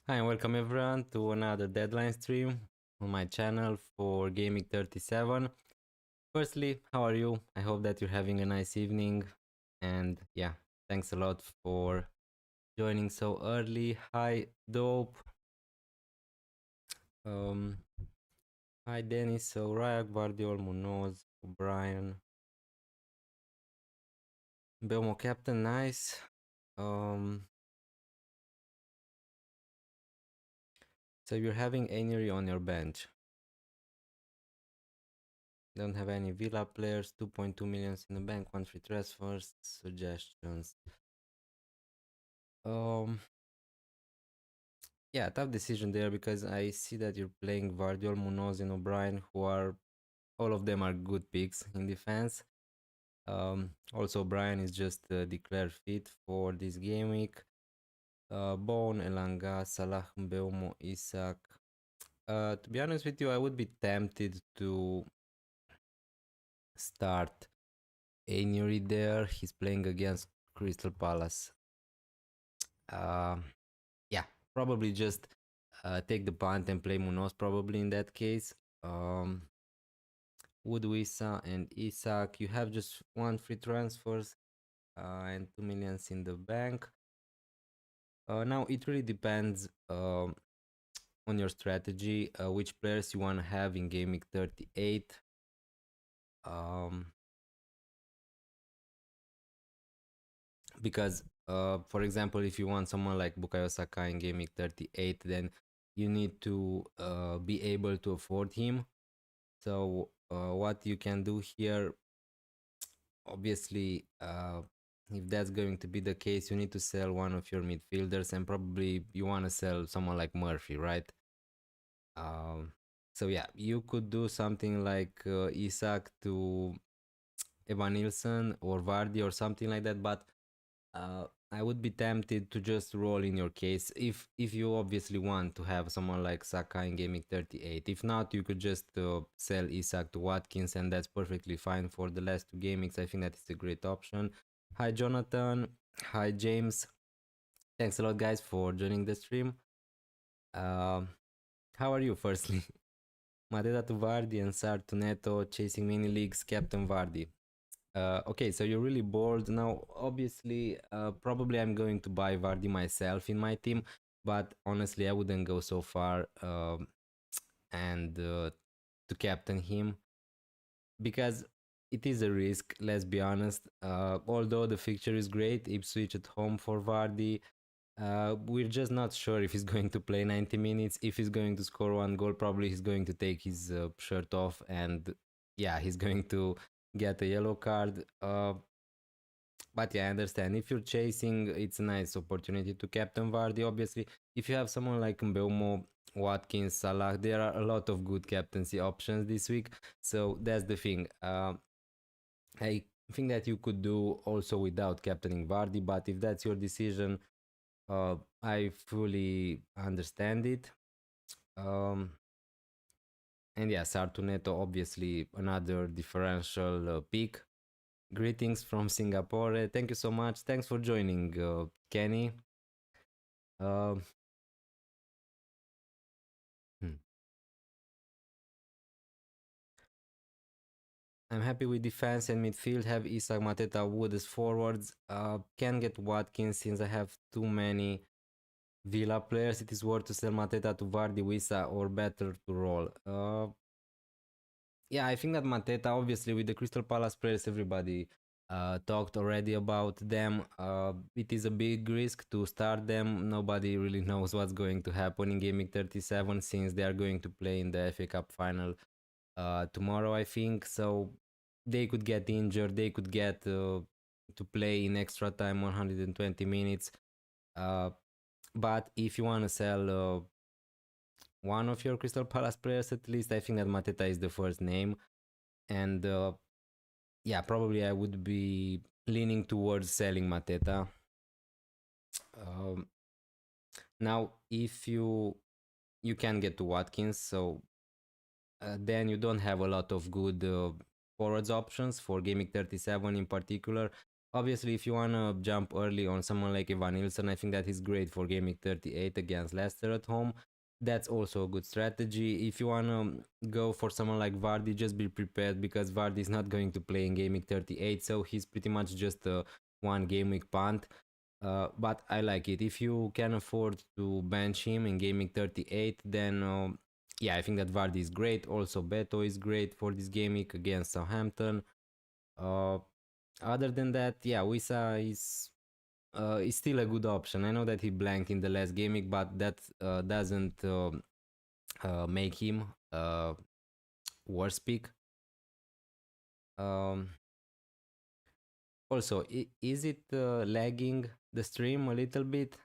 Hi and welcome everyone to another deadline stream on my channel for gameweek 37. Firstly, how are you? I hope that you're having a nice evening, and yeah, thanks a lot for joining so early. Hi Dope, um, hi Dennis, so Raya, Guardiol, Munoz, O'Brien, Belmo Captain, nice. Um, so you're having Ainery on your bench. Don't have any Villa players, 2.2 millions in the bank, 1 free transfers, suggestions. Um, Yeah, tough decision there because I see that you're playing Vardiol, Munoz, and O'Brien, who are all of them are good picks in defense. Also, O'Brien is just declared fit for this game week. Bone, Elanga, Salah, Mbeumo, Isak. To be honest with you, I would be tempted to start Ainuri there. He's playing against Crystal Palace. Yeah, probably just take the punt and play Munoz probably in that case. Um, Woodwisa and Isak, you have just one free transfers and 2 millions in the bank. Now it really depends on your strategy, which players you want to have in game week 38. Um, because for example, if you want someone like Bukayo Saka in game week 38, then you need to be able to afford him. So what you can do here, obviously, if that's going to be the case, you need to sell one of your midfielders, and probably you want to sell someone like Murphy, right? Um, so yeah, you could do something like Isak to Evan Nilsson or Vardy or something like that, but I would be tempted to just roll in your case if you obviously want to have someone like Saka in gaming 38. If not, you could just sell Isak to Watkins, and that's perfectly fine for the last two gamings. I think that is a great option. Hi Jonathan, hi James. Thanks a lot, guys, for joining the stream. Um, how are you, firstly? Mateta to Vardy and Sar to Neto, chasing mini leagues, Captain Vardy. Okay, so you're really bored now. Obviously, probably I'm going to buy Vardy myself in my team, but honestly, I wouldn't go so far and to captain him because it is a risk. Let's be honest. Although the fixture is great, Ipswich at home for Vardy. We're just not sure if he's going to play 90 minutes. If he's going to score one goal, probably he's going to take his shirt off, and yeah, he's going to get a yellow card. But yeah, I understand. If you're chasing, it's a nice opportunity to captain Vardy. Obviously, if you have someone like Mbeumo, Watkins, Salah, there are a lot of good captaincy options this week. So that's the thing. I think that you could do also without captaining Vardy, but if that's your decision, I fully understand it. Um, and yeah, Sartuneto, obviously another differential pick. Greetings from Singapore. Thank you so much. Thanks for joining, Kenny. Um, hmm. I'm happy with defense and midfield. Have Isak, Mateta, Wood as forwards. Can get Watkins since I have too many Villa players. It is worth to sell Mateta to Vardy, Wisa, or better to roll. Yeah, I think that Mateta, obviously, with the Crystal Palace players, everybody talked already about them. It is a big risk to start them. Nobody really knows what's going to happen in Gaming 37 since they are going to play in the FA Cup final tomorrow, I think. So they could get injured. They could get to play in extra time 120 minutes. Uh, but if you want to sell one of your Crystal Palace players, at least I think that Mateta is the first name. And yeah, probably I would be leaning towards selling Mateta. Um, Now, if you can get to Watkins, so then you don't have a lot of good forwards options for Gaming 37 in particular. Obviously, if you want to jump early on someone like Ivan Nilsson, I think that he's great for gaming 38 against Leicester at home. That's also a good strategy. If you want to go for someone like Vardy, just be prepared because Vardy is not going to play in gaming 38, so he's pretty much just a one game week punt. But I like it. If you can afford to bench him in gaming 38, then yeah, I think that Vardy is great. Also, Beto is great for this game week against Southampton. Uh, Other than that, yeah, Wisa is still a good option. I know that he blanked in the last game week, but that doesn't make him worse pick. Um, Also, is it lagging the stream a little bit?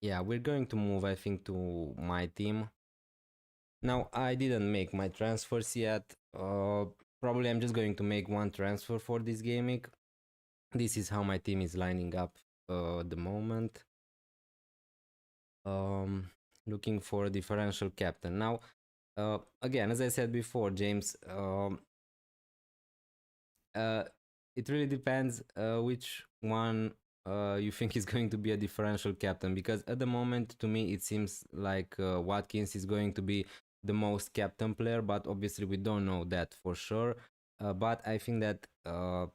Yeah, we're going to move, I think, to my team. Now, I didn't make my transfers yet. Probably I'm just going to make one transfer for this game week. This is how my team is lining up at the moment. Um, Looking for a differential captain. Now, again, as I said before, James, uh, it really depends which one you think is going to be a differential captain, because at the moment to me it seems like Watkins is going to be the most captain player, but obviously we don't know that for sure. But I think that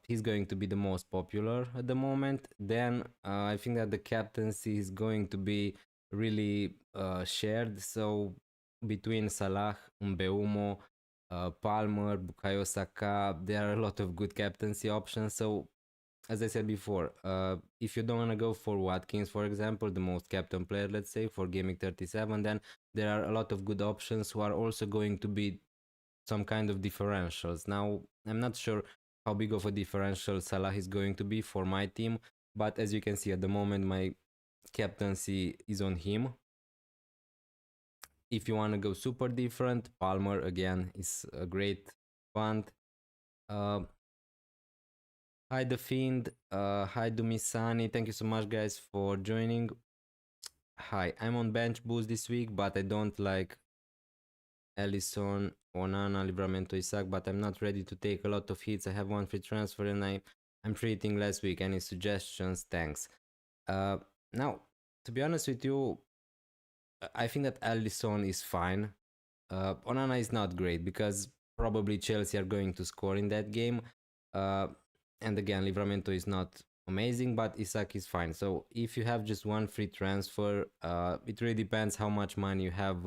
he's going to be the most popular at the moment. Then I think that the captaincy is going to be really shared. So between Salah, Mbeumo, Palmer, Bukayo Saka, there are a lot of good captaincy options. So, as I said before, if you don't want to go for Watkins, for example, the most captain player, let's say, for Gaming 37, then there are a lot of good options who are also going to be some kind of differentials. Now, I'm not sure how big of a differential Salah is going to be for my team, but as you can see at the moment, my captaincy is on him. If you want to go super different, Palmer again is a great punt. Uh, Hi The Fiend, hi Dumisani, thank you so much guys for joining. Hi, I'm on bench boost this week, but I don't like Ellison, Onana, Livramento, Isaac, but I'm not ready to take a lot of hits. I have one free transfer and I'm treating last week. Any suggestions? Thanks. Uh, Now, to be honest with you, I think that Ellison is fine. Onana is not great because probably Chelsea are going to score in that game. Uh, and again, Livramento is not amazing, but Isak is fine. So if you have just one free transfer, it really depends how much money you have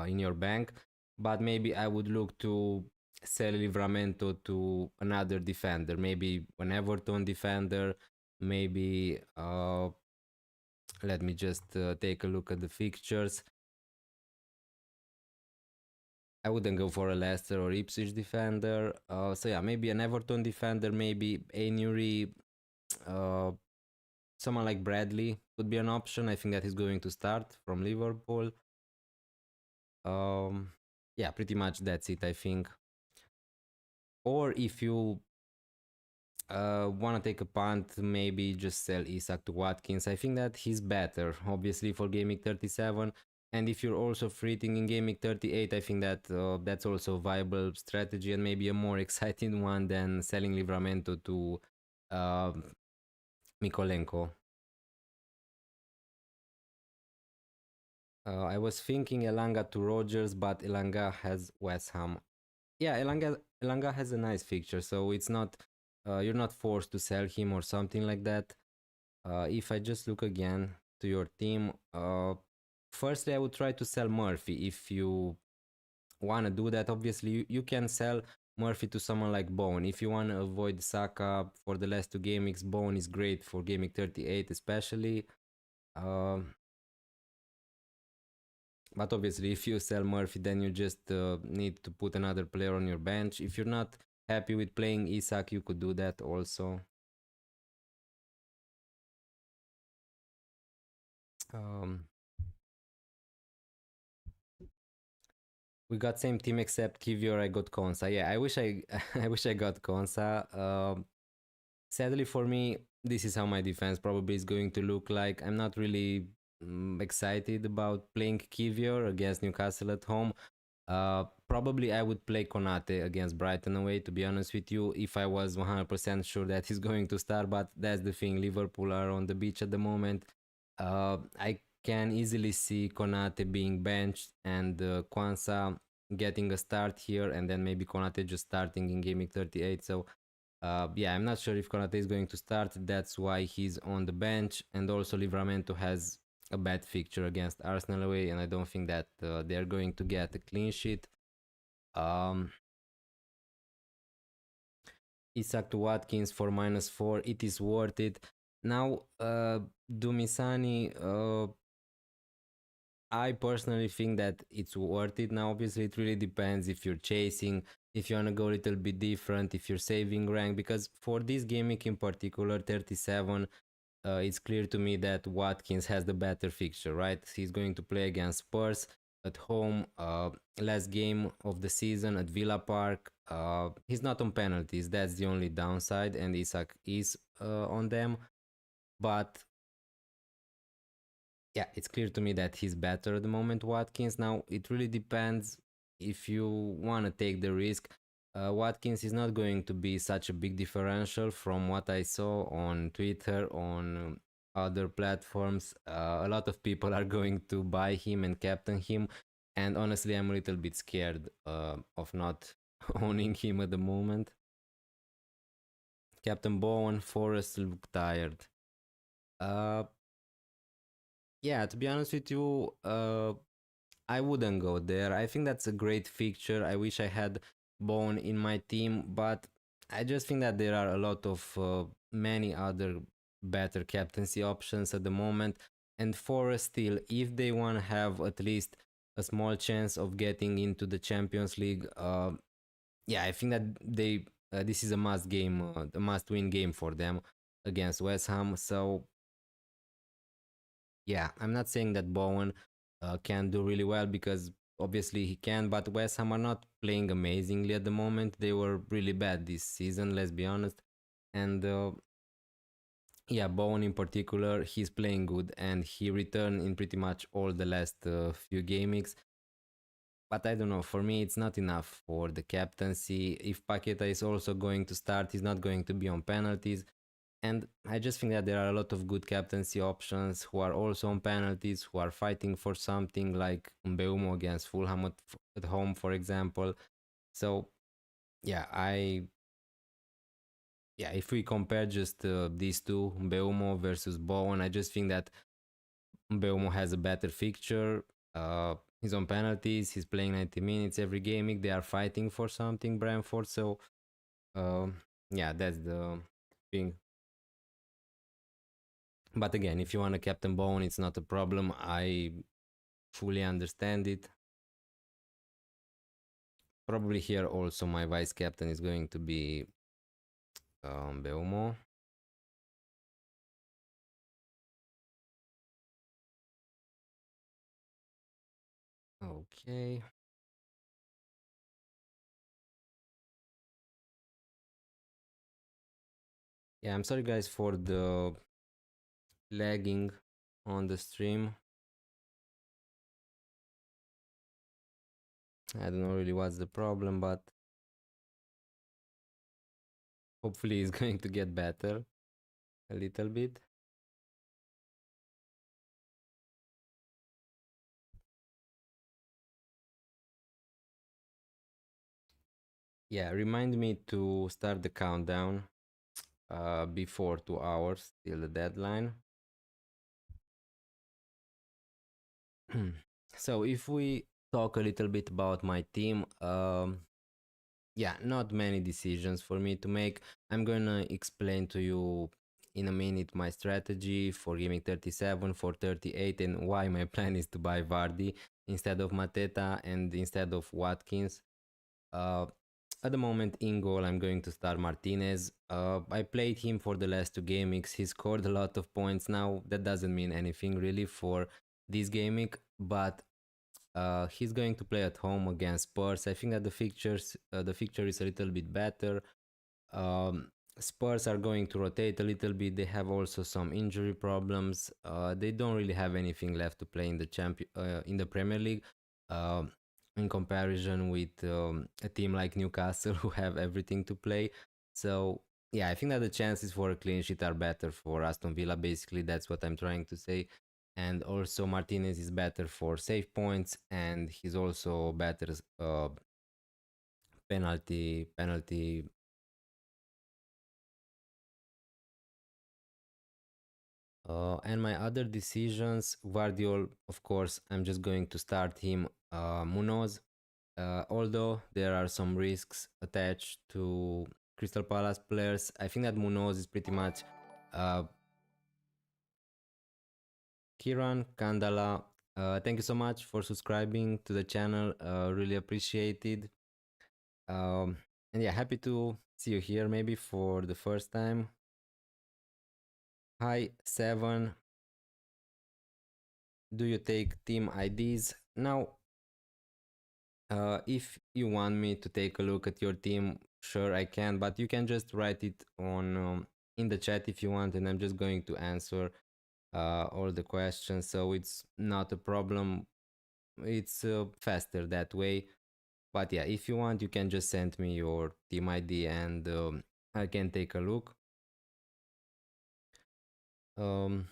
in your bank. But maybe I would look to sell Livramento to another defender, maybe an Everton defender, maybe let me just take a look at the fixtures. I wouldn't go for a Leicester or Ipswich defender. So yeah, maybe an Everton defender, maybe Anuary, uh, someone like Bradley could be an option. I think that he's going to start from Liverpool. Yeah, pretty much that's it, I think. Or if you want to take a punt, maybe just sell Isak to Watkins. I think that he's better, obviously, for Gaming 37. And if you're also freeting in Gaming 38, I think that that's also a viable strategy and maybe a more exciting one than selling Livramento to uh, Mikolenko. I was thinking Elanga to Rogers, but Elanga has West Ham. Yeah, Elanga has a nice fixture, so it's not you're not forced to sell him or something like that. If I just look again to your team, firstly I would try to sell Murphy. If you want to do that, obviously you can sell Murphy to someone like Bone. If you want to avoid Saka for the last two gamings, Bone is great for gaming 38 especially. Um, but obviously if you sell Murphy, then you just need to put another player on your bench. If you're not happy with playing Isak, you could do that also. Um, We got same team except Kivior. I got Konsa. Yeah, I wish I I wish I got Konsa. Sadly for me, this is how my defense probably is going to look like. I'm not really excited about playing Kivior against Newcastle at home. Probably I would play Konate against Brighton away, to be honest with you, if I was 100% sure that he's going to start. But that's the thing, Liverpool are on the beach at the moment. I can easily see Konate being benched and Kwanzaa getting a start here, and then maybe Konate just starting in gameweek 38. So yeah, I'm not sure if Konate is going to start. That's why he's on the bench. And also Livramento has a bad fixture against Arsenal away, and I don't think that they're going to get a clean sheet. Um, Isak to Watkins for -4. It is worth it. Now, Dumisani, I personally think that it's worth it. Now, obviously, it really depends if you're chasing, if you want to go a little bit different, if you're saving rank. Because for this gimmick in particular, 37, it's clear to me that Watkins has the better fixture, right? He's going to play against Spurs at home, last game of the season at Villa Park. He's not on penalties, that's the only downside, and Isak is on them. But yeah, it's clear to me that he's better at the moment, Watkins. Now, it really depends if you want to take the risk. Watkins is not going to be such a big differential from what I saw on Twitter, on other platforms. A lot of people are going to buy him and captain him. And honestly, I'm a little bit scared of not owning him at the moment. Captain Bowen, Forrest look tired. Uh, yeah, to be honest with you, I wouldn't go there. I think that's a great fixture. I wish I had Bone in my team, but I just think that there are a lot of many other better captaincy options at the moment. And for still, if they want to have at least a small chance of getting into the Champions League, yeah, I think that they this is a must game, a must win game for them against West Ham. So yeah, I'm not saying that Bowen can do really well because obviously he can, but West Ham are not playing amazingly at the moment. They were really bad this season, let's be honest. And yeah, Bowen in particular, he's playing good and he returned in pretty much all the last few game weeks. But I don't know, for me, it's not enough for the captaincy. If Paqueta is also going to start, he's not going to be on penalties. And I just think that there are a lot of good captaincy options who are also on penalties, who are fighting for something like Mbeumo against Fulham at home, for example. So yeah, if we compare just these two, Mbeumo versus Bowen, I just think that Mbeumo has a better fixture. He's on penalties. He's playing 90 minutes every game. They are fighting for something, Brentford. So um, yeah, that's the thing. But again, if you want a Captain Bone, it's not a problem. I fully understand it. Probably here also my vice captain is going to be Beumo. Okay. Yeah, I'm sorry guys for the lagging on the stream. I don't know really what's the problem, but hopefully it's going to get better a little bit. Yeah, remind me to start the countdown before 2 hours till the deadline. So if we talk a little bit about my team, yeah, not many decisions for me to make. I'm gonna explain to you in a minute my strategy for gaming 37, for 38, and why my plan is to buy Vardy instead of Mateta and instead of Watkins. Uh, at the moment in goal, I'm going to start Martinez. I played him for the last two game weeks. He scored a lot of points. Now that doesn't mean anything really for this game week, but he's going to play at home against Spurs. I think that the fixture is a little bit better. Spurs are going to rotate a little bit. They have also some injury problems. They don't really have anything left to play in the in the Premier League. in comparison with a team like Newcastle who have everything to play. So yeah, I think that the chances for a clean sheet are better for Aston Villa. Basically, that's what I'm trying to say. And also Martinez is better for save points, and he's also better penalty. And my other decisions, Guardiol, of course, I'm just going to start him. Munoz, although there are some risks attached to Crystal Palace players, I think that Munoz is pretty much uh, Kiran Kandala. Thank you so much for subscribing to the channel. Really appreciated. Um, and yeah, happy to see you here maybe for the first time. Hi, Seven. Do you take team IDs? Now, if you want me to take a look at your team, sure I can, but you can just write it on in the chat if you want, and I'm just going to answer all the questions. So it's not a problem. It's faster that way. But yeah, if you want, you can just send me your team ID and I can take a look. Um,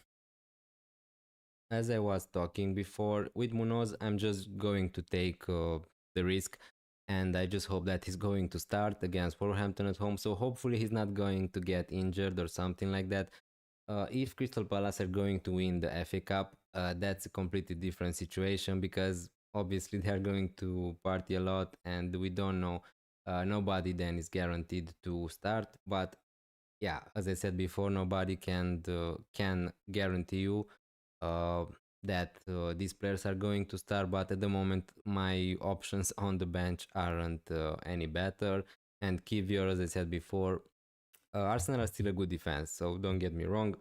as I was talking before, with Munoz, I'm just going to take the risk, and I just hope that he's going to start against Wolverhampton at home. So hopefully he's not going to get injured or something like that. If Crystal Palace are going to win the FA Cup, that's a completely different situation because obviously they are going to party a lot, and we don't know. Nobody then is guaranteed to start, but yeah, as I said before, nobody can guarantee you uh, that these players are going to start. But at the moment, my options on the bench aren't any better. And Kivior, as I said before, Arsenal are still a good defense, so don't get me wrong.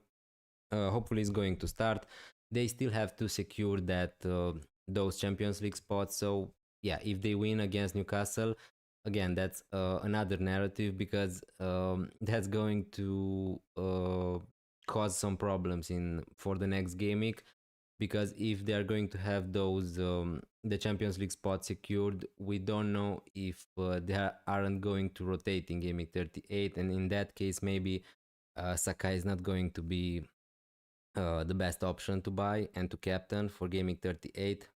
Hopefully, it's going to start. They still have to secure that those Champions League spots. So yeah, if they win against Newcastle, again, that's another narrative because that's going to cause some problems in for the next game week. Because if they are going to have those the Champions League spots secured, we don't know if they aren't going to rotate in game week 38, and in that case, maybe Saka is not going to be the best option to buy and to captain for gaming 38.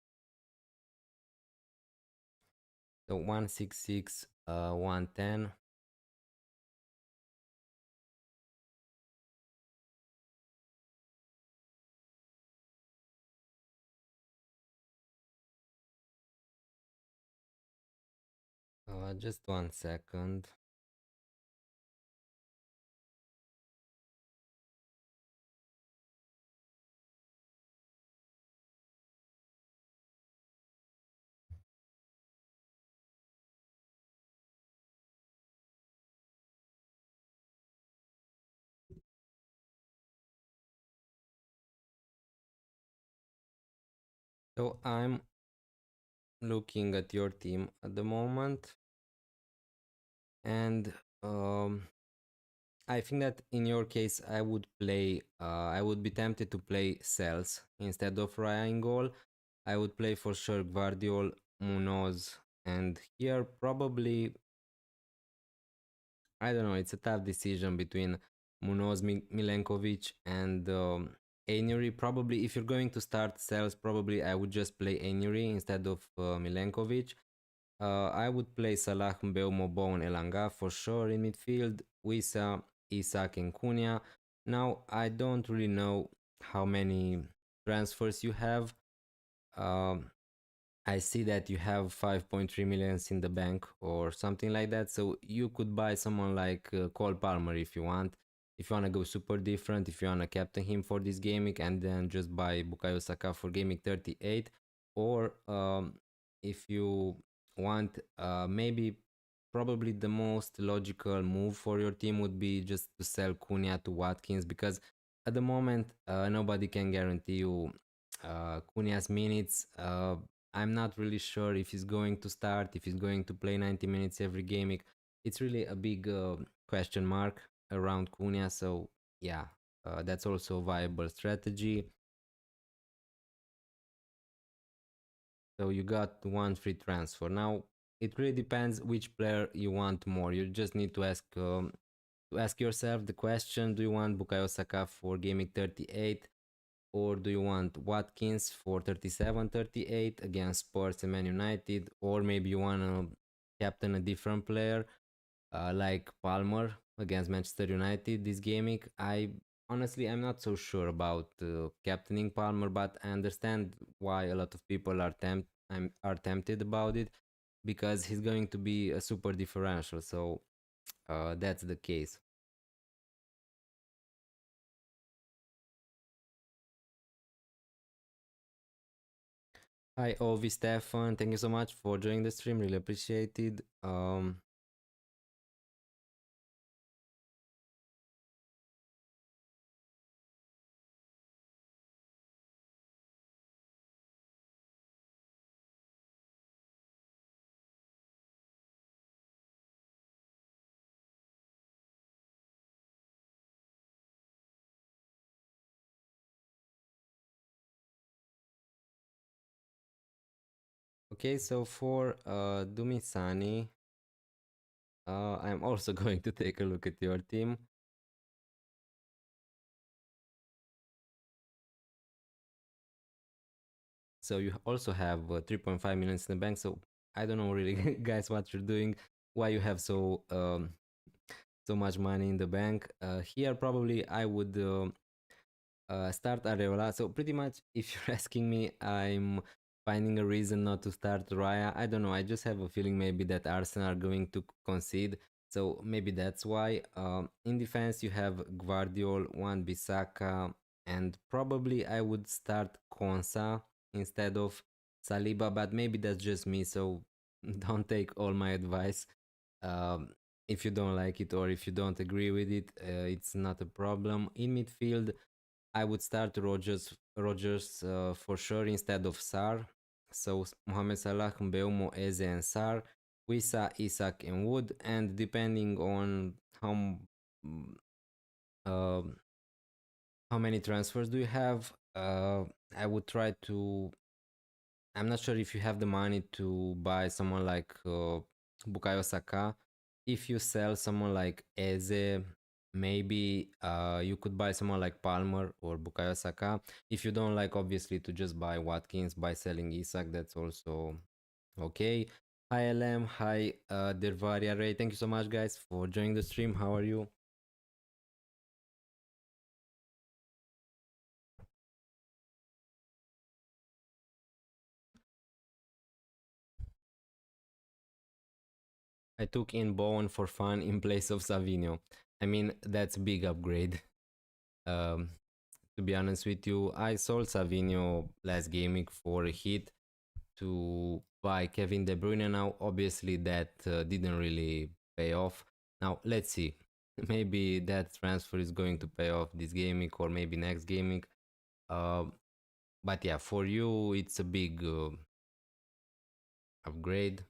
So 166, 110. Just 1 second. So I'm looking at your team at the moment, and um, I think that in your case, I would play. I would be tempted to play Cells instead of Raya in goal. I would play for sure Guardiol, Munoz, and here probably I don't know. It's a tough decision between Munoz, Milenkovic, and Ainury. Probably, if you're going to start Cells, probably I would just play Ainury instead of Milenkovic. I would play Salah, Mbeumo, Bowen, Elanga for sure in midfield. Wissa, Isak, and Cunha. Now, I don't really know how many transfers you have. Um, I see that you have 5.3 millions in the bank or something like that. So you could buy someone like Cole Palmer if you want. If you want to go super different, if you want to captain him for this gaming and then just buy Bukayo Saka for gaming 38. Or if you want, maybe probably the most logical move for your team would be just to sell Cunha to Watkins because at the moment, nobody can guarantee you Cunha's minutes. I'm not really sure if he's going to start, if he's going to play 90 minutes every game. It's really a big question mark around Cunha. So yeah, that's also a viable strategy. So you got one free transfer. Now it really depends which player you want more. You just need to ask yourself the question: do you want Bukayo Saka for gaming 38, or do you want Watkins for 37-38 against Spurs and Man United, or maybe you want to captain a different player like Palmer against Manchester United this gaming? I honestly I'm not so sure about captaining Palmer, but I understand why a lot of people are tempted about it because he's going to be a super differential. So that's the case. Hi, Ovi Stefan. Thank you so much for joining the stream. Really appreciated. Okay, so for Dumisani, I'm also going to take a look at your team. So you also have 3.5 million in the bank. So I don't know really, guys, what you're doing. Why you have so much money in the bank? Here probably I would start Areola. So pretty much, if you're asking me, I'm finding a reason not to start Raya. I don't know. I just have a feeling maybe that Arsenal are going to concede. So maybe that's why. In defense, you have Guardiol, Wan Bissaka, and probably I would start Konsa instead of Saliba. But maybe that's just me. So don't take all my advice. Um, if you don't like it or if you don't agree with it, it's not a problem. In midfield, I would start Rogers for sure instead of Sar. So Mohamed Salah, Mbeumo, Eze, and Sar. Wissa, Isak, and Wood. And depending on mm, uh, how many transfers do you have, I would try to. I'm not sure if you have the money to buy someone like Bukayo Saka. If you sell someone like Eze, maybe you could buy someone like Palmer or Bukayo Saka. If you don't like, obviously, to just buy Watkins by selling Isak, that's also okay. Hi LM, hi Dervaria Ray. Thank you so much, guys, for joining the stream. How are you? I took in Bowen for fun in place of Savinho. I mean, that's a big upgrade. Um, to be honest with you, I sold Savinho last gaming for a hit to buy Kevin De Bruyne. Now, obviously, that didn't really pay off. Now, let's see. Maybe that transfer is going to pay off this gaming or maybe next gaming. Uh, but yeah, for you, it's a big upgrade.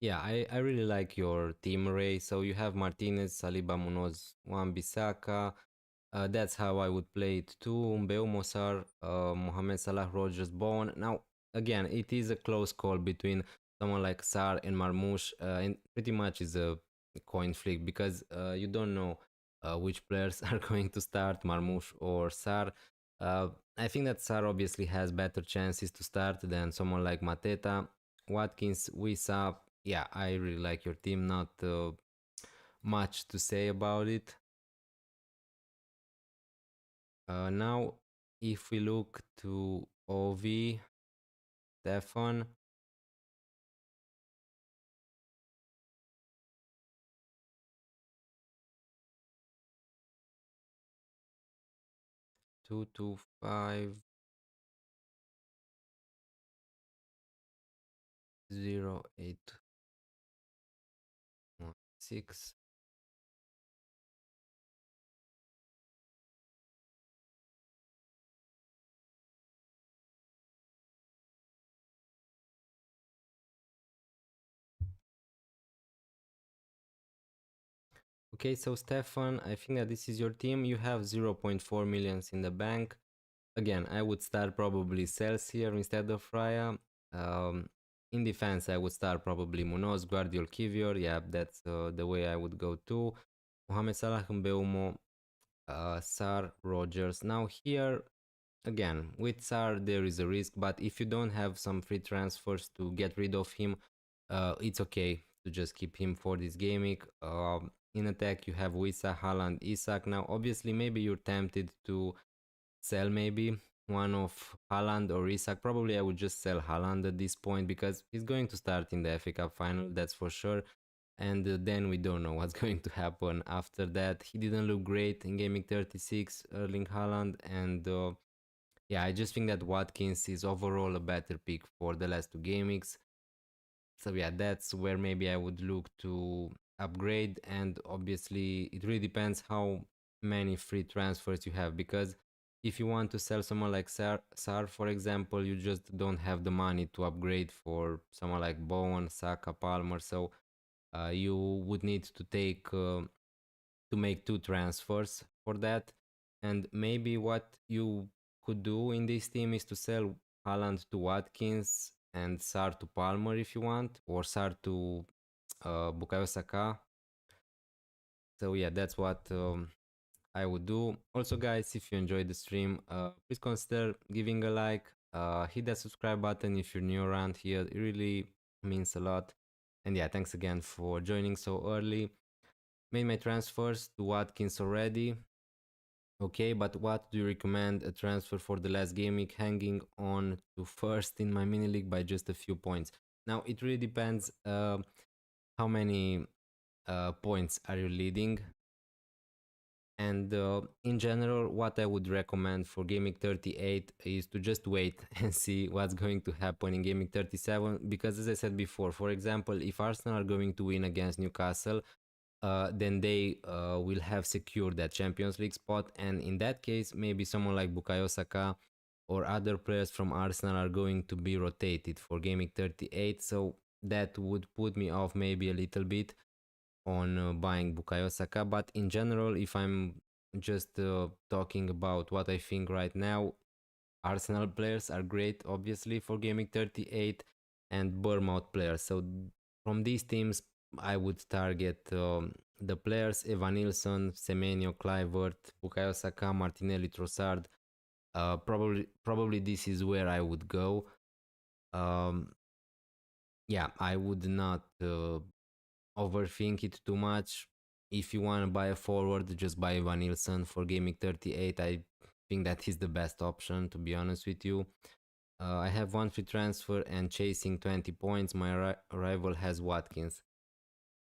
Yeah, I really like your team array. So you have Martinez, Saliba, Munoz, Wan Bissaka. That's how I would play it too. Mbeu Mosar, Mohamed Salah, Rogers, Bowen. Now, again, it is a close call between someone like Sar and Marmoush, and pretty much is a coin flick because you don't know which players are going to start, Marmoush or Sar. Uh, I think that Sar obviously has better chances to start than someone like Mateta. Watkins, Wissa, yeah, I really like your team. Not much to say about it. Now, if we look to OV, Stefan, 2250816. Okay, so Stefan, I think that this is your team. You have 0.4 millions in the bank. Again, I would start probably Cells here instead of Raya. Um, in defense, I would start probably Munoz, Guardiol, Kivior. Yeah, that's the way I would go too. Mohamed Salah, Mbeumo, Sar, Rogers. Now here, again, with Sar there is a risk, but if you don't have some free transfers to get rid of him, it's okay to just keep him for this game week. In attack, you have Wissa, Haaland, Isak. Now, obviously, maybe you're tempted to sell maybe one of Haaland or Isak. Probably I would just sell Haaland at this point because he's going to start in the FA Cup final, that's for sure. And then we don't know what's going to happen after that. He didn't look great in gaming 36, Erling Haaland, and yeah, I just think that Watkins is overall a better pick for the last two game weeks. So yeah, that's where maybe I would look to upgrade, and obviously it really depends how many free transfers you have, because if you want to sell someone like Sar, for example, you just don't have the money to upgrade for someone like Bowen, Saka, Palmer, so you would need to take to make two transfers for that. And maybe what you could do in this team is to sell Haaland to Watkins and Sar to Palmer if you want, or Sar to Bukayo Saka. So yeah, that's what I would do. Also, guys, if you enjoyed the stream, please consider giving a like, hit that subscribe button if you're new around here. It really means a lot. And yeah, thanks again for joining so early. Made my transfers to Watkins already. Okay, but what do you recommend a transfer for the last game week, hanging on to first in my mini league by just a few points? Now it really depends how many points are you leading, and in general what I would recommend for gaming 38 is to just wait and see what's going to happen in gaming 37, because as I said before, for example, if Arsenal are going to win against Newcastle, then they will have secured that Champions League spot. And in that case, maybe someone like Bukayo Saka or other players from Arsenal are going to be rotated for gaming 38. So that would put me off maybe a little bit on buying Bukayo Saka. But in general, if I'm just talking about what I think right now, Arsenal players are great, obviously, for gaming 38, and Bournemouth players. So from these teams, I would target the players: Evan Nilsson, Semenyo, Kluivert, Bukayo Saka, Martinelli, Trossard. Probably this is where I would go. Um, yeah, I would not overthink it too much. If you want to buy a forward, just buy Evan Nilsson for gaming 38. I think that is the best option, to be honest with you. I have one free transfer and chasing 20 points. My rival has Watkins.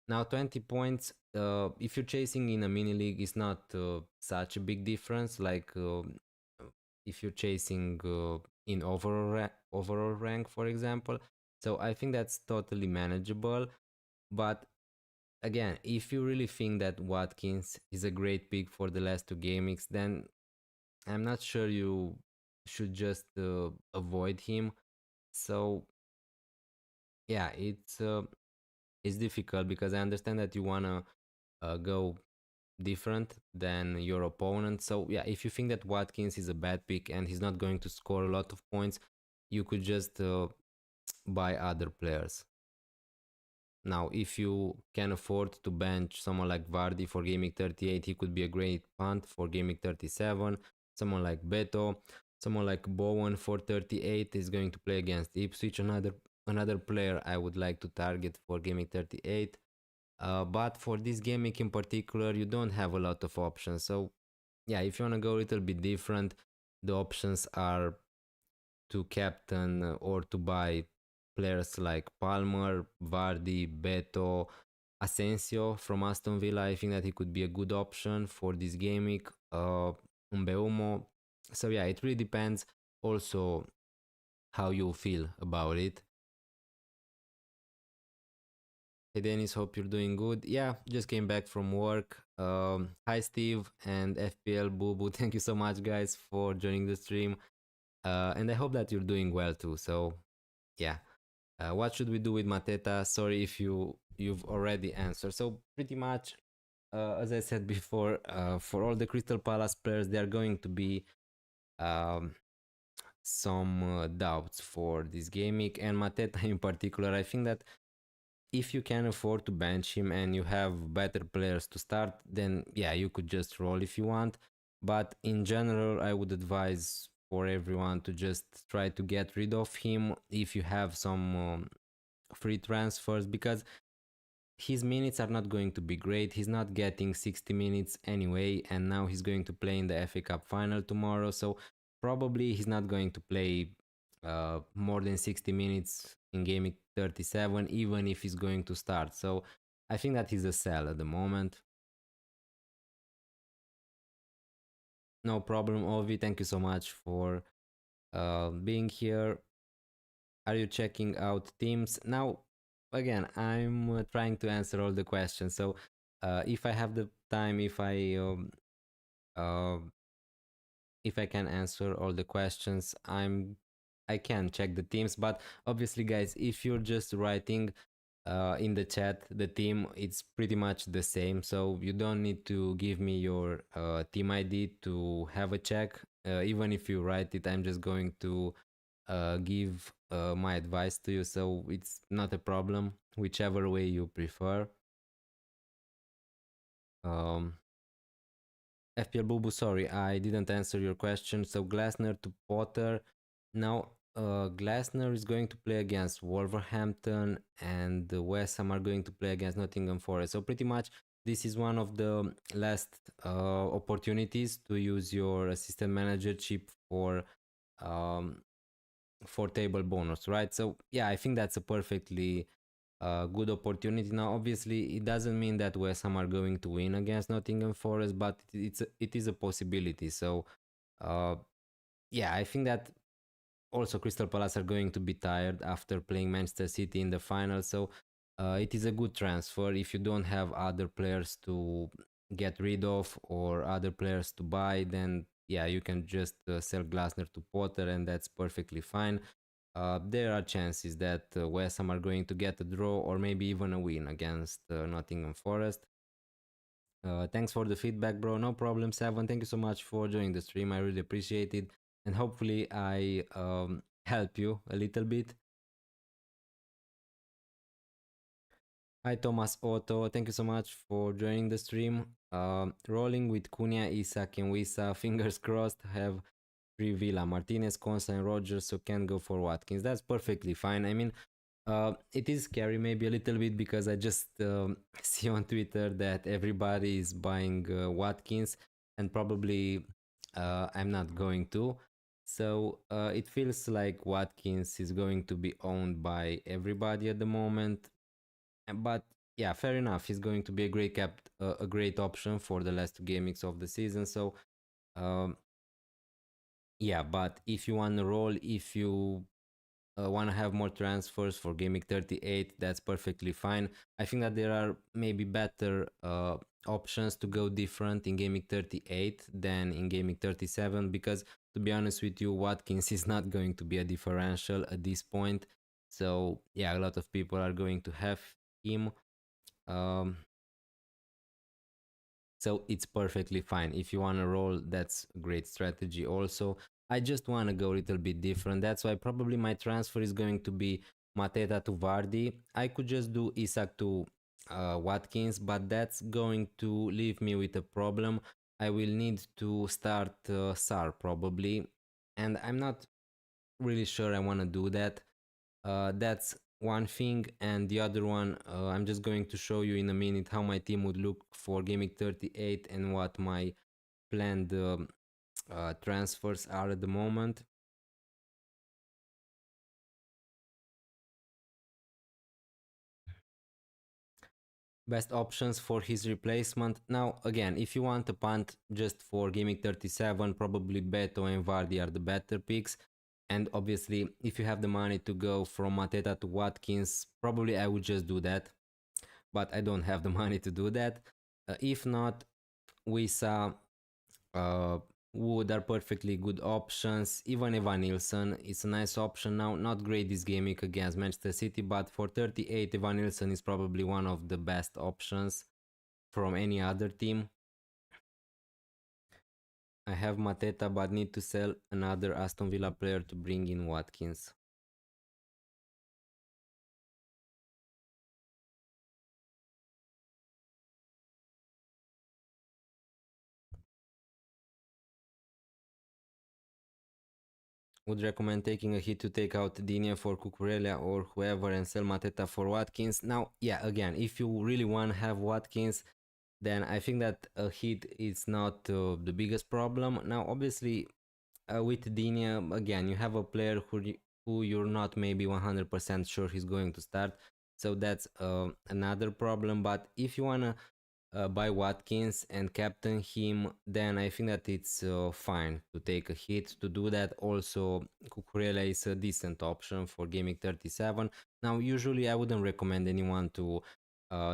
Now 20 points, if you're chasing in a mini league, is not such a big difference. Like if you're chasing in overall rank, for example. So I think that's totally manageable. But again, if you really think that Watkins is a great pick for the last two game weeks, then I'm not sure you should just avoid him. So yeah, it's difficult because I understand that you wanna go different than your opponent. So yeah, if you think that Watkins is a bad pick and he's not going to score a lot of points, you could just buy other players. Now, if you can afford to bench someone like Vardy for gaming 38, he could be a great punt for gaming 37. Someone like Beto, someone like Bowen for 38 is going to play against Ipswich. Another player I would like to target for gaming 38. But for this gaming in particular, you don't have a lot of options. So yeah, if you want to go a little bit different, the options are to captain or to buy players like Palmer, Vardy, Beto, Asensio from Aston Villa. I think that he could be a good option for this game week. Mbeumo. So yeah, it really depends also how you feel about it. Hey Dennis, hope you're doing good. Yeah, just came back from work. Hi Steve and FPL Boo Boo. Thank you so much, guys, for joining the stream. And I hope that you're doing well too. So yeah, what should we do with Mateta? Sorry if you've already answered. So pretty much, as I said before, for all the Crystal Palace players, there are going to be um, some doubts for this game week, and Mateta in particular. I think that if you can afford to bench him and you have better players to start, then yeah, you could just roll if you want. But in general, I would advise for everyone to just try to get rid of him if you have some free transfers, because his minutes are not going to be great. He's not getting 60 minutes anyway, and now he's going to play in the FA Cup final tomorrow. So probably he's not going to play more than 60 minutes in game week 37, even if he's going to start. So I think that he's a sell at the moment. No problem, Ovi. Thank you so much for being here. Are you checking out teams now? Again, I'm trying to answer all the questions. So if I have the time, uh, if I can answer all the questions, I can check the teams. But obviously, guys, if you're just writing in the chat the team, it's pretty much the same. So you don't need to give me your team ID to have a check. Even if you write it, I'm just going to give my advice to you. So it's not a problem, whichever way you prefer. Um, FPL Bubu, sorry, I didn't answer your question. So Glasner to Potter. Now, Glasner is going to play against Wolverhampton, and the West Ham are going to play against Nottingham Forest. So pretty much, this is one of the last opportunities to use your assistant manager chip um, for table bonus, right? So yeah, I think that's a perfectly good opportunity. Now, obviously, it doesn't mean that West Ham are going to win against Nottingham Forest, but it is a possibility. So, uh, yeah, I think that also Crystal Palace are going to be tired after playing Manchester City in the final. So, it is a good transfer if you don't have other players to get rid of or other players to buy. Then yeah, you can just sell Glasner to Potter, and that's perfectly fine. There are chances that West Ham are going to get a draw or maybe even a win against Nottingham Forest. Thanks for the feedback, bro. No problem, Seven. Thank you so much for joining the stream. I really appreciate it. And hopefully, I help you a little bit. Hi, Thomas Otto. Thank you so much for joining the stream. Rolling with Cunha, Isak, and Wisa. Fingers crossed. Have free Villa, Martinez, Konsa, and Rogers, so can go for Watkins. That's perfectly fine. I mean, it is scary maybe a little bit because I just see on Twitter that everybody is buying Watkins, and probably I'm not going to. So it feels like Watkins is going to be owned by everybody at the moment. But yeah, fair enough. He's going to be a a great option for the last game mix of the season. So um, yeah, but if you want to roll, if you want to have more transfers for gaming 38, that's perfectly fine. I think that there are maybe better options to go different in gaming 38 than in gaming 37, because to be honest with you, Watkins is not going to be a differential at this point. So yeah, a lot of people are going to have him. um, so it's perfectly fine. If you want to roll, that's a great strategy also. I just want to go a little bit different. That's why probably my transfer is going to be Mateta to Vardy. I could just do Isak to Watkins, but that's going to leave me with a problem. I will need to start Sar probably, and I'm not really sure I want to do that. That's one thing, and the other one, I'm just going to show you in a minute how my team would look for gaming 38 and what my planned transfers are at the moment. Best options for his replacement. Now, again, if you want a punt just for gaming 37, probably Beto and Vardy are the better picks. And obviously, if you have the money to go from Mateta to Watkins, probably I would just do that. But I don't have the money to do that. If not, Wisa, uh, Wood are perfectly good options. Even Evan Nilsson is a nice option now. Not great this game week against Manchester City, but for 38, Evan Nilsson is probably one of the best options. from any other team. I have Mateta but need to sell another Aston Villa player to bring in Watkins. Would recommend taking a hit to take out Digne for Cucurella or whoever and sell Mateta for Watkins. Now, yeah, again, if you really want to have Watkins, then I think that a hit is not the biggest problem. Now, obviously, with Digne, again, you have a player who you're not maybe 100% sure he's going to start. So that's another problem. But if you want to by Watkins and captain him, then I think that it's fine to take a hit to do that. Also, Cucurella is a decent option for gameweek 37. Now, usually I wouldn't recommend anyone to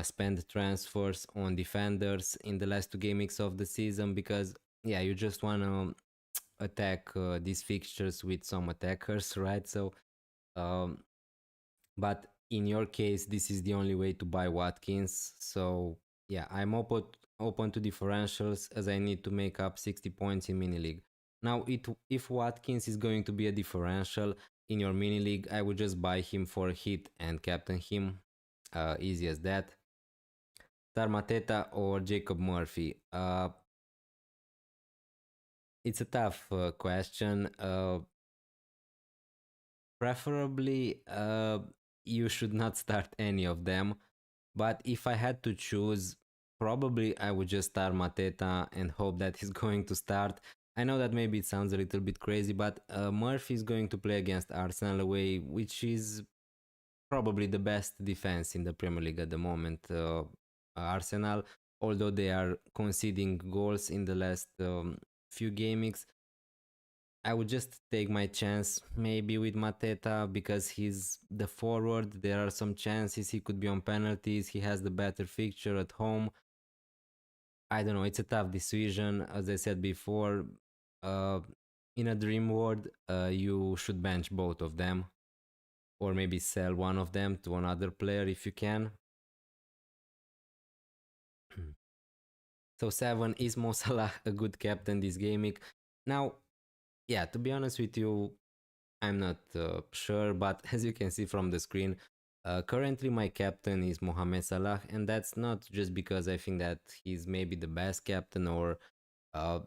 spend transfers on defenders in the last two game weeks of the season because, yeah, you just want to attack these fixtures with some attackers, right? So, um, but in your case, this is the only way to buy Watkins. So yeah, I'm open to differentials as I need to make up 60 points in mini league. Now, if Watkins is going to be a differential in your mini league, I would just buy him for a hit and captain him. Easy as that. Tarmateta or Jacob Murphy. It's a tough question. Preferably, you should not start any of them. But if I had to choose, probably I would just start Mateta and hope that he's going to start. I know that maybe it sounds a little bit crazy, but Murphy is going to play against Arsenal away, which is probably the best defense in the Premier League at the moment. Arsenal, although they are conceding goals in the last few gamings, I would just take my chance maybe with Mateta because he's the forward. There are some chances he could be on penalties. He has the better fixture at home. I don't know. It's a tough decision. As I said before, uh, in a dream world, you should bench both of them or maybe sell one of them to another player if you can. So 7 is Mo Salah a good captain this gaming? Now, yeah, to be honest with you, I'm not sure, but as you can see from the screen, currently my captain is Mohamed Salah, and that's not just because I think that he's maybe the best captain or uh,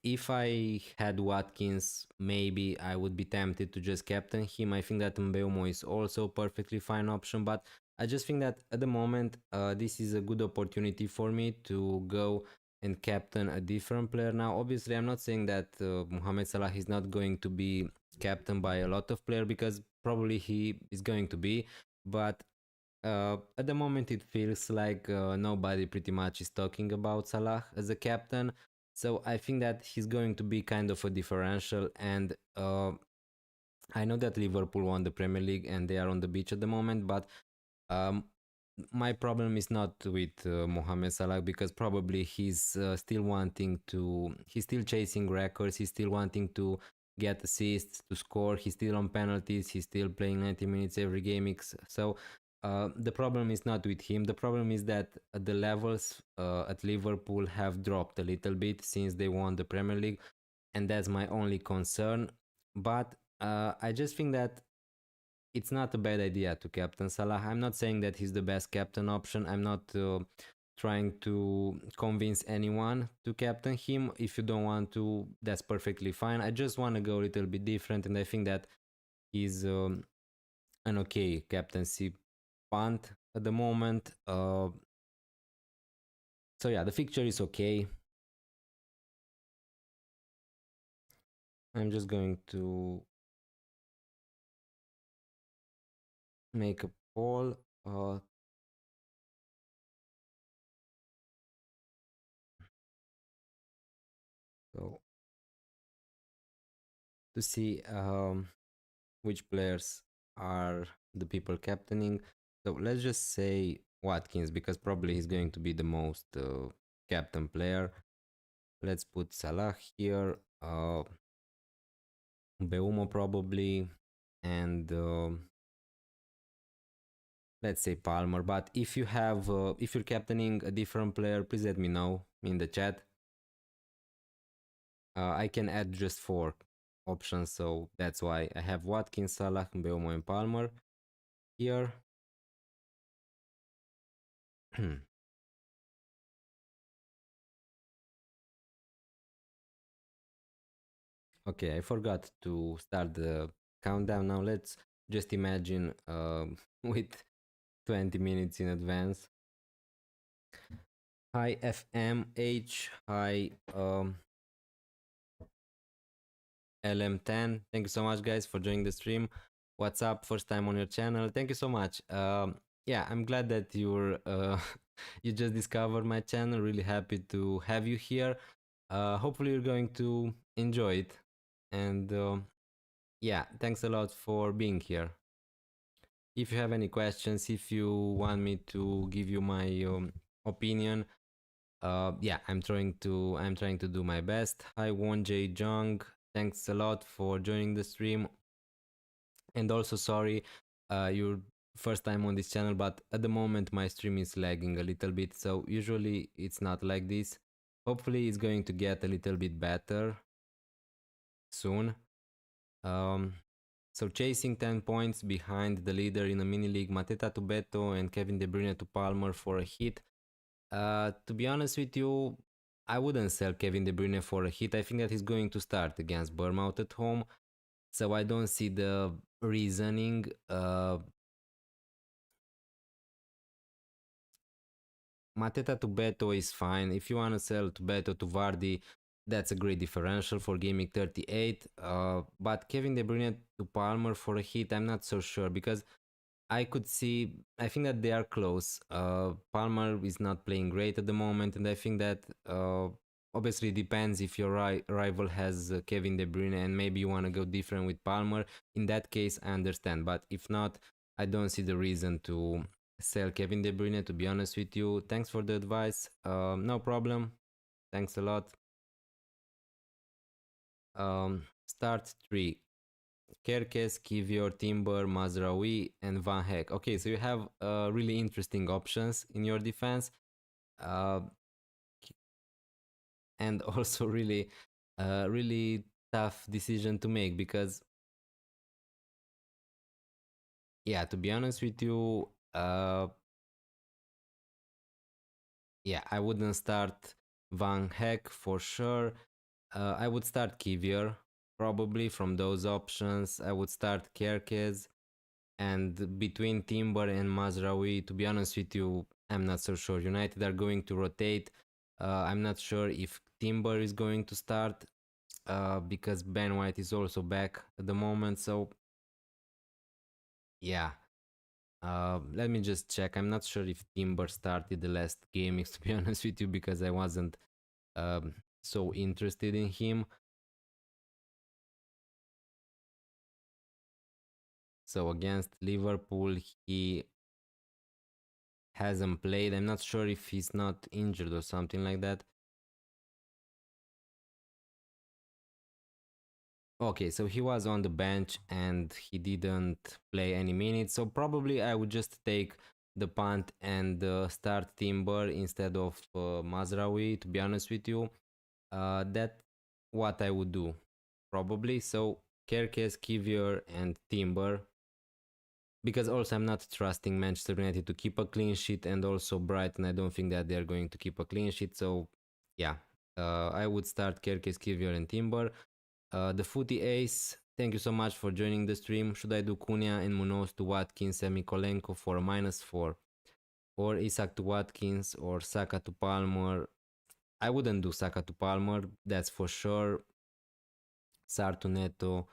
if I had Watkins, maybe I would be tempted to just captain him. I think that Mbeumo is also a perfectly fine option, but I just think that at the moment, this is a good opportunity for me to go and captain a different player. Now, obviously, I'm not saying that Mohamed Salah is not going to be captained by a lot of players because probably he is going to be, but at the moment it feels like nobody pretty much is talking about Salah as a captain. So I think that he's going to be kind of a differential. And I know that Liverpool won the Premier League and they are on the beach at the moment, but um, my problem is not with Mohamed Salah because probably he's still wanting to, he's still chasing records, he's still wanting to get assists, to score, he's still on penalties, he's still playing 90 minutes every game. So the problem is not with him. The problem is that the levels at Liverpool have dropped a little bit since they won the Premier League, and that's my only concern. But I just think that it's not a bad idea to captain Salah. I'm not saying that he's the best captain option. I'm not trying to convince anyone to captain him. If you don't want to, that's perfectly fine. I just want to go a little bit different, and I think that he's an okay captaincy punt at the moment. So yeah, the fixture is okay. I'm just going to make a poll. So to see which players are the people captaining. So let's just say Watkins because probably he's going to be the most captain player. Let's put Salah here, Beumo probably, and let's say Palmer. But if you have, if you're captaining a different player, please let me know in the chat. I can add just 4 options, so that's why I have Watkins, Salah, Mbeumo, and Palmer here. Okay, I forgot to start the countdown. Now let's just imagine with 20 minutes in advance. Hi FMH, hi LM10. Thank you so much, guys, for joining the stream. What's up? First time on your channel. Thank you so much. Yeah, I'm glad that you're you just discovered my channel. Really happy to have you here. Hopefully, you're going to enjoy it. And yeah, thanks a lot for being here. If you have any questions, if you want me to give you my opinion, yeah, I'm trying to do my best. Hi Won J Jung, thanks a lot for joining the stream. And also sorry, your first time on this channel, but at the moment my stream is lagging a little bit, so usually it's not like this. Hopefully it's going to get a little bit better soon. um so chasing 10 points behind the leader in a mini league, Mateta to Beto and Kevin De Bruyne to Palmer for a hit. To be honest with you, I wouldn't sell Kevin De Bruyne for a hit. I think that he's going to start against Bournemouth at home, so I don't see the reasoning. Mateta to Beto is fine. If you want to sell to Beto to Vardy, that's a great differential for gaming 38. But Kevin De Bruyne to Palmer for a hit, I'm not so sure, because I could see, I think that they are close. Palmer is not playing great at the moment, and I think that obviously depends if your rival has Kevin De Bruyne and maybe you want to go different with Palmer. In that case, I understand, but if not, I don't see the reason to sell Kevin De Bruyne, to be honest with you. Thanks for the advice. No problem. Thanks a lot. Start 3. Kerkez, Kivior, Timber, Mazraoui, and Van Heck. Okay, so you have really interesting options in your defense, uh, and also really tough decision to make, because, yeah, to be honest with you, yeah, I wouldn't start Van Heck for sure. I would start Kivior probably from those options. I would start Kerkez. And between Timber and Mazraoui, to be honest with you, I'm not so sure. United are going to rotate. I'm not sure if Timber is going to start, because Ben White is also back at the moment. So, yeah. Let me just check. I'm not sure if Timber started the last game, to be honest with you, because I wasn't so interested in him. So against Liverpool, he hasn't played. I'm not sure if he's not injured or something like that. Okay, so he was on the bench and he didn't play any minutes. So probably I would just take the punt and start Timber instead of Mazraoui, to be honest with you. That's what I would do, probably. So Kerkez, Kivior, and Timber. Because also I'm not trusting Manchester United to keep a clean sheet, and also Brighton, I don't think that they're going to keep a clean sheet. So yeah, I would start Kerkez, Kivior, and Timber. The Footy Ace, thank you so much for joining the stream. Should I do Cunha and Munoz to Watkins and Mikolenko for a -4? Or Isak to Watkins or Saka to Palmer? I wouldn't do Saka to Palmer, that's for sure. Sar to Neto.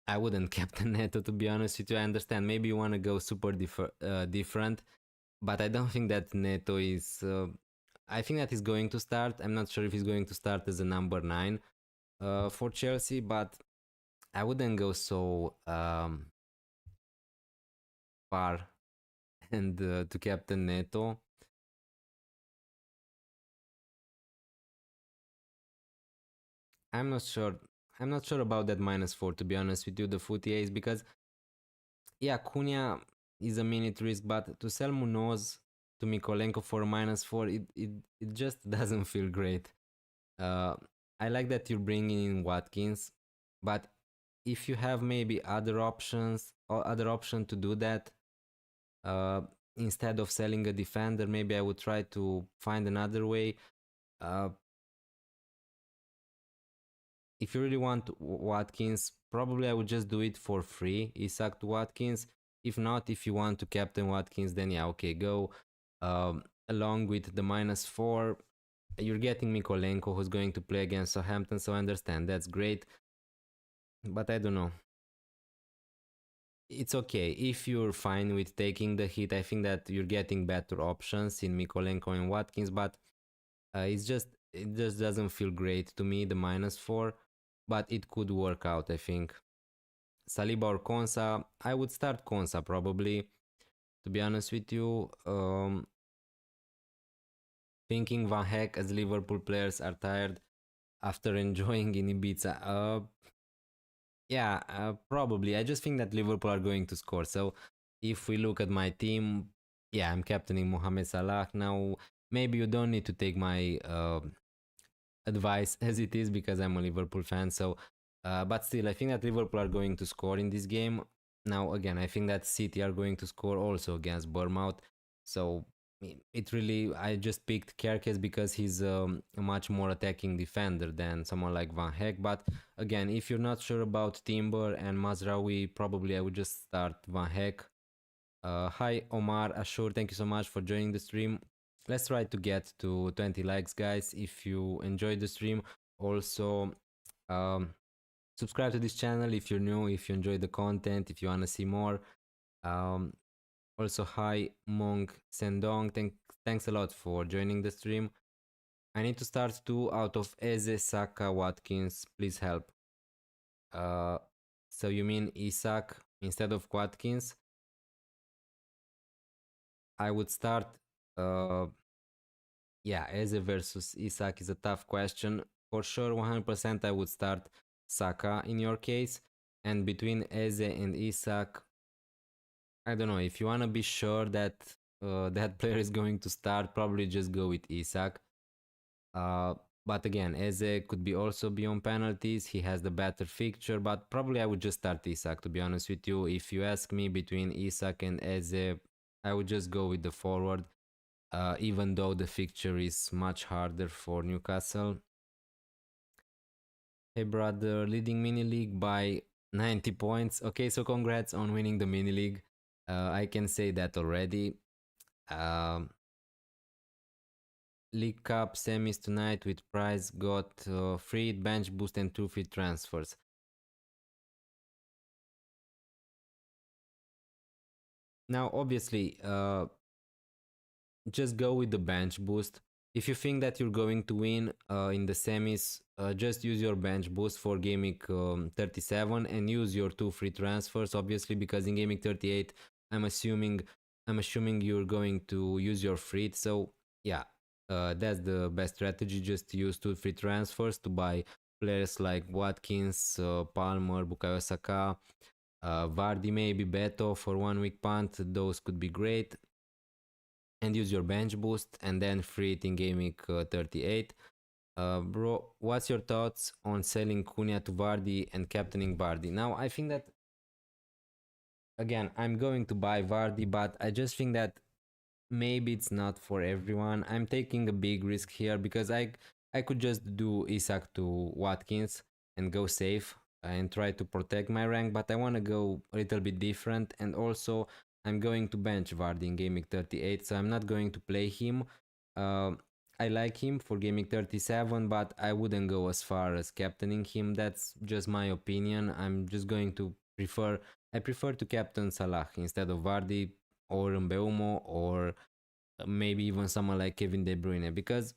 I wouldn't captain Neto, to be honest with you. I understand. Maybe you want to go super different, but I don't think that Neto is. I think that he's going to start. I'm not sure if he's going to start as a number 9 for Chelsea, but I wouldn't go so far and to captain Neto. I'm not sure. I'm not sure about that -4, to be honest with you, the Footy Ace, because yeah, Cunha, is a minute risk, but to sell Munoz to Mikolenko for -4, it just doesn't feel great. I like that you're bringing in Watkins, but if you have maybe other options or other option to do that, uh, instead of selling a defender, maybe I would try to find another way. Uh, if you really want Watkins, probably I would just do it for free, Isak to Watkins. If not, if you want to captain Watkins, then yeah, okay, go. Along with the -4, you're getting Mikolenko, who's going to play against Southampton, so I understand, that's great. But I don't know. It's okay if you're fine with taking the hit. I think that you're getting better options in Mikolenko and Watkins, but it just doesn't feel great to me, the -4, but it could work out, I think. Saliba or Konsa, I would start Konsa probably, to be honest with you. Thinking Van Heck as Liverpool players are tired after enjoying in Ibiza. Yeah, probably. I just think that Liverpool are going to score. So if we look at my team, yeah, I'm captaining Mohamed Salah. Now, maybe you don't need to take my advice as it is because I'm a Liverpool fan. So, but still, I think that Liverpool are going to score in this game. Now, again, I think that City are going to score also against Bournemouth. So it really, I just picked Kerkez because he's a much more attacking defender than someone like Van Heck. But again, if you're not sure about Timber and Mazraoui, probably I would just start Van Heck. Hi Omar Ashur, thank you so much for joining the stream. Let's try to get to 20 likes, guys. If you enjoyed the stream, also um, subscribe to this channel if you're new, if you enjoy the content, if you want to see more. Um, Also, hi Mong Sendong, thanks a lot for joining the stream. I need to start 2 out of Eze, Saka, Watkins. Please help. Uh, so you mean Isak instead of Watkins? I would start. Yeah, Eze versus Isak is a tough question. For sure, 100% I would start Saka in your case. And between Eze and Isak, I don't know. If you want to be sure that that player is going to start, probably just go with Isak. Uh, but again, Eze could be also be on penalties. He has the better fixture, but probably I would just start Isak, to be honest with you. If you ask me between Isak and Eze, I would just go with the forward, even though the fixture is much harder for Newcastle. Hey brother, leading mini league by 90 points. Okay, so congrats on winning the mini league. I can say that already. Um, League Cup semis tonight with prize got free bench boost and 2 free transfers. Now, obviously, just go with the bench boost. If you think that you're going to win in the semis, just use your bench boost for gameweek 37 and use your 2 free transfers. Obviously, because in gameweek 38, I'm assuming you're going to use your free. So yeah, that's the best strategy. Just use 2 free transfers to buy players like Watkins, Palmer, Bukayo Saka, Vardy, maybe Beto for 1 week punt. Those could be great. And use your bench boost and then free it in game week 38. Bro, what's your thoughts on selling Cunha to Vardy and captaining Vardy? Now, I think that, again, I'm going to buy Vardy, but I just think that maybe it's not for everyone. I'm taking a big risk here because I could just do Isak to Watkins and go safe and try to protect my rank, but I want to go a little bit different, and also I'm going to bench Vardy in gaming 38, so I'm not going to play him. I like him for gaming 37, but I wouldn't go as far as captaining him. That's just my opinion. I'm just going to I prefer to captain Salah instead of Vardy or Mbeumo or maybe even someone like Kevin De Bruyne, because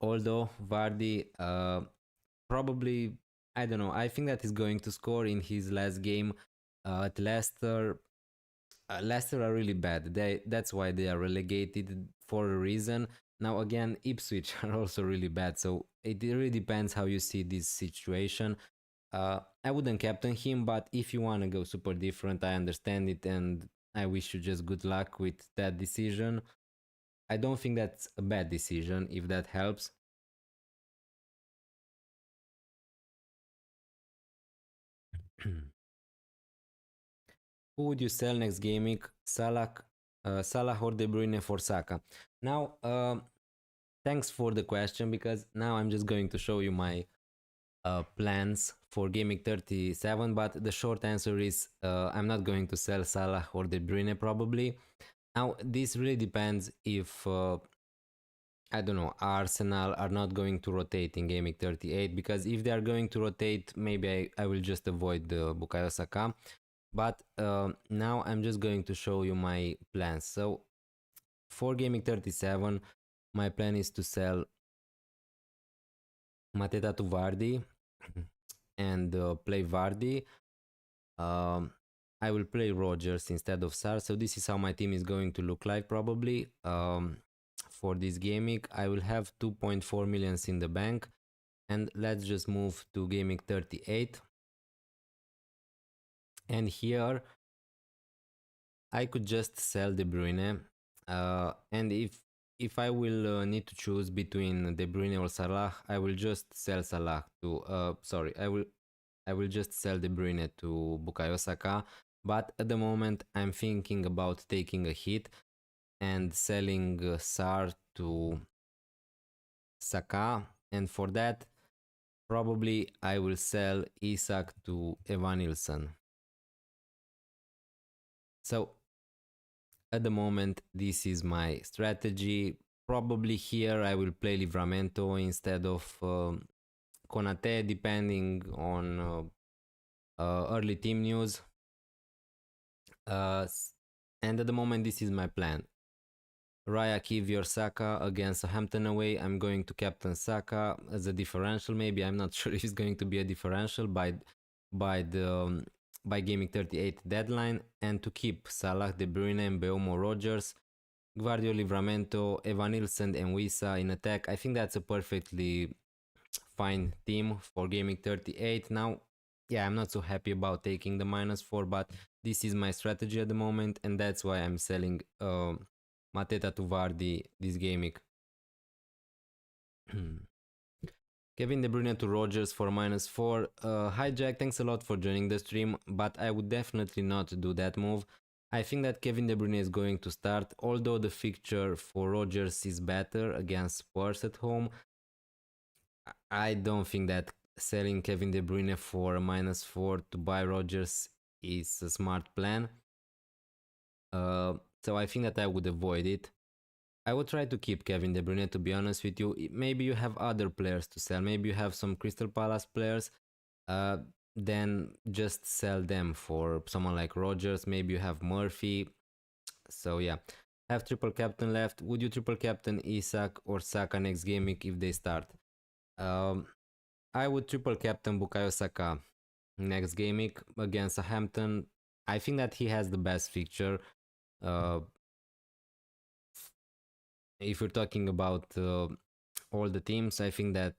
although Vardy probably, I don't know, I think that he's going to score in his last game at Leicester. Leicester are really bad. That's why they are relegated for a reason. Now again, Ipswich are also really bad. So it really depends how you see this situation. I wouldn't captain him, but if you want to go super different, I understand it, and I wish you just good luck with that decision. I don't think that's a bad decision, if that helps. Who would you sell next game week? Salah or De Bruyne for Saka? Now, thanks for the question, because now I'm just going to show you my plans for game week 37. But the short answer is I'm not going to sell Salah or De Bruyne probably. Now, this really depends if I don't know, Arsenal are not going to rotate in game week 38, because if they are going to rotate, maybe I will just avoid the Bukayo Saka. But now I'm just going to show you my plans. So for game week 37, my plan is to sell Mateta to Vardy and play Vardy. I will play Rogers instead of Sar. So this is how my team is going to look like probably. For this game week, I will have 2.4 millions in the bank. And let's just move to game week 38. And here I could just sell De Bruyne. And if I will need to choose between De Bruyne or Salah, I will just sell Salah to sorry, I will just sell De Bruyne to Bukayo Saka. But at the moment I'm thinking about taking a hit and selling Sar to Saka, and for that probably I will sell Isak to Evanilson. So at the moment this is my strategy. Probably here I will play Livramento instead of Konate, depending on early team news. And at the moment this is my plan. Raya Kivior Saka against Southampton away. I'm going to captain Saka as a differential. Maybe, I'm not sure if it's going to be a differential by gaming 38 deadline, and to keep Salah, De Bruyne, and Mbeumo, Rogers, Guardio, Livramento, Evanilson, and Wissa in attack. I think that's a perfectly fine team for gaming 38. Now, yeah, I'm not so happy about taking the -4, but this is my strategy at the moment, and that's why I'm selling Mateta to Vardy this gaming. Kevin De Bruyne to Rogers for -4. Hi Jack, thanks a lot for joining the stream, but I would definitely not do that move. I think that Kevin De Bruyne is going to start, although the fixture for Rogers is better against Spurs at home. I don't think that selling Kevin De Bruyne for a -4 to buy Rogers is a smart plan. So I think that I would avoid it. I would try to keep Kevin De Bruyne, to be honest with you. Maybe you have other players to sell. Maybe you have some Crystal Palace players. Then just sell them for someone like Rogers. Maybe you have Murphy. So yeah, have triple captain left. Would you triple captain Isak or Saka next game week if they start? I would triple captain Bukayo Saka next game week against Southampton. I think that he has the best fixture. If you're talking about all the teams, I think that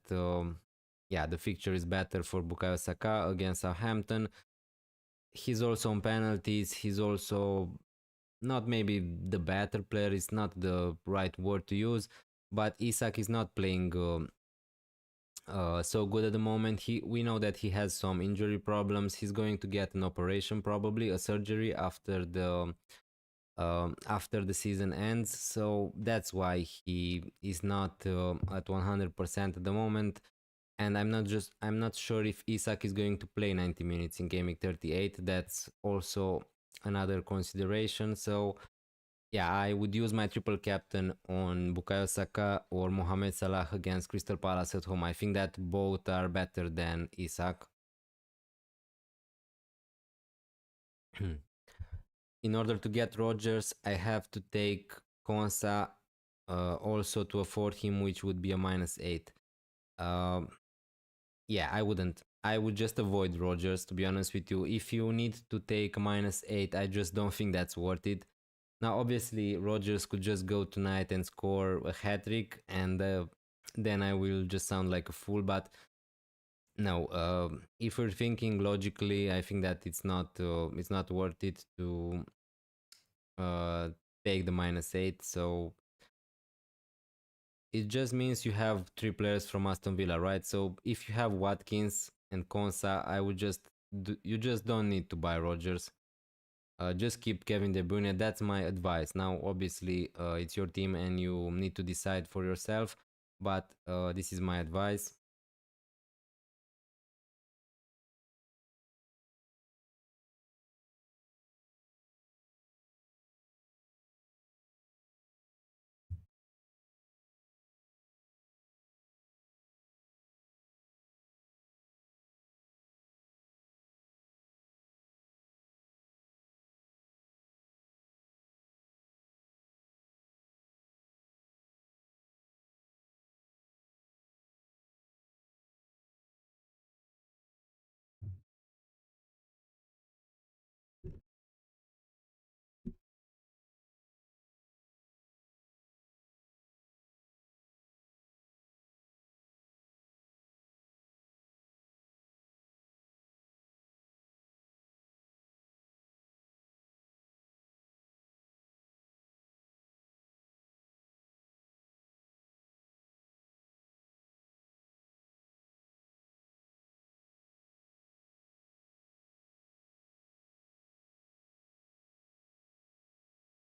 yeah, the fixture is better for Bukayo Saka against Southampton. He's also on penalties. He's also not maybe the better player. It's not the right word to use, but Isak is not playing so good at the moment. We know that he has some injury problems. He's going to get an operation, probably a surgery after the season ends. So that's why he is not at 100% at the moment. And I'm not sure if Isak is going to play 90 minutes in gaming 38. That's also another consideration. So yeah, I would use my triple captain on Bukayo Saka or Mohamed Salah against Crystal Palace at home. I think that both are better than Isak. In order to get Rogers, I have to take Konsa also to afford him, which would be a -8. Yeah, I wouldn't. I would just avoid Rogers, to be honest with you. If you need to take -8, I just don't think that's worth it. Now, obviously, Rogers could just go tonight and score a hat-trick, and then I will just sound like a fool. But no, if you're thinking logically, I think that it's not worth it to take the -8. So it just means you have 3 players from Aston Villa, right? So if you have Watkins and Konsa, I would you just don't need to buy Rogers. Just keep Kevin De Bruyne. That's my advice. Now, obviously, it's your team and you need to decide for yourself. But this is my advice.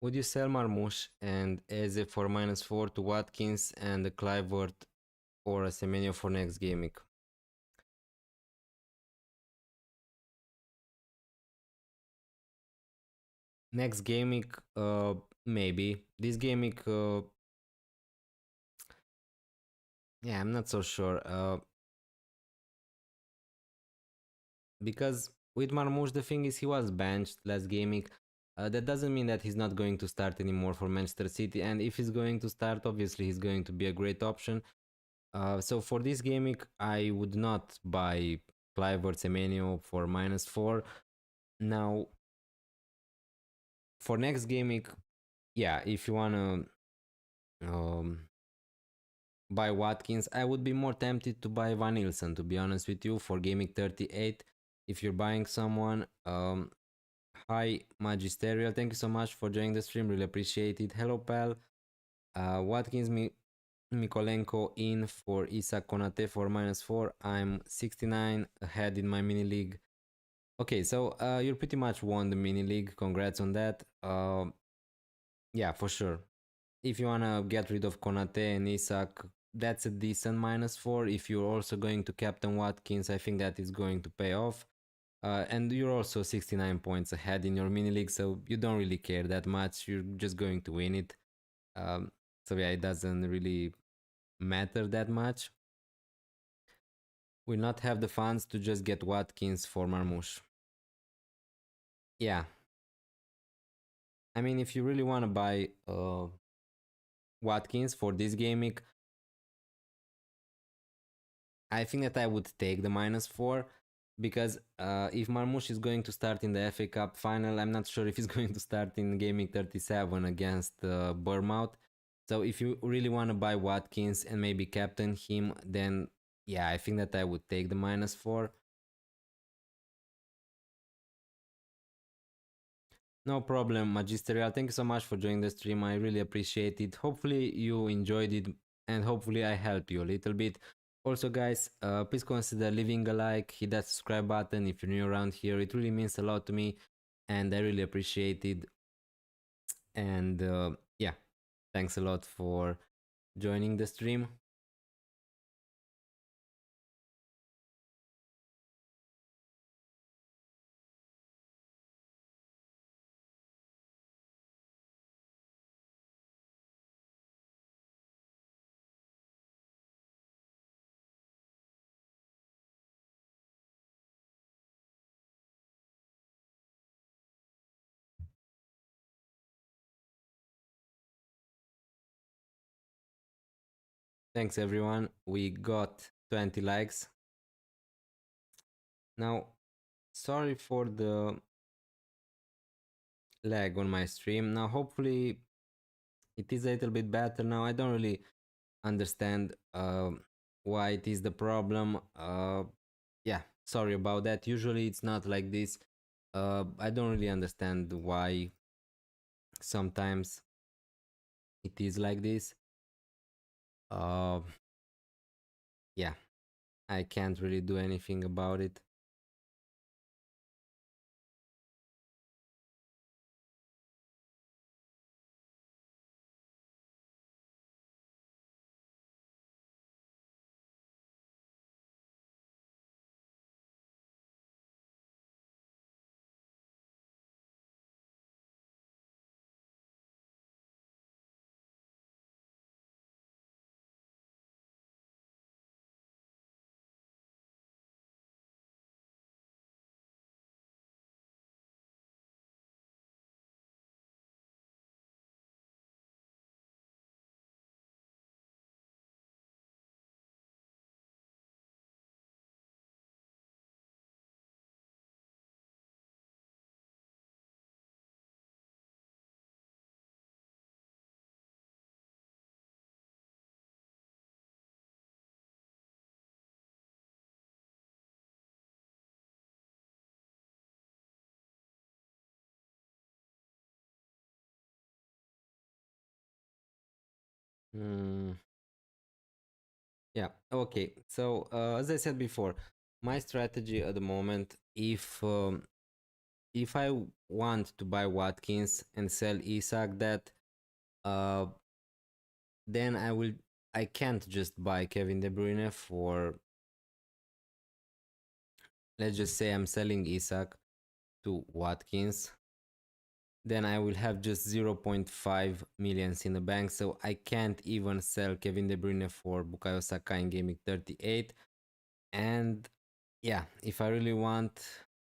Would you sell Marmoush and Eze for -4 to Watkins and the Clivert or a Semenyo for next game week? Next game week, maybe. This game week, yeah, I'm not so sure. Because with Marmoush, the thing is he was benched last game week. That doesn't mean that he's not going to start anymore for Manchester City. And if he's going to start, obviously he's going to be a great option. So for this game week, I would not buy Clive or Semenyo for -4. Now, for next game week, yeah, if you wanna buy Watkins, I would be more tempted to buy Van Nielsen, to be honest with you, for game week 38. If you're buying someone, hi Magisterial, thank you so much for joining the stream, really appreciate it. Hello pal. Watkins Mikolenko in for Isak Konate for -4. I'm 69 ahead in my mini league. Okay, so you pretty much won the mini league. Congrats on that. Yeah, for sure. If you wanna get rid of Konate and Isak, that's a decent -4. If you're also going to captain Watkins, I think that is going to pay off. And you're also 69 points ahead in your mini league, so you don't really care that much. You're just going to win it. So yeah, it doesn't really matter that much. Will not have the funds to just get Watkins for Marmoush. Yeah. I mean, if you really want to buy Watkins for this game week, I think that I would take the -4 because if Marmoush is going to start in the FA Cup final, I'm not sure if he's going to start in game week 37 against Bournemouth. So if you really want to buy Watkins and maybe captain him, then yeah, I think that I would take the -4. No problem, Magisterial. Thank you so much for joining the stream. I really appreciate it. Hopefully you enjoyed it and hopefully I helped you a little bit. Also, guys, please consider leaving a like, hit that subscribe button if you're new around here. It really means a lot to me and I really appreciate it. And yeah, thanks a lot for joining the stream. Thanks, everyone. We got 20 likes. Now, sorry for the lag on my stream. Now, hopefully, it is a little bit better now. I don't really understand why it is the problem. Yeah, sorry about that. Usually, it's not like this. I don't really understand why sometimes it is like this. Uh, yeah, I can't really do anything about it. Mm, yeah, okay. So, as I said before, my strategy at the moment, if I want to buy Watkins and sell Isak, that uh, then I can't just buy Kevin De Bruyne for, let's just say I'm selling Isak to Watkins, then I will have just 0.5 millions in the bank. So I can't even sell Kevin De Bruyne for Bukayo Saka in Gameweek 38. And yeah, if I really want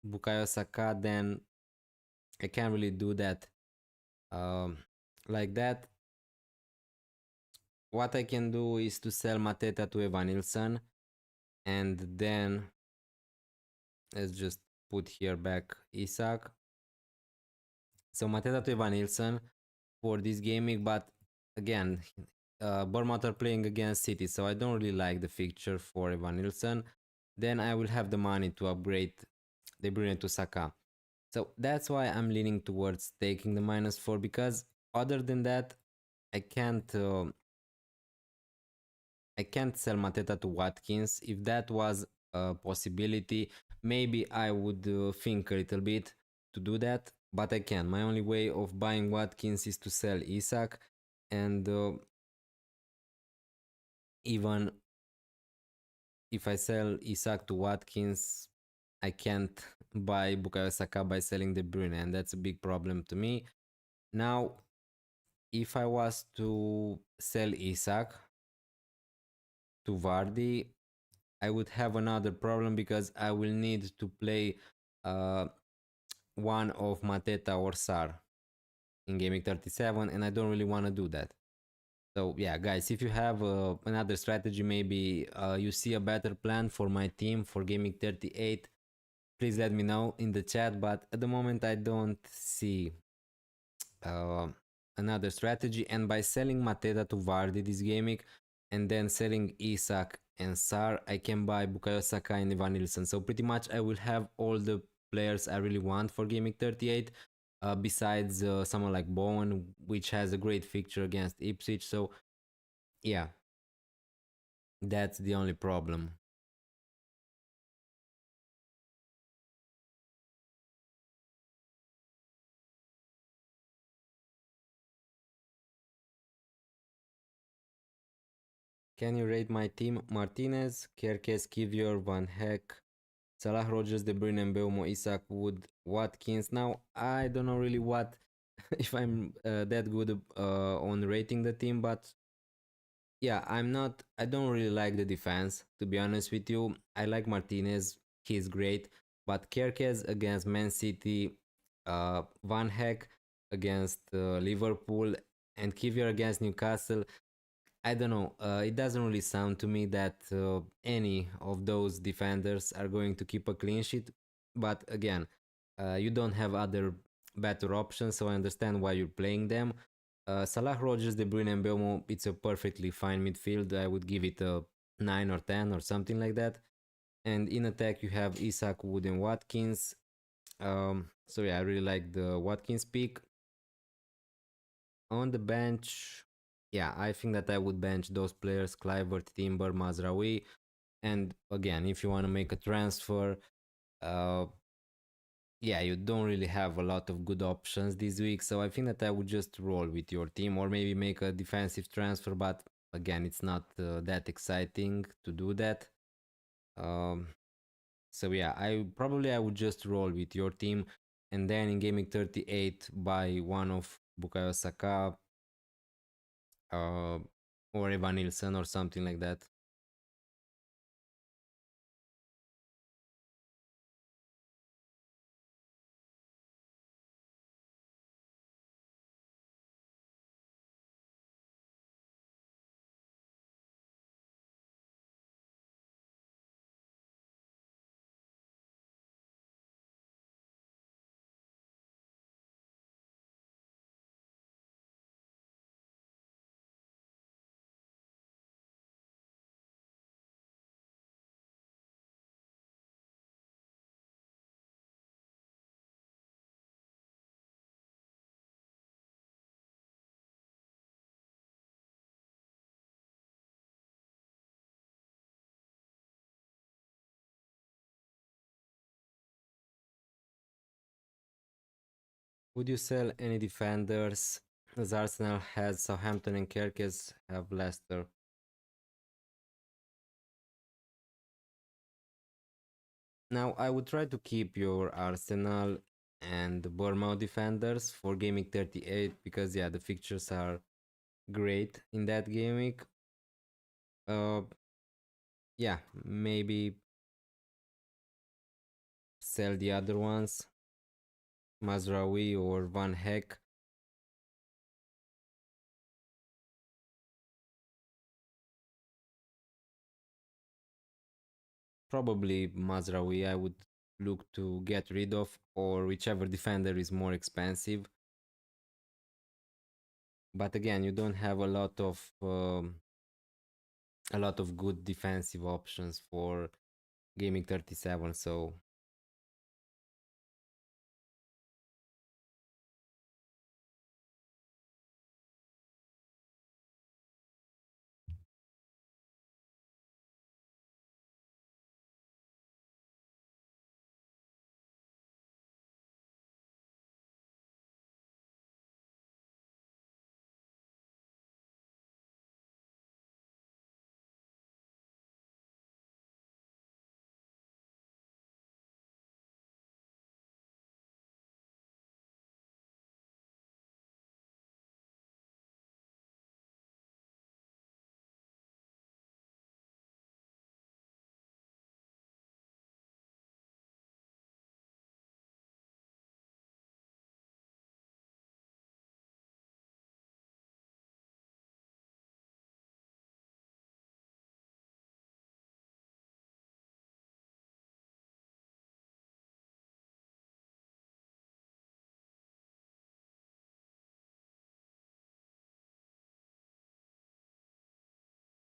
Bukayo Saka, then I can't really do that like that. What I can do is to sell Mateta to Evan Nilsson, and then let's just put here back Isak. So Mateta to Evan Nilsson for this gaming, but again, Bournemouth are playing against City, so I don't really like the fixture for Evan Nilsson. Then I will have the money to upgrade De Bruyne to Saka. So that's why I'm leaning towards taking the -4, because other than that, I can't. I can't sell Mateta to Watkins. If that was a possibility, maybe I would think a little bit to do that, but I can't. My only way of buying Watkins is to sell Isak, and even if I sell Isak to Watkins, I can't buy Bukayo Saka by selling De Bruyne, and that's a big problem to me. Now, if I was to sell Isak to Vardy, I would have another problem because I will need to play uh, one of Mateta or Sar in Gaming 37, and I don't really want to do that. So yeah, guys, if you have another strategy, maybe you see a better plan for my team for Gaming 38, please let me know in the chat. But at the moment, I don't see uh, another strategy. And by selling Mateta to Vardy this gaming, and then selling Isak and Sar, I can buy Bukayo Saka and Ivan Nilsson. So pretty much I will have all the players I really want for Gaming 38. Besides someone like Bowen, which has a great fixture against Ipswich. So yeah, that's the only problem. Can you rate my team? Martinez, Kerkez, Kivior, Van Heck, Salah, Rogers, De Bruyne, Mbeumo, Isak, Wood, Watkins. Now, I don't know really what if I'm that good on rating the team, but yeah, I don't really like the defense, to be honest with you. I like Martinez, he's great, but Kerkez against Man City, Van Heck against Liverpool, and Kivior against Newcastle. I don't know. It doesn't really sound to me that any of those defenders are going to keep a clean sheet. But again, you don't have other better options, so I understand why you're playing them. Salah, Rogers, De Bruyne, and Belmo, it's a perfectly fine midfield. I would give it a 9 or 10 or something like that. And in attack, you have Isak, Wood, and Watkins. So yeah, I really like the Watkins pick. On the bench, yeah, I think that I would bench those players: Kluivert, Timber, Mazraoui. And again, if you want to make a transfer, uh, yeah, you don't really have a lot of good options this week. So I think that I would just roll with your team, or maybe make a defensive transfer. But again, it's not that exciting to do that. Um, so yeah, I would just roll with your team, and then in gaming 38 buy one of Bukayo Saka, uh, or Evan Nilsson or something like that. Would you sell any defenders, as Arsenal has Southampton and Kerkez have Leicester? Now, I would try to keep your Arsenal and Bournemouth defenders for gaming 38 because, yeah, the fixtures are great in that game week. Uh, yeah, maybe sell the other ones, Mazraoui or Van Heck. Probably Mazraoui I would look to get rid of, or whichever defender is more expensive. But again, you don't have a lot of good defensive options for gaming 37. So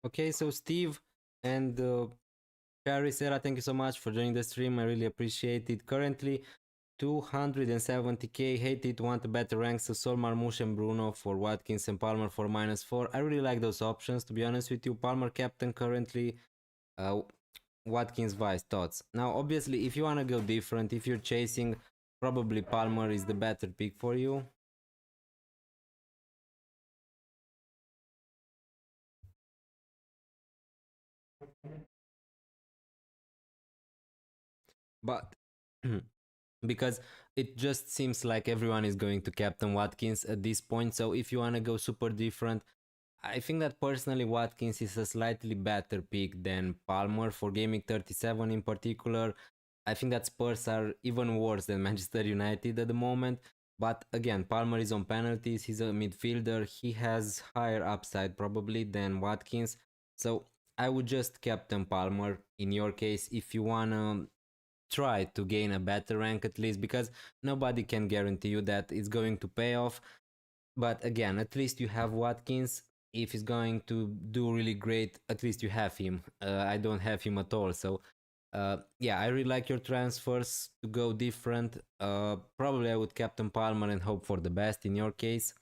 okay, so Steve and Paris Sarah, thank you so much for joining the stream. I really appreciate it. Currently 270k. Hate it. Want a better rank. So Sol, Marmouche, and Bruno for Watkins and Palmer for -4. I really like those options, to be honest with you. Palmer captain currently. Uh, Watkins Vice thoughts. Now, obviously, if you want to go different, if you're chasing, probably Palmer is the better pick for you. But because it just seems like everyone is going to captain Watkins at this point. So if you want to go super different, I think that personally Watkins is a slightly better pick than Palmer for gaming 37 in particular. I think that Spurs are even worse than Manchester United at the moment. But again, Palmer is on penalties. He's a midfielder. He has higher upside probably than Watkins. So I would just captain Palmer in your case if you wanna try to gain a better rank at least, because nobody can guarantee you that it's going to pay off. But again, at least you have Watkins. If he's going to do really great, at least you have him. I don't have him at all. So yeah, I really like your transfers to go different. Probably I would captain Palmer and hope for the best in your case.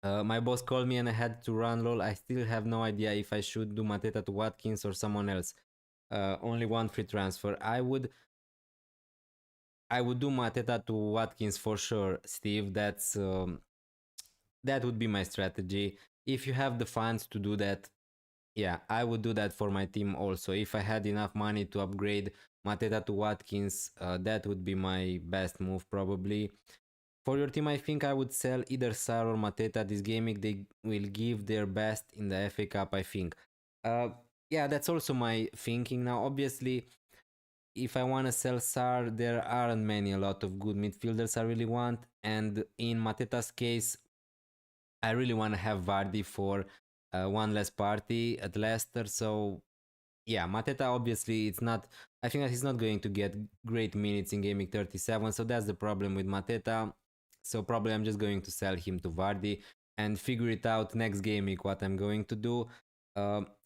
My boss called me and I had to run. Lol. I still have no idea if I should do Mateta to Watkins or someone else. Only one free transfer. I would do Mateta to Watkins for sure, Steve. That would be my strategy. If you have the funds to do that, yeah, I would do that for my team also. If I had enough money to upgrade Mateta to Watkins, that would be my best move probably. For your team, I think I would sell either Sar or Mateta this gaming. They will give their best in the FA Cup, I think. Uh, yeah, that's also my thinking now. Obviously, if I want to sell Sar, there aren't a lot of good midfielders I really want. And in Mateta's case, I really want to have Vardy for one less party at Leicester. So yeah, Mateta obviously it's not. I think that he's not going to get great minutes in gaming 37. So that's the problem with Mateta. So probably I'm just going to sell him to Vardy and figure it out next game week what I'm going to do.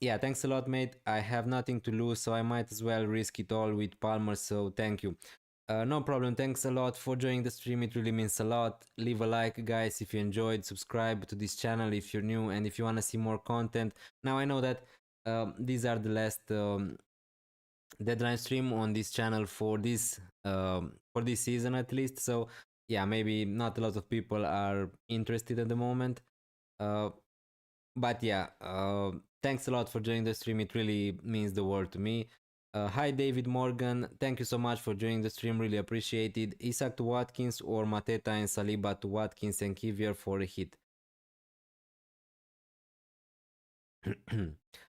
Yeah, thanks a lot, mate. I have nothing to lose, so I might as well risk it all with Palmer. So thank you. No problem. Thanks a lot for joining the stream. It really means a lot. Leave a like, guys, if you enjoyed. Subscribe to this channel if you're new and if you want to see more content. Now I know that these are the last deadline stream on this channel for this season at least. So yeah, maybe not a lot of people are interested at the moment. Uh, but yeah, thanks a lot for joining the stream. It really means the world to me. Hi David Morgan, thank you so much for joining the stream. Really appreciated. Isak to Watkins or Mateta and Saliba to Watkins and Kivier for a hit.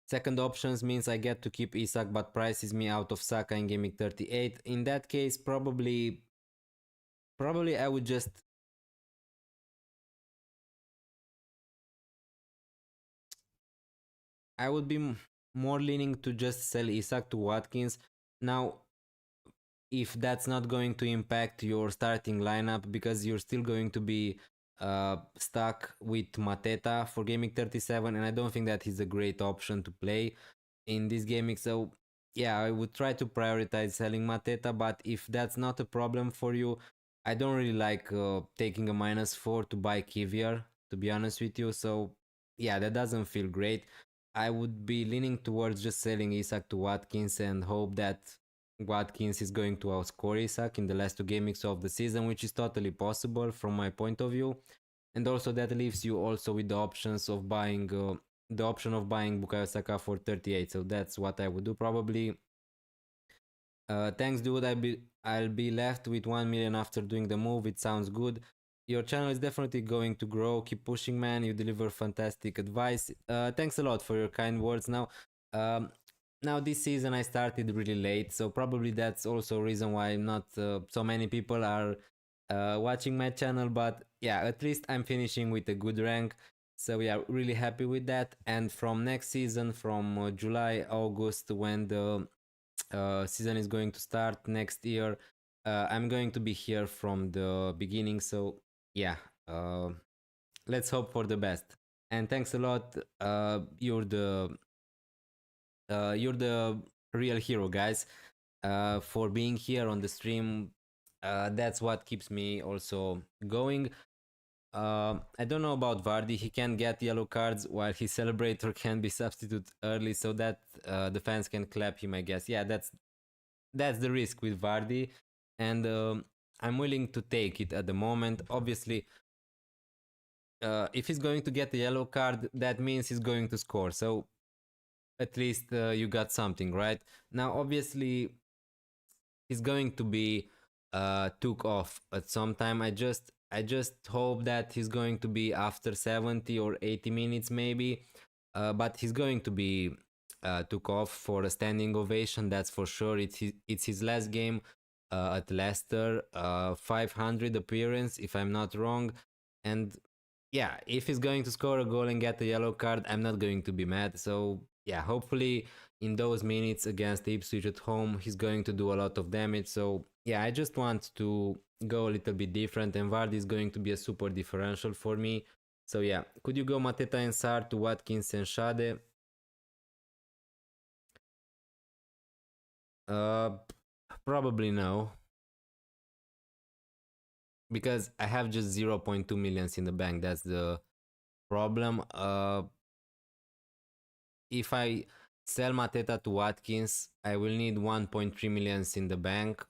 Second options means I get to keep Isak but prices me out of Saka in gaming 38. In that case, probably I would just be more leaning to just sell Isak to Watkins. Now, if that's not going to impact your starting lineup because you're still going to be stuck with Mateta for gaming 37, and I don't think that he's a great option to play in this gaming. So yeah, I would try to prioritize selling Mateta, but if that's not a problem for you, I don't really like taking a -4 to buy Kivier, to be honest with you. So yeah, that doesn't feel great. I would be leaning towards just selling Isak to Watkins and hope that Watkins is going to outscore Isak in the last two gamings of the season, which is totally possible from my point of view. And also that leaves you also with the options of buying the option of buying Bukayo Saka for 38. So that's what I would do probably. Thanks, dude. I'll be left with 1 million after doing the move. It sounds good. Your channel is definitely going to grow. Keep pushing, man. You deliver fantastic advice. Thanks a lot for your kind words. Um, now this season I started really late, so probably that's also a reason why not so many people are watching my channel. But yeah, at least I'm finishing with a good rank. So yeah, really happy with that. And from next season, from July, August, when the season is going to start next year, I'm going to be here from the beginning. So yeah, let's hope for the best. And thanks a lot. You're the real hero, guys, for being here on the stream. That's what keeps me also going. I don't know about Vardy. He can get yellow cards while his celebrator can be substituted early, so that the fans can clap him, I guess. Yeah, that's the risk with Vardy, and I'm willing to take it at the moment. Obviously, if he's going to get a yellow card, that means he's going to score. So at least you got something, right? Now, obviously, he's going to be took off at some time. I just hope that he's going to be after 70 or 80 minutes maybe, but he's going to be took off for a standing ovation. That's for sure. It's his last game at Leicester, 500 appearance if I'm not wrong, and yeah, if he's going to score a goal and get a yellow card, I'm not going to be mad. So yeah, hopefully in those minutes against Ipswich at home, he's going to do a lot of damage. So yeah, I just want to go a little bit different, and Vardy is going to be a super differential for me. So yeah, could you go Mateta and Sar to Watkins and Shade? Uh, Probably no, because I have just 0.2 millions in the bank. problem. If I sell Mateta to Watkins, I will need 1.3 millions in the bank.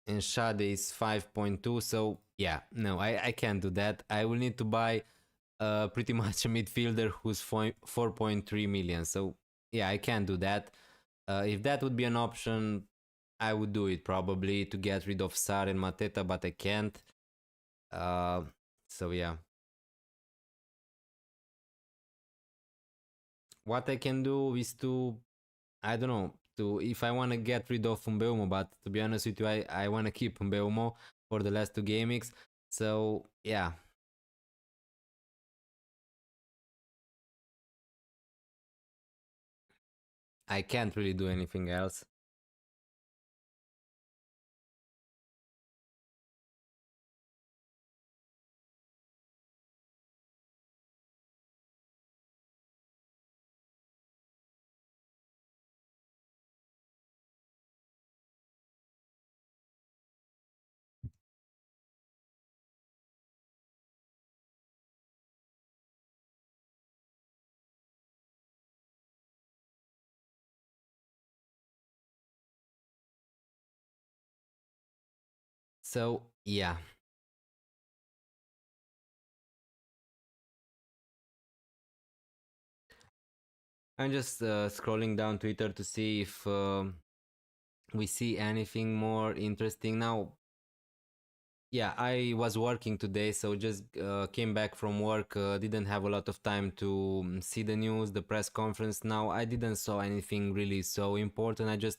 And Shade is 5.2, so yeah, no, I can't do that. I will need to buy pretty much a midfielder who's 4.3 million, so yeah, I can't do that. If that would be an option, I would do it probably to get rid of Sar and Mateta, but I can't. Uh, so yeah. What I can do is to, I don't know, to if I want to get rid of Mbeumo, but to be honest with you, I want to keep Mbeumo for the last two game weeks. So yeah, I can't really do anything else. So yeah, I'm just scrolling down Twitter to see if we see anything more interesting now. Yeah, I was working today, so just came back from work. Didn't have a lot of time to see the news, the press conference. Now I didn't saw anything really so important. I just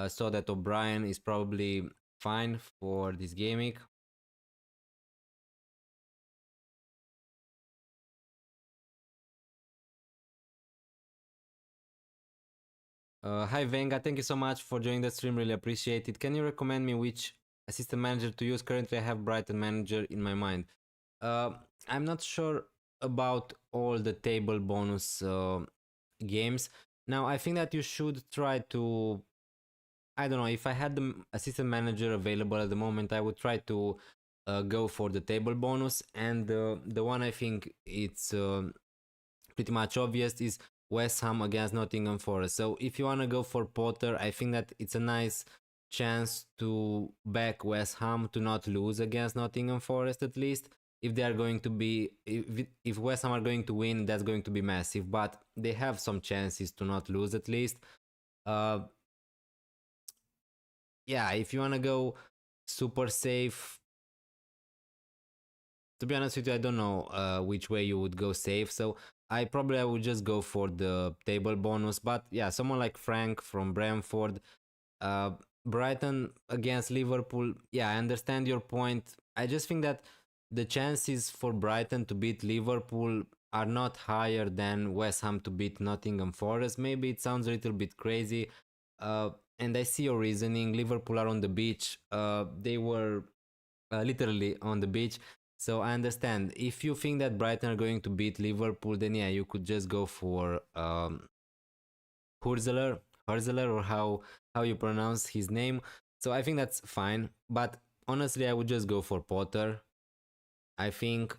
saw that O'Brien is probably fine for this game week. Hi Venga, thank you so much for joining the stream. Really appreciate it. Can you recommend me which assistant manager to use? Currently, I have Brighton manager in my mind. Uh, I'm not sure about all the table bonus games. Now, I think that you should try to. I don't know if I had the assistant manager available at the moment, I would try to go for the table bonus. And the one I think it's pretty much obvious is West Ham against Nottingham Forest. So if you want to go for Potter, I think that it's a nice chance to back West Ham to not lose against Nottingham Forest at least. If they are going to be, if West Ham are going to win, that's going to be massive. But they have some chances to not lose at least. Uh, yeah, if you want to go super safe, to be honest with you, I don't know which way you would go safe. So I would just go for the table bonus. But yeah, someone like Frank from Brentford, uh, Brighton against Liverpool. Yeah, I understand your point. I just think that the chances for Brighton to beat Liverpool are not higher than West Ham to beat Nottingham Forest. Maybe it sounds a little bit crazy. Uh, and I see your reasoning. Liverpool are on the beach. They were literally on the beach. So I understand. If you think that Brighton are going to beat Liverpool, then yeah, you could just go for Hurzeler, or how you pronounce his name. So I think that's fine. But honestly, I would just go for Potter. I think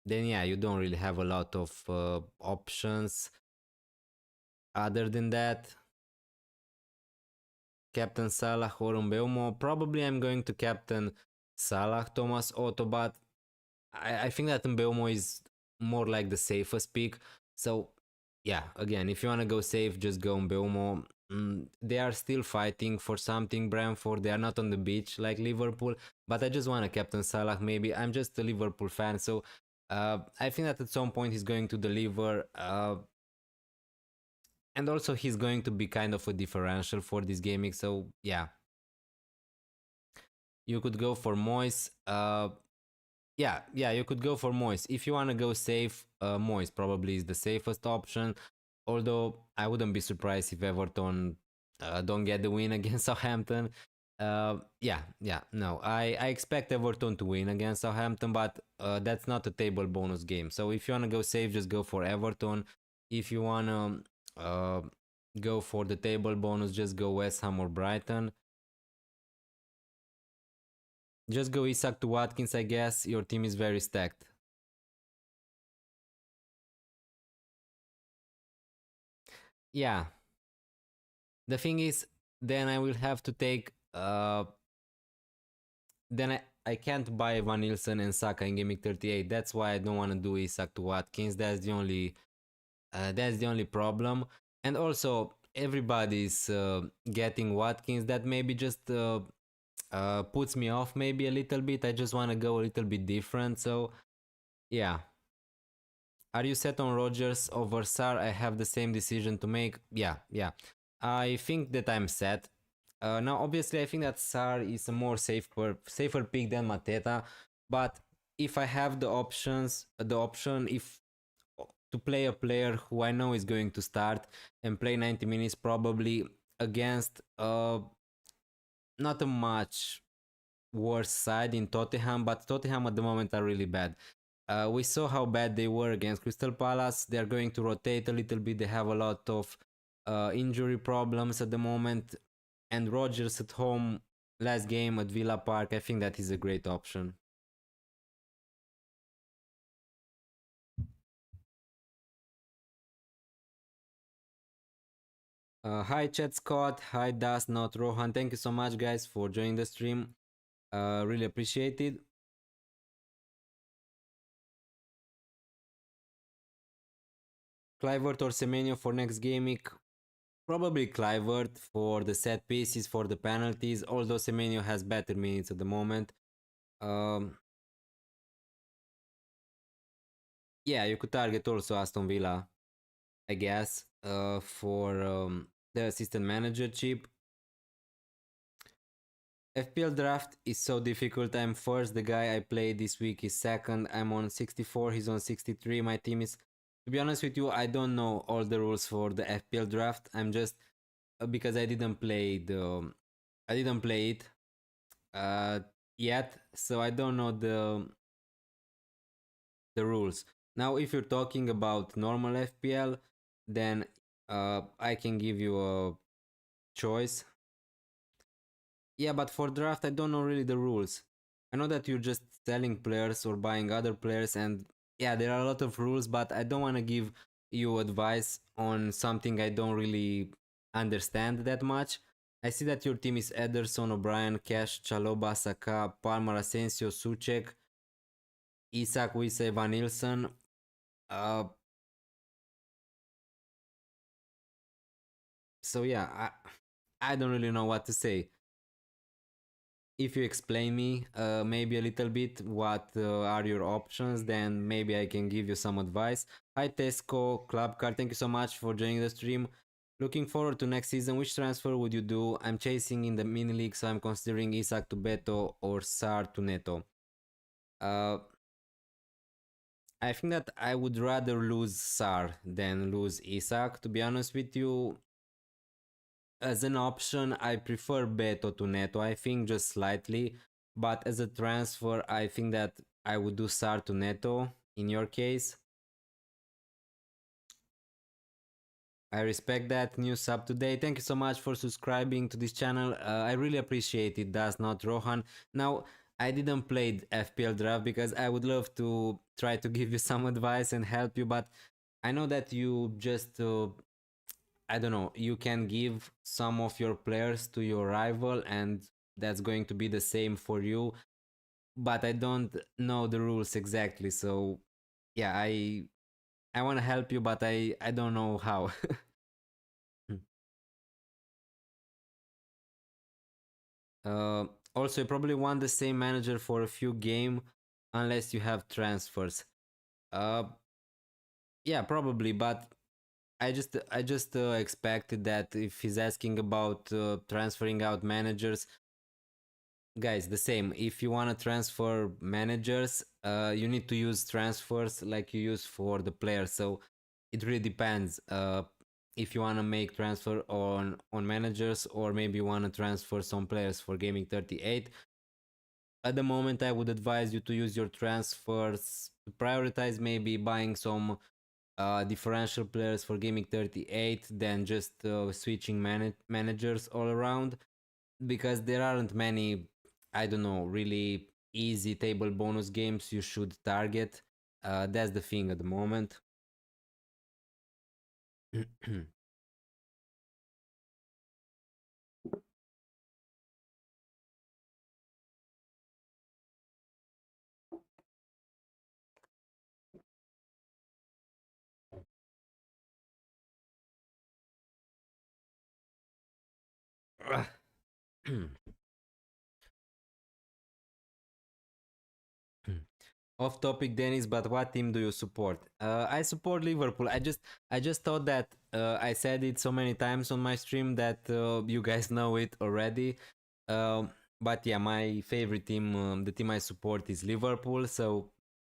then yeah, you don't really have a lot of options. Other than that, Captain Salah or Mbeumo. Probably I'm going to captain Salah, Thomas Otto, but I think that Mbeumo is more like the safest pick. So yeah, again, if you want to go safe, just go Mbeumo. They are still fighting for something, Brentford. They are not on the beach like Liverpool, but I just want to captain Salah. Maybe I'm just a Liverpool fan, so I think that at some point he's going to deliver. And also he's going to be kind of a differential for this gaming. So yeah, you could go for Moyes. Yeah, you could go for Moyes. If you want to go safe, Moyes probably is the safest option. Although I wouldn't be surprised if Everton don't get the win against Southampton. Yeah, no, I expect Everton to win against Southampton, but that's not a table bonus game. So if you want to go safe, just go for Everton. If you want to go for the table bonus, just go West Ham or Brighton. Just go Isak to Watkins, I guess. Your team is very stacked. Yeah. The thing is, then I will have to take then I can't buy Van Nielsen and Saka in Gaming 38. That's why I don't want to do Isak to Watkins. That's the only problem. And also everybody's getting Watkins. That maybe just puts me off maybe a little bit. I just want to go a little bit different. So yeah. Are you set on Rogers over Sar? I have the same decision to make. Yeah, yeah. I think that I'm set. Now, obviously, I think that Sar is a more safer pick than Mateta. But if I have the option, if to play a player who I know is going to start and play 90 minutes probably against not a much worse side in Tottenham, but Tottenham at the moment are really bad. We saw how bad they were against Crystal Palace. They're going to rotate a little bit. They have a lot of injury problems at the moment. And Rodgers at home, last game at Villa Park, I think that is a great option. Hi, Chat Scott. Hi, Das, not Rohan. Thank you so much, guys, for joining the stream. Really appreciate it. Clivert or Semenyo for next game week? Probably Clivert for the set pieces, for the penalties, although Semenyo has better minutes at the moment. Um, yeah, you could target also Aston Villa, I guess, for the assistant manager chip. FPL draft is so difficult. I'm first. The guy I played this week is second. I'm on 64. He's on 63. My team is. To be honest with you, I don't know all the rules for the FPL draft. I'm just because I didn't play it uh, yet, so I don't know the rules. Now, if you're talking about normal FPL, then I can give you a choice. Yeah, but for draft, I don't know really the rules. I know that you're just selling players or buying other players, and yeah, there are a lot of rules, but I don't want to give you advice on something I don't really understand that much. I see that your team is Ederson, O'Brien, Cash, Chaloba, Saka, Palmer, Asensio, Suchek, Isak, Wise, Van Nielsen. Uh, so yeah, I don't really know what to say. If you explain me maybe a little bit what are your options, then maybe I can give you some advice. Hi Tesco Club Card, thank you so much for joining the stream. Looking forward to next season. Which transfer would you do? I'm chasing in the mini league, so I'm considering Isak to Beto or Sar to Neto. uh, I think that I would rather lose Sar than lose Isak, to be honest with you. As an option, I prefer Beto to Neto, I think just slightly. But as a transfer, I think that I would do Sar to Neto in your case. I respect that. New sub today. Thank you so much for subscribing to this channel. I really appreciate it. That's not Rohan. Now, I didn't play FPL draft because I would love to try to give you some advice and help you, but I know that you just I don't know, you can give some of your players to your rival and that's going to be the same for you. But I don't know the rules exactly. So yeah, I want to help you, but I don't know how. uh, Also, you probably want the same manager for a few game unless you have transfers. Uh, yeah, probably, but I just expected that if he's asking about transferring out managers, guys, the same. If you want to transfer managers, you need to use transfers like you use for the players. So it really depends. If you want to make transfer on managers, or maybe you want to transfer some players for gaming 38. At the moment, I would advise you to use your transfers to prioritize maybe buying some differential players for gaming 38 than just switching managers all around, because there aren't many I don't know, really easy table bonus games you should target. That's the thing at the moment. Off topic, Dennis, but what team do you support? I support Liverpool. I just thought that I said it so many times on my stream that you guys know it already. Um, but yeah, my favorite team, the team I support, is Liverpool. So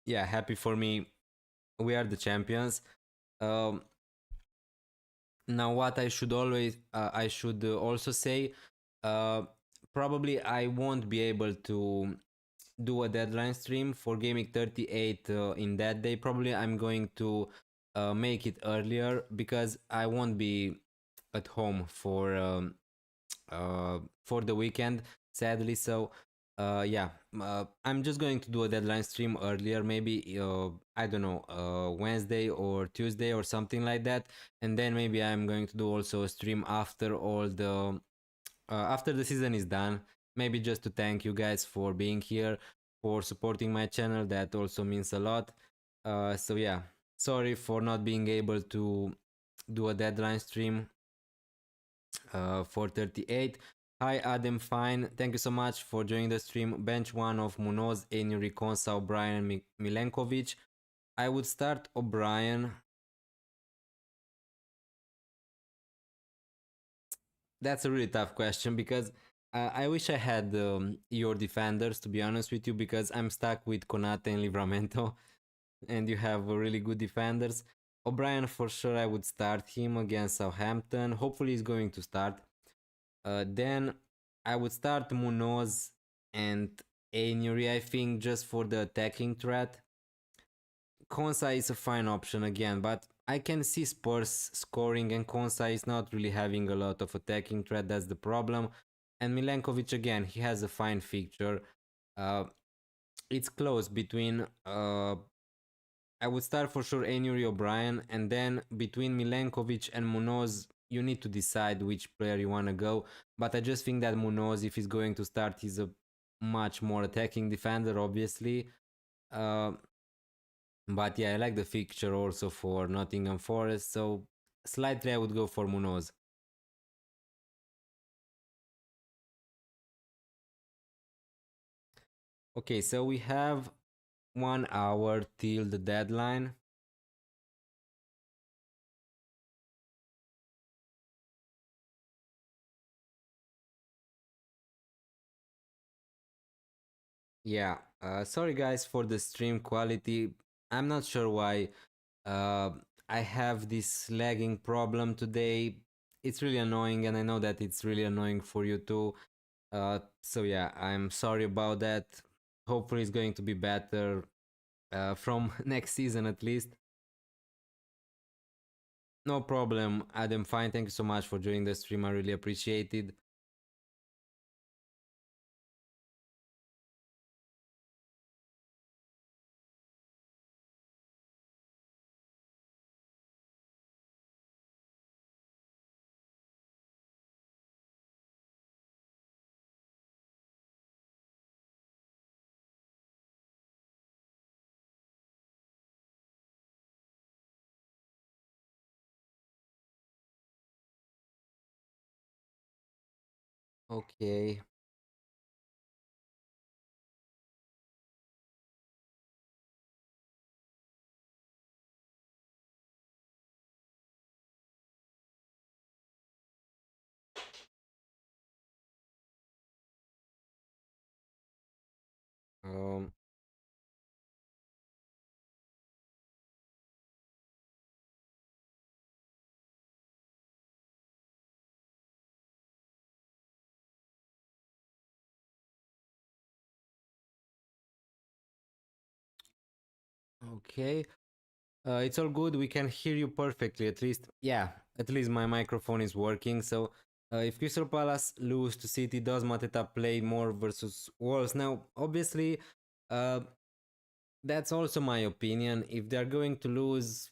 yeah, happy for me. We are the champions. Um, Now, what I should also say, uh, probably I won't be able to do a deadline stream for Gaming 38 in that day. Probably I'm going to make it earlier because I won't be at home for the weekend, sadly. So, yeah, I'm just going to do a deadline stream earlier, maybe I don't know, Wednesday or Tuesday or something like that, and then maybe I'm going to do also a stream after all the after the season is done. Maybe just to thank you guys for being here, for supporting my channel. That also means a lot. So yeah, sorry for not being able to do a deadline stream for 38. Hi Adam Fine, thank you so much for joining the stream. Bench one of Munoz, Enuri, Konsa, O'Brien, Milenkovic. I would start O'Brien. That's a really tough question because I wish I had your defenders, to be honest with you, because I'm stuck with Konate and Livramento, and you have really good defenders. O'Brien, for sure, I would start him against Southampton. Hopefully, he's going to start. Then I would start Munoz and Ainuri, I think, just for the attacking threat. Konsa is a fine option again, but I can see Spurs scoring, and Konsa is not really having a lot of attacking threat. That's the problem. And Milenkovic again, he has a fine fixture. Uh, it's close between. I would start for sure Ainuri O'Brien, and then between Milenkovic and Munoz, you need to decide which player you want to go. But I just think that Munoz, if he's going to start, he's a much more attacking defender, obviously. Uh, but yeah, I like the fixture also for Nottingham Forest, so slightly I would go for Munoz. Okay, so we have 1 hour till the deadline. Yeah, sorry guys for the stream quality. I'm not sure why uh, I have this lagging problem today. It's really annoying, and I know that it's really annoying for you too. So yeah, I'm sorry about that. Hopefully, it's going to be better from next season at least. No problem, Adam. Fine. Thank you so much for joining the stream. I really appreciate it. Okay. Um. Okay. It's all good. We can hear you perfectly. At least, yeah. At least my microphone is working. So If Crystal Palace lose to City, does Mateta play more versus Wolves? Now, obviously, uh, that's also my opinion. If they're going to lose,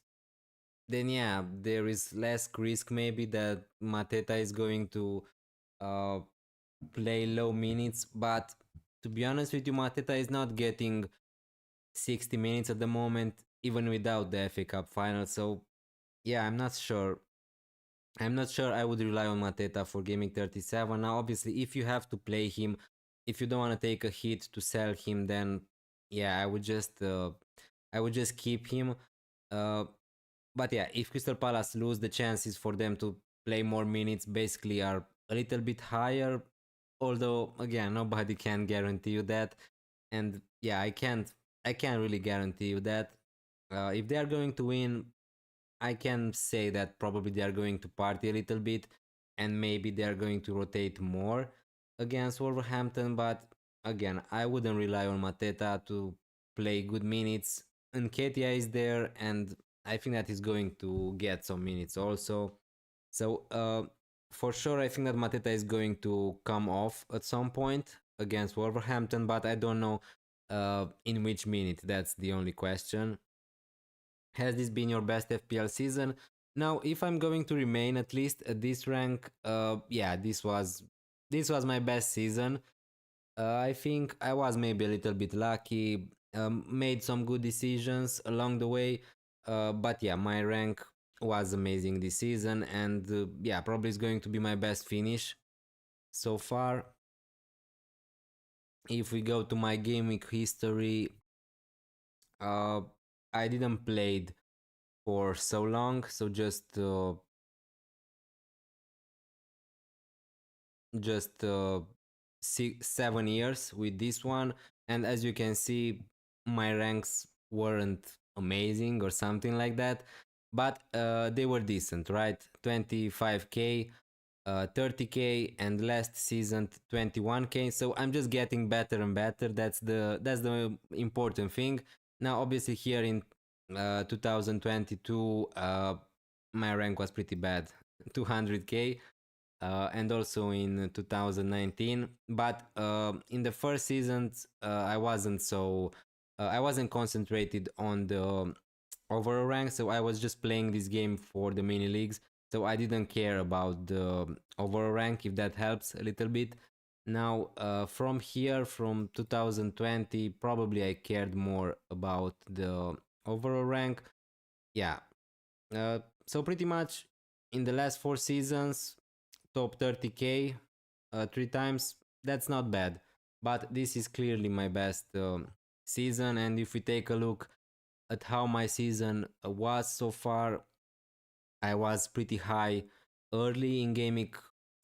then yeah, there is less risk maybe that Mateta is going to uh, play low minutes. But to be honest with you, Mateta is not getting 60 minutes at the moment, even without the FA Cup final. So yeah, I'm not sure. I'm not sure I would rely on Mateta for Gaming 37. Now, obviously, if you have to play him, if you don't want to take a hit to sell him, then yeah, I would just keep him. Uh, but yeah, if Crystal Palace lose, the chances for them to play more minutes basically are a little bit higher. Although again, nobody can guarantee you that, and yeah, I can't really guarantee you that. If they are going to win, I can say that probably they are going to party a little bit, and maybe they are going to rotate more against Wolverhampton. But again, I wouldn't rely on Mateta to play good minutes. Nketiah is there, and I think that he's going to get some minutes also. So for sure, I think that Mateta is going to come off at some point against Wolverhampton, but I don't know in which minute. That's the only question. Has this been your best FPL season? Now, if I'm going to remain at least at this rank, yeah, this was my best season. I think I was maybe a little bit lucky, made some good decisions along the way, but yeah, my rank was amazing this season, and yeah, probably is going to be my best finish so far. If we go to my game week history, uh, I didn't played for so long, so just 7 years with this one, and as you can see, my ranks weren't amazing or something like that, but they were decent, right? 25k, 30k, and last season 21k. So I'm just getting better and better. That's the important thing. Now obviously here in 2022, my rank was pretty bad, 200k, and also in 2019. But in the first seasons, I wasn't concentrated on the overall rank, so I was just playing this game for the mini leagues. So I didn't care about the overall rank, if that helps a little bit. Now, from here, from 2020, probably I cared more about the overall rank. Yeah. So pretty much in the last 4 seasons, top 30k 3 times. That's not bad, but this is clearly my best season. And if we take a look at how my season was so far, I was pretty high early in gaming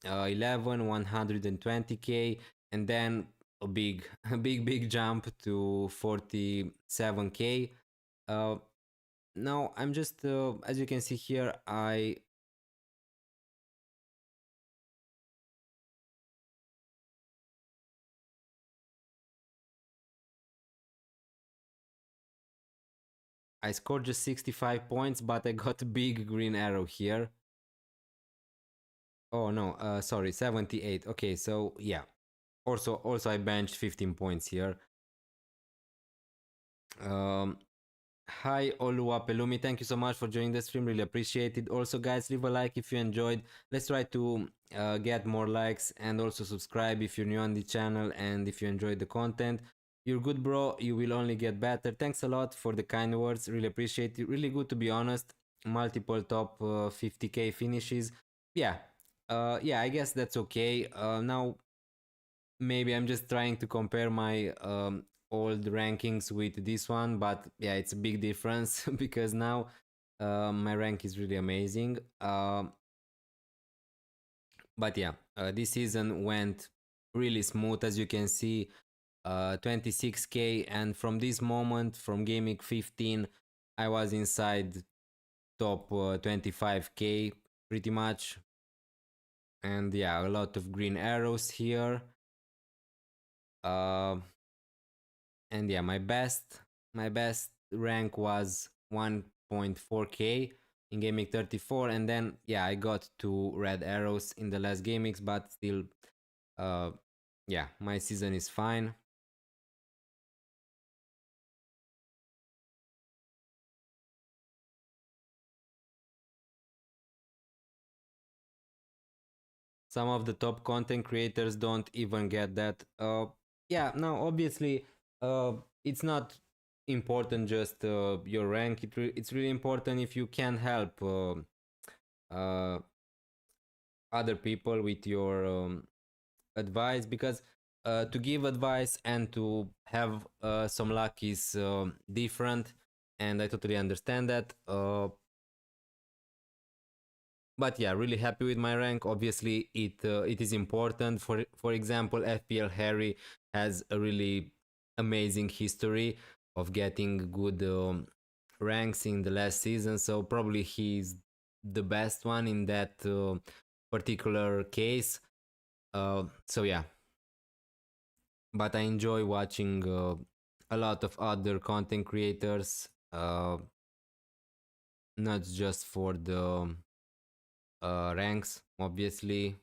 11, 120k, and then a big, a big jump to 47k. Uh, Now I'm just, as you can see here, I scored just 65 points, but I got a big green arrow here. Oh no, sorry, 78. Okay, so yeah. Also I benched 15 points here. Um, Hi Olua Pelumi, thank you so much for joining the stream. Really appreciate it. Also, guys, leave a like if you enjoyed. Let's try to get more likes, and also subscribe if you're new on the channel and if you enjoyed the content. You're good, bro. You will only get better. Thanks a lot for the kind words. Really appreciate it. Really good, to be honest. Multiple top 50k finishes. Yeah, yeah. I guess that's okay. Now maybe I'm just trying to compare my old rankings with this one, but yeah, it's a big difference because now my rank is really amazing. But yeah, this season went really smooth, as you can see. 26k, and from this moment, from gaming 15, I was inside top 25k pretty much. And yeah, a lot of green arrows here. uh, and yeah, my best rank was 1.4k. in game week 34, and then yeah, I got 2 red arrows in the last game weeks, but still, yeah, my season is fine. Some of the top content creators don't even get that. Yeah, now obviously, it's not important just your rank. It's really important if you can help uh, other people with your advice, because to give advice and to have some luck is different, and I totally understand that. But yeah, really happy with my rank. Obviously, it is important. For example, FPL Harry has a really amazing history of getting good ranks in the last season, so probably he's the best one in that particular case. So yeah, but I enjoy watching a lot of other content creators, not just for the ranks, obviously.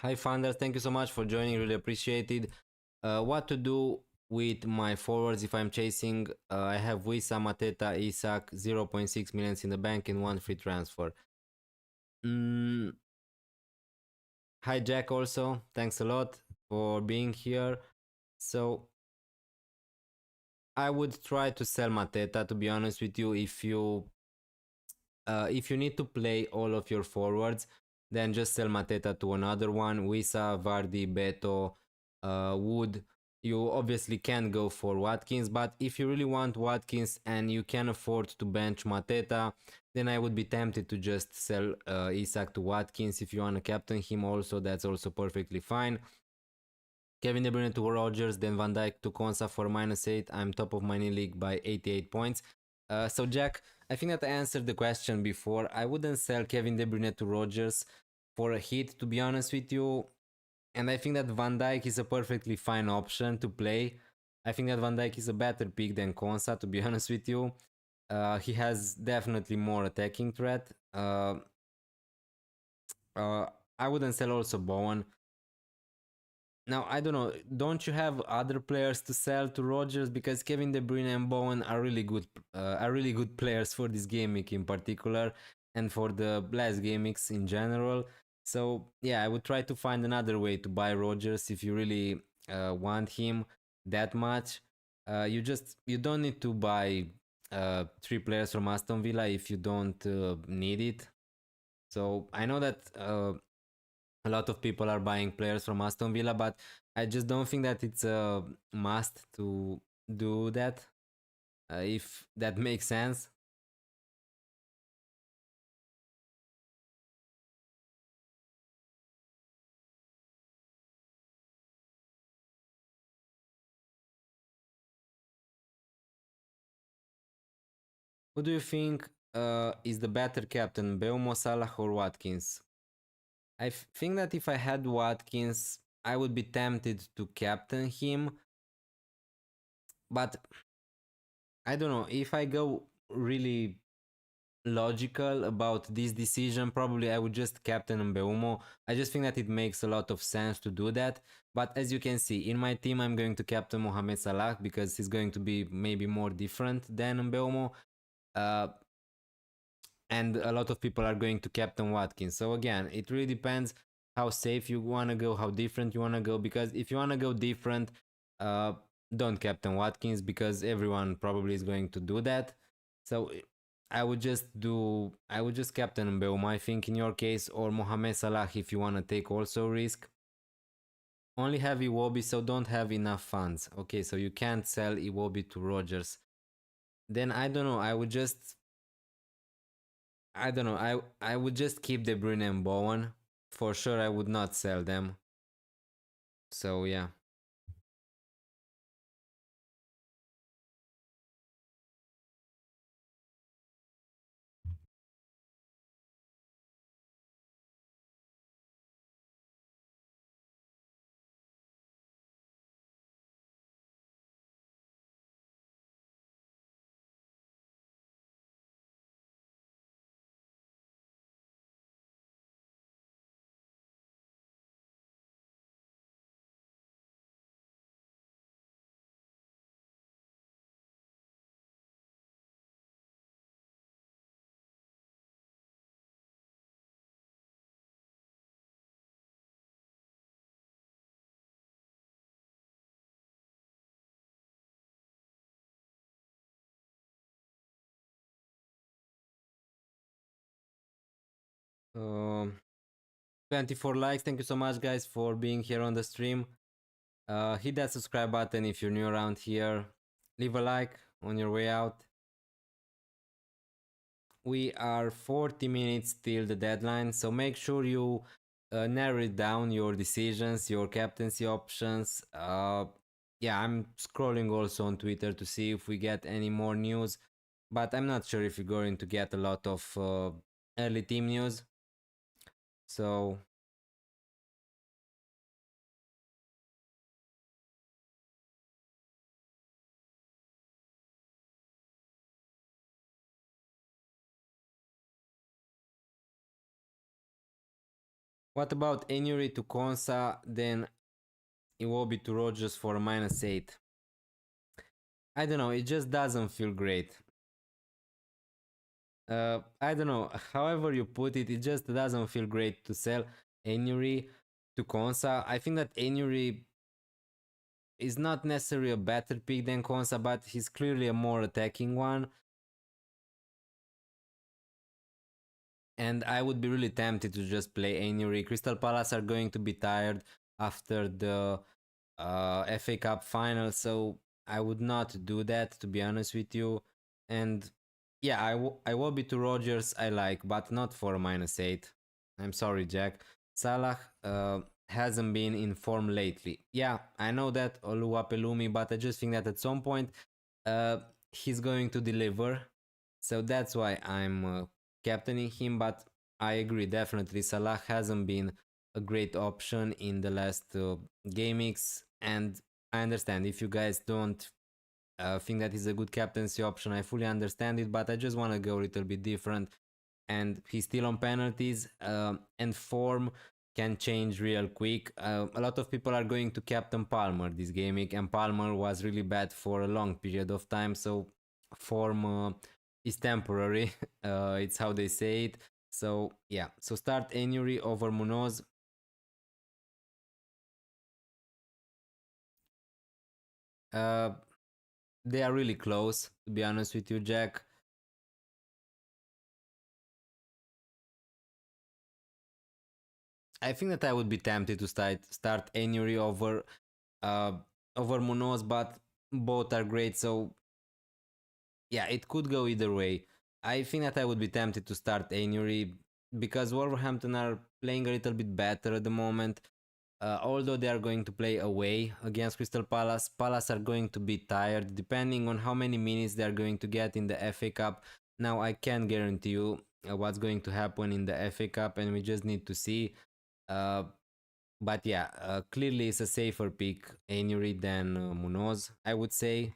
Hi, founders. Thank you so much for joining. Really appreciated. What to do with my forwards if I'm chasing? I have Wissa, Mateta, Isak, 0.6 millions in the bank, and 1 free transfer. Mm, Hi, Jack. Also, thanks a lot for being here. So, I would try to sell Mateta, to be honest with you. If you need to play all of your forwards, then just sell Mateta to another one. Wissa, Vardy, Beto, Wood. You obviously can go for Watkins, but if you really want Watkins and you can afford to bench Mateta, then I would be tempted to just sell Isak to Watkins. If you want to captain him also, that's also perfectly fine. Kevin De Bruyne to Rogers, then Van Dijk to Konsa for -8. I'm top of my league by 88 points. So Jack, I think that I answered the question before. I wouldn't sell Kevin De Bruyne to Rogers for a hit, to be honest with you. And I think that Van Dijk is a perfectly fine option to play. I think that Van Dijk is a better pick than Konsa, to be honest with you. He has definitely more attacking threat. Uh, I wouldn't sell also Bowen. Now I don't know. Don't you have other players to sell to Rogers, because Kevin De Bruyne and Bowen are really good players for this game week in particular, and for the last game weeks in general. So yeah, I would try to find another way to buy Rogers if you really want him that much. You don't need to buy 3 players from Aston Villa if you don't need it. So I know that a lot of people are buying players from Aston Villa, but I just don't think that it's a must to do that. If that makes sense. Who do you think is the better captain, Beumo, Salah, or Watkins? I think that if I had Watkins, I would be tempted to captain him, but I don't know if I go really logical about this decision. Probably I would just captain Mbeumo. I just think that it makes a lot of sense to do that. But as you can see, in my team, I'm going to captain Mohamed Salah because he's going to be maybe more different than Mbeumo. Uh, and a lot of people are going to captain Watkins. So again, it really depends. how safe you want to go, how different you want to go. Because if you want to go different, uh, don't captain Watkins, because everyone probably is going to do that. So I would just captain Mbeuma, I think, in your case, or Mohamed Salah if you want to take also risk. Only have Iwobi, so don't have enough funds. Okay, so you can't sell Iwobi to Rogers. Then I don't know. I don't know. I would just keep De Bruyne and Bowen. For sure, I would not sell them. So yeah. Um, 24 likes. Thank you so much, guys, for being here on the stream. Hit that subscribe button if you're new around here. Leave a like on your way out. We are 40 minutes till the deadline, so make sure you narrow it down, your decisions, your captaincy options. Yeah, I'm scrolling also on Twitter to see if we get any more news, but I'm not sure if we're going to get a lot of early team news. So what about Enury to Konsa? Then it will be to Rogers for -8. I don't know, it just doesn't feel great. I don't know, however you put it, it just doesn't feel great to sell Enury to Konsa. I think that Enury is not necessarily a better pick than Konsa, but he's clearly a more attacking one. And I would be really tempted to just play Enury. Crystal Palace are going to be tired after the FA Cup final, so I would not do that, to be honest with you. And yeah, I will be to Rogers, I like, but not for -8. I'm sorry, Jack. Salah hasn't been in form lately. Yeah, I know that, Oluwapelumi, but I just think that at some point uh, he's going to deliver. So that's why I'm captaining him, but I agree, definitely. Salah hasn't been a great option in the last game weeks, and I understand if you guys don't think that he's a good captaincy option. I fully understand it, but I just want to go a little bit different. And he's still on penalties, and form can change real quick. A lot of people are going to captain Palmer this game week, and Palmer was really bad for a long period of time. So form is temporary. It's how they say it. So yeah, so start Enury over Munoz. Uh, they are really close, to be honest with you, Jack. I think that I would be tempted to start Enury uh, over Munoz, but both are great. So yeah, it could go either way. I think that I would be tempted to start Enury because Wolverhampton are playing a little bit better at the moment. Although they are going to play away against Crystal Palace, Palace are going to be tired depending on how many minutes they are going to get in the FA Cup. Now, I can't guarantee you what's going to happen in the FA Cup, and we just need to see. Uh, but yeah, clearly it's a safer pick, Enury, than Munoz, I would say.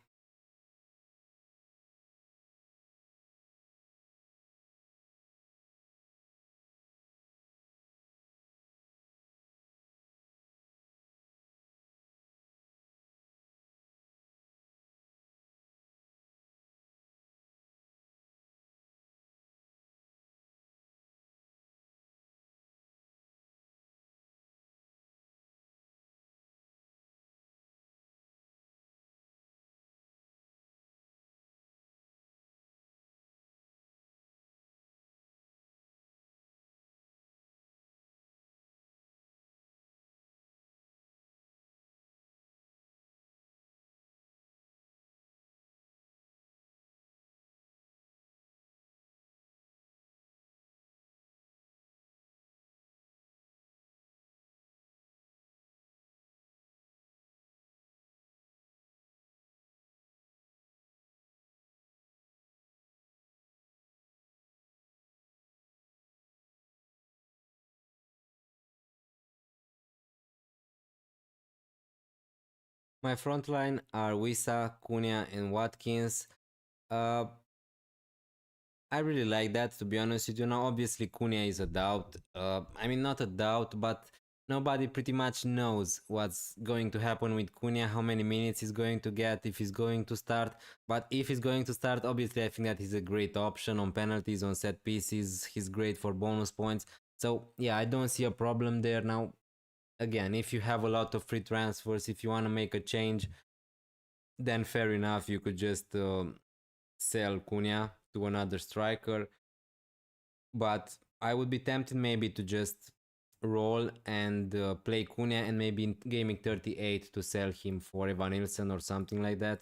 My front line are Wissa, Cunha, and Watkins. Uh, I really like that, to be honest with you. Now, obviously, Cunha is a doubt. I mean, not a doubt, but nobody pretty much knows what's going to happen with Cunha, how many minutes he's going to get, if he's going to start. But if he's going to start, obviously, I think that he's a great option on penalties, on set pieces. He's great for bonus points. So, yeah, I don't see a problem there. Now, again, if you have a lot of free transfers, if you want to make a change, then fair enough, you could just sell Cunha to another striker. But I would be tempted maybe to just roll and play Cunha and maybe in gaming 38 to sell him for Evan Nilsson or something like that.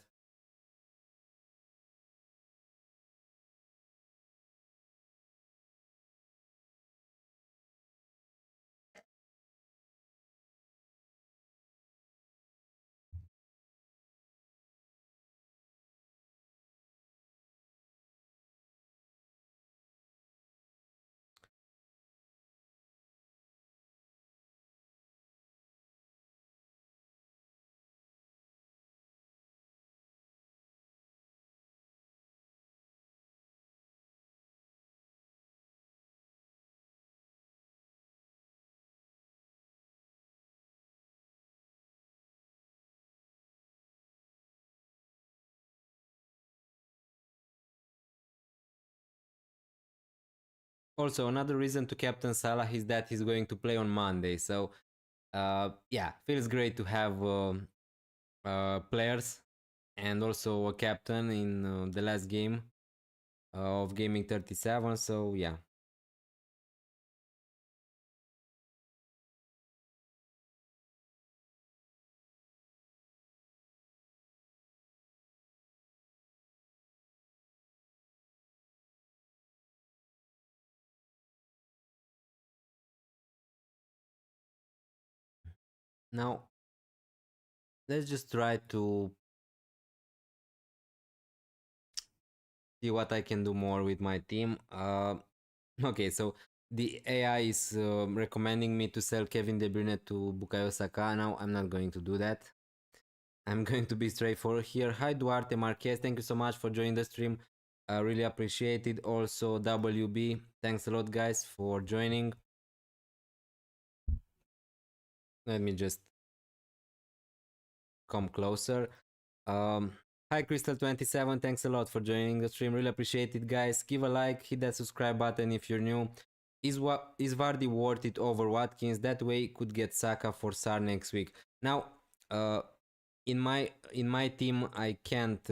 Also, another reason to captain Salah is that he's going to play on Monday. So, yeah, feels great to have players and also a captain in the last game of Gaming 37. So, yeah. Now, let's just try to see what I can do more with my team. Okay, so the AI is recommending me to sell Kevin De Bruyne to Bukayo Saka. Now I'm not going to do that. I'm going to be straightforward here. Hi Duarte Marquez, thank you so much for joining the stream. I really appreciate it. Also WB, thanks a lot guys for joining. Let me just come closer. Hi Crystal27, thanks a lot for joining the stream. Really appreciate it, guys. Give a like, hit that subscribe button if you're new. Is Vardy worth it over Watkins? That way could get Saka for Sar next week. Now, uh, in my team, I can't.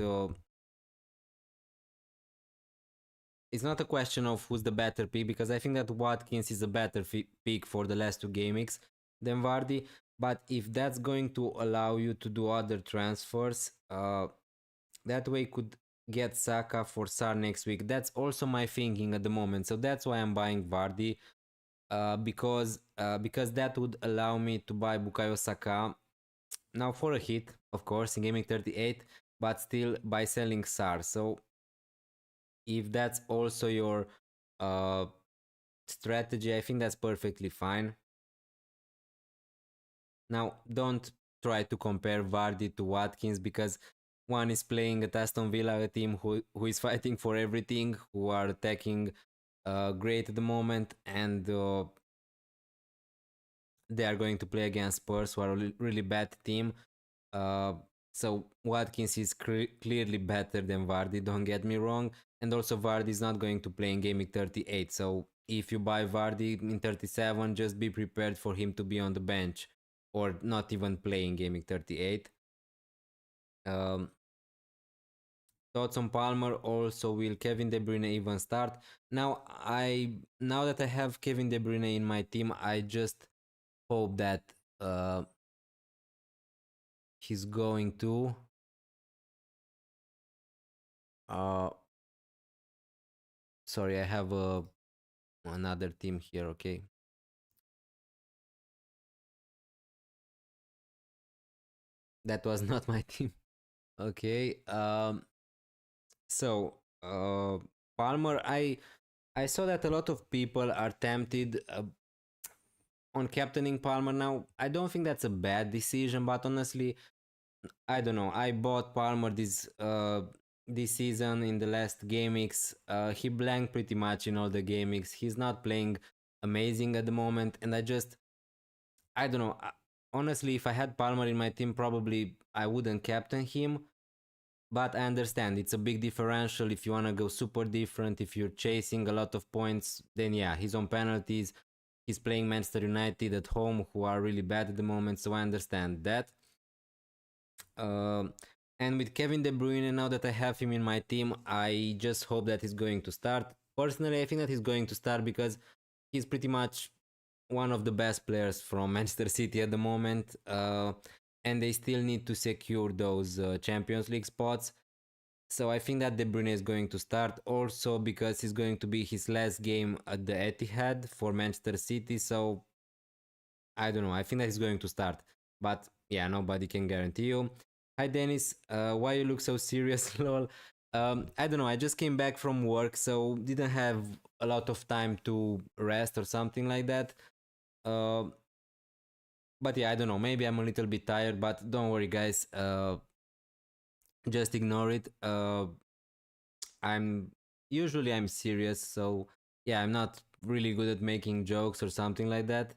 It's not a question of who's the better pick because I think that Watkins is a better pick for the last two game weeks than Vardy. But if that's going to allow you to do other transfers, that way could get Saka for Sar next week. That's also my thinking at the moment. So that's why I'm buying Vardy. Because that would allow me to buy Bukayo Saka now for a hit, of course, in gaming 38, but still by selling Sar. So if that's also your uh, strategy, I think that's perfectly fine. Now, don't try to compare Vardy to Watkins because one is playing at Aston Villa, a team who is fighting for everything, who are attacking great at the moment, and they are going to play against Spurs, who are a really bad team. Uh, so Watkins is clearly better than Vardy, don't get me wrong. And also Vardy is not going to play in gaming 38. So if you buy Vardy in 37, just be prepared for him to be on the bench or not even playing gaming 38. Um, Thoughts on Palmer? Also, will Kevin De Bruyne even start? Now that I have Kevin De Bruyne in my team, I just hope that he's going to uh sorry, I have another team here, okay? That was not my team. Okay. So Palmer, I saw that a lot of people are tempted on captaining Palmer. Now I don't think that's a bad decision, but honestly, I don't know. I bought Palmer this season in the last game weeks. He blanked pretty much in all the game weeks. He's not playing amazing at the moment, and I don't know. Honestly, if I had Palmer in my team, probably I wouldn't captain him. But I understand it's a big differential. If you want to go super different, if you're chasing a lot of points, then yeah, he's on penalties. He's playing Manchester United at home, who are really bad at the moment. So I understand that. Um, and with Kevin De Bruyne, now that I have him in my team, I just hope that he's going to start. Personally, I think that he's going to start because he's pretty much one of the best players from Manchester City at the moment. And they still need to secure those Champions League spots. So I think that De Bruyne is going to start also because it's going to be his last game at the Etihad for Manchester City. So I don't know. I think that he's going to start, but yeah, nobody can guarantee you. Hi Dennis, why you look so serious? Lol. I don't know. I just came back from work, so didn't have a lot of time to rest or something like that. Uh, but yeah, I don't know. Maybe I'm a little bit tired, but don't worry, guys. Just ignore it. I'm serious, so yeah, I'm not really good at making jokes or something like that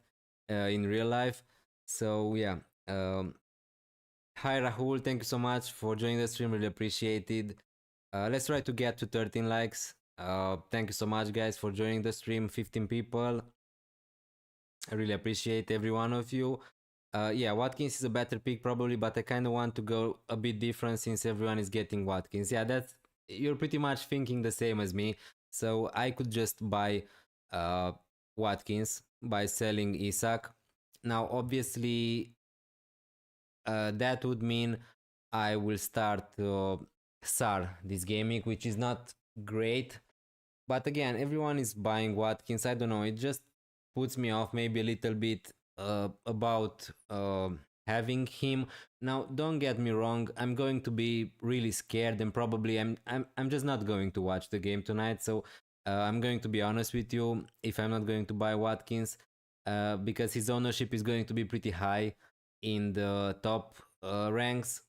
in real life. So yeah. Um, Hi Rahul, thank you so much for joining the stream. Really appreciated. Let's try to get to 13 likes. Thank you so much, guys, for joining the stream. 15 people. I really appreciate every one of you. Yeah, Watkins is a better pick probably, but I kind of want to go a bit different since everyone is getting Watkins. Yeah, that's you're pretty much thinking the same as me. So I could just buy uh, Watkins by selling Isak. Now, obviously, that would mean I will start SAR this gaming, which is not great. But again, everyone is buying Watkins. I don't know. It just puts me off maybe a little bit about having him. Now, don't get me wrong. I'm going to be really scared, and probably I'm just not going to watch the game tonight. So I'm going to be honest with you. If I'm not going to buy Watkins, because his ownership is going to be pretty high in the top ranks.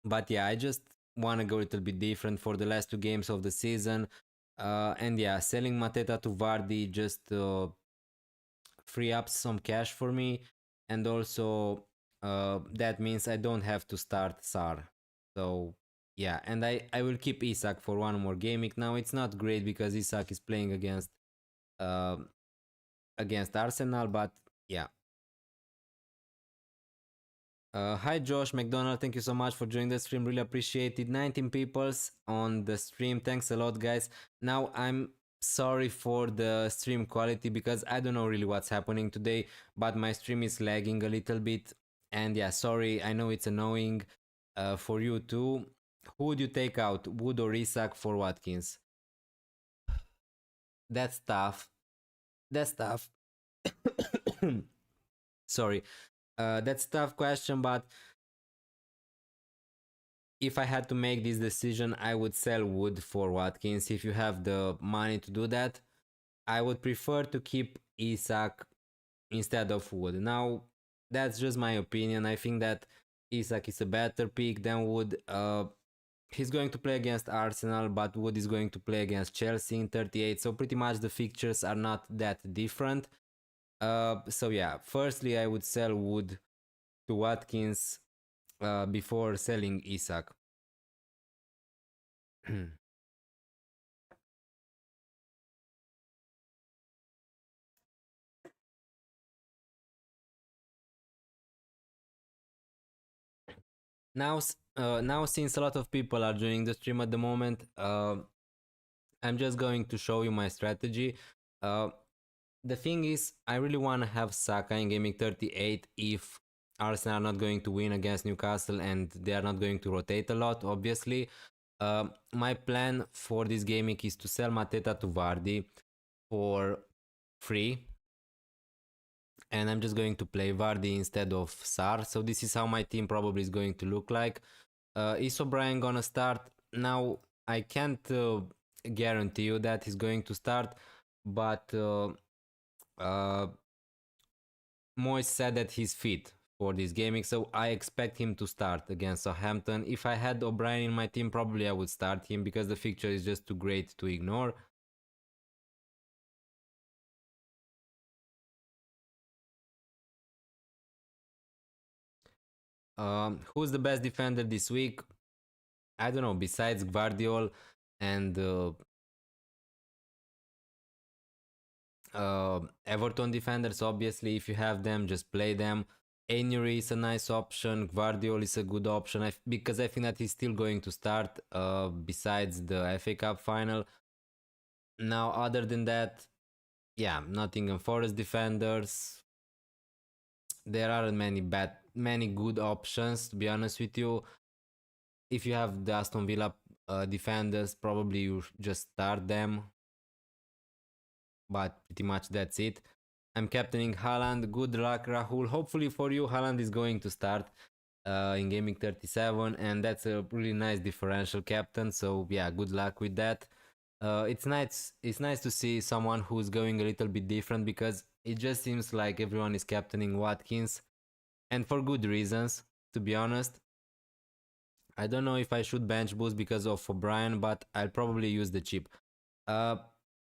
But yeah, I just want to go a little bit different for the last two games of the season. And yeah, selling Mateta to Vardy just free up some cash for me. And also, that means I don't have to start Sar. So yeah, and I will keep Isak for one more gaming. Now it's not great because Isak is playing uh, against Arsenal, but yeah. Hi Josh McDonald, thank you so much for joining the stream. Really appreciate it. 19 peoples on the stream. Thanks a lot, guys. Now I'm sorry for the stream quality because I don't know really what's happening today, but my stream is lagging a little bit. And yeah, sorry. I know it's annoying for you too. Who would you take out, Wood or Isak for Watkins? That's tough. That's tough. Sorry. That's tough question, but if I had to make this decision, I would sell Wood for Watkins. If you have the money to do that, I would prefer to keep Isak instead of Wood. Now, that's just my opinion. I think that Isak is a better pick than Wood. He's going to play against Arsenal, but Wood is going to play against Chelsea in 38. So pretty much the fixtures are not that different. So yeah, firstly, I would sell Wood to Watkins before selling Isak. Now since a lot of people are joining the stream at the moment, I'm just going to show you my strategy. Uh, the thing is, I really want to have Saka in gaming 38 if Arsenal are not going to win against Newcastle and they are not going to rotate a lot, obviously. My plan for this gaming is to sell Mateta to Vardy for free, and I'm just going to play Vardy instead of Sar. So this is how my team probably is going to look like. Is O'Brien gonna start? Now, I can't guarantee you that he's going to start, but Moyes said that he's fit for this gaming, so I expect him to start against Southampton. If I had O'Brien in my team, probably I would start him because the fixture is just too great to ignore. Who's the best defender this week? I don't know, besides Guardiol and Everton defenders, obviously, if you have them, just play them. Ainery is a nice option. Guardiol is a good option because I think that he's still going to start besides the FA Cup final. Now, other than that, yeah, Nottingham Forest defenders. There aren't many good options, to be honest with you. If you have the Aston Villa defenders, probably you just start them. But pretty much that's it. I'm captaining Haaland. Good luck, Rahul. Hopefully for you, Haaland is going to start in gaming 37, and that's a really nice differential captain. So yeah, good luck with that. It's nice. It's nice to see someone who's going a little bit different because it just seems like everyone is captaining Watkins, and for good reasons. To be honest, I don't know if I should bench boost because of O'Brien, but I'll probably use the chip. Uh,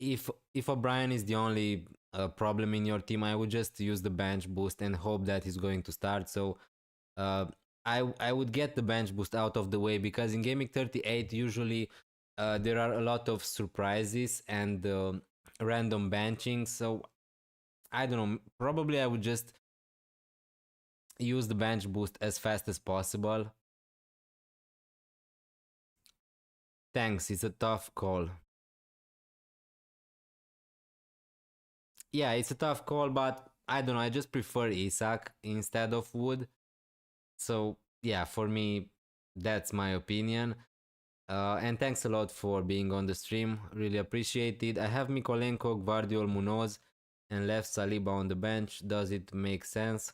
if O'Brien is the only problem in your team, I would just use the bench boost and hope that he's going to start. So uh, I would get the bench boost out of the way because in gaming 38 usually there are a lot of surprises and random benching. So I don't know. Probably I would just use the bench boost as fast as possible. Thanks. It's a tough call. Yeah, it's a tough call, but I don't know. I just prefer Isak instead of Wood. So yeah, for me, that's my opinion. And thanks a lot for being on the stream. Really appreciate it. I have Mikolenko, Gvardiol, Munoz, and left Saliba on the bench. Does it make sense?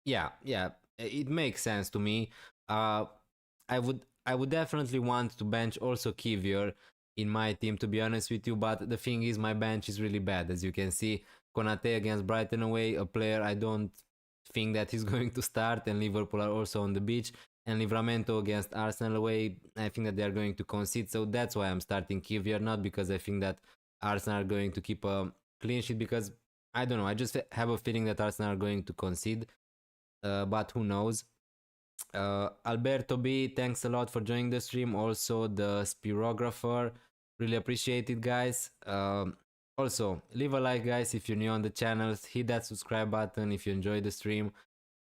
Yeah, it makes sense to me. Uh, I would definitely want to bench also Kivior in my team, to be honest with you. But the thing is, my bench is really bad, as you can see. Konate against Brighton away, a player I don't think that he's going to start, and Liverpool are also on the beach. And Livramento against Arsenal away, I think that they are going to concede. So that's why I'm starting Kivior, not because I think that Arsenal are going to keep a clean sheet, because I don't know. I just have a feeling that Arsenal are going to concede, but who knows. Alberto B, thanks a lot for joining the stream. Also, the Spirographer, really appreciate it, guys. Also, leave a like, guys, if you're new on the channel. Hit that subscribe button if you enjoy the stream.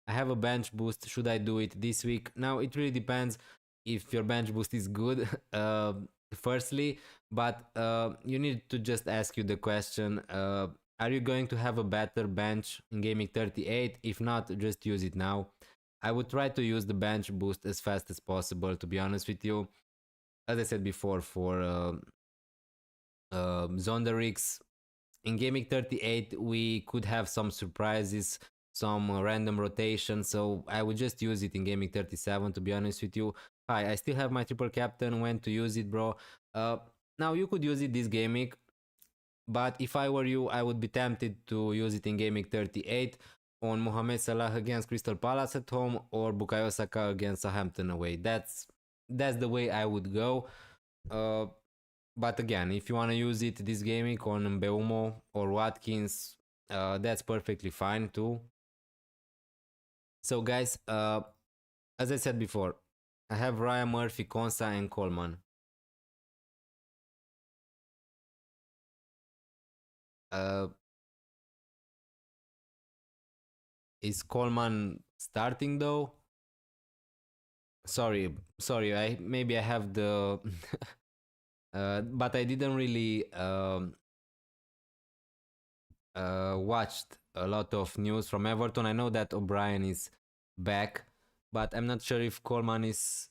I have a bench boost. Should I do it this week? Now, it really depends if your bench boost is good, firstly, but you need to just ask you the question, are you going to have a better bench in gaming 38? If not, just use it now. I would try to use the bench boost as fast as possible, to be honest with you. As I said before, for Zonderix, in gaming 38, we could have some surprises, some random rotation, so I would just use it in gaming 37, to be honest with you. Hi, I still have my triple captain. When to use it, bro? Now, you could use it this gaming, but if I were you, I would be tempted to use it in gaming 38 on Mohamed Salah against Crystal Palace at home or Bukayo Saka against Southampton away. That's the way I would go. Uh, but again, if you want to use it this gaming on Mbeumo or Watkins, that's perfectly fine too. So guys, as I said before, I have Ryan Murphy, Konsa, and Coleman. Uh, is Coleman starting though? Sorry. I have the, but I didn't really watched a lot of news from Everton. I know that O'Brien is back, but I'm not sure if Coleman is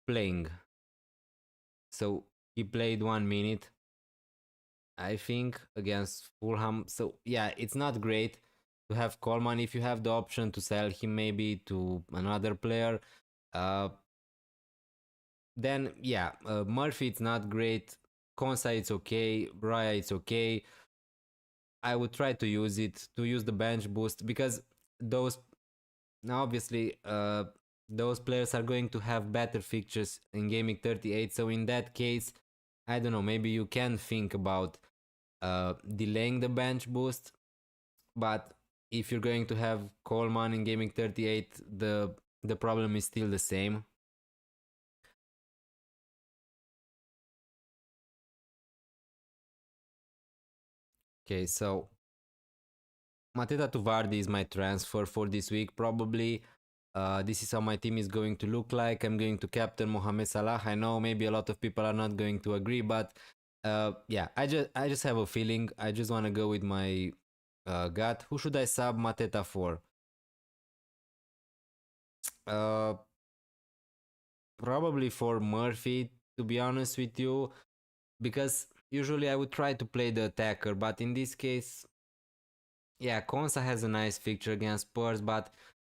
playing. So he played 1 minute, I think, against Fulham. So yeah, it's not great to have Coleman. If you have the option to sell him maybe to another player, uh, then yeah, Murphy it's not great. Konsa it's okay. Raya it's okay. I would try to use it, to use the bench boost, because those, now obviously those players are going to have better fixtures in gaming 38. So in that case, I don't know, maybe you can think about delaying the bench boost. But if you're going to have Coleman in gaming 38, the problem is still the same. Okay, so Mateta to Vardy is my transfer for this week, probably. This is how my team is going to look like. I'm going to captain Mohamed Salah. I know maybe a lot of people are not going to agree, but yeah, I just have a feeling. I just want to go with my gut. Who should I sub Mateta for? Uh, Probably for Murphy, to be honest with you, because usually I would try to play the attacker, but in this case, yeah, Konsa has a nice fixture against Spurs, but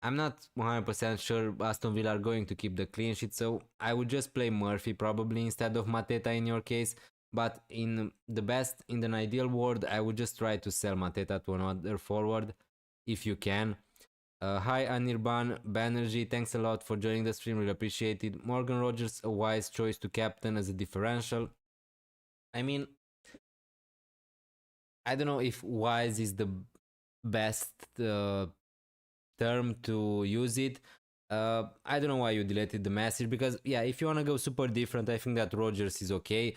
I'm not 100% sure Aston Villa are going to keep the clean sheet, so I would just play Murphy probably instead of Mateta in your case. But in an ideal world, I would just try to sell Mateta to another forward if you can. Hi Anirban Banerjee, thanks a lot for joining the stream, really appreciate it. Morgan Rogers, a wise choice to captain as a differential. I mean, I don't know if wise is the best term to use it. I don't know why you deleted the message, because yeah, if you want to go super different, I think that Rogers is okay.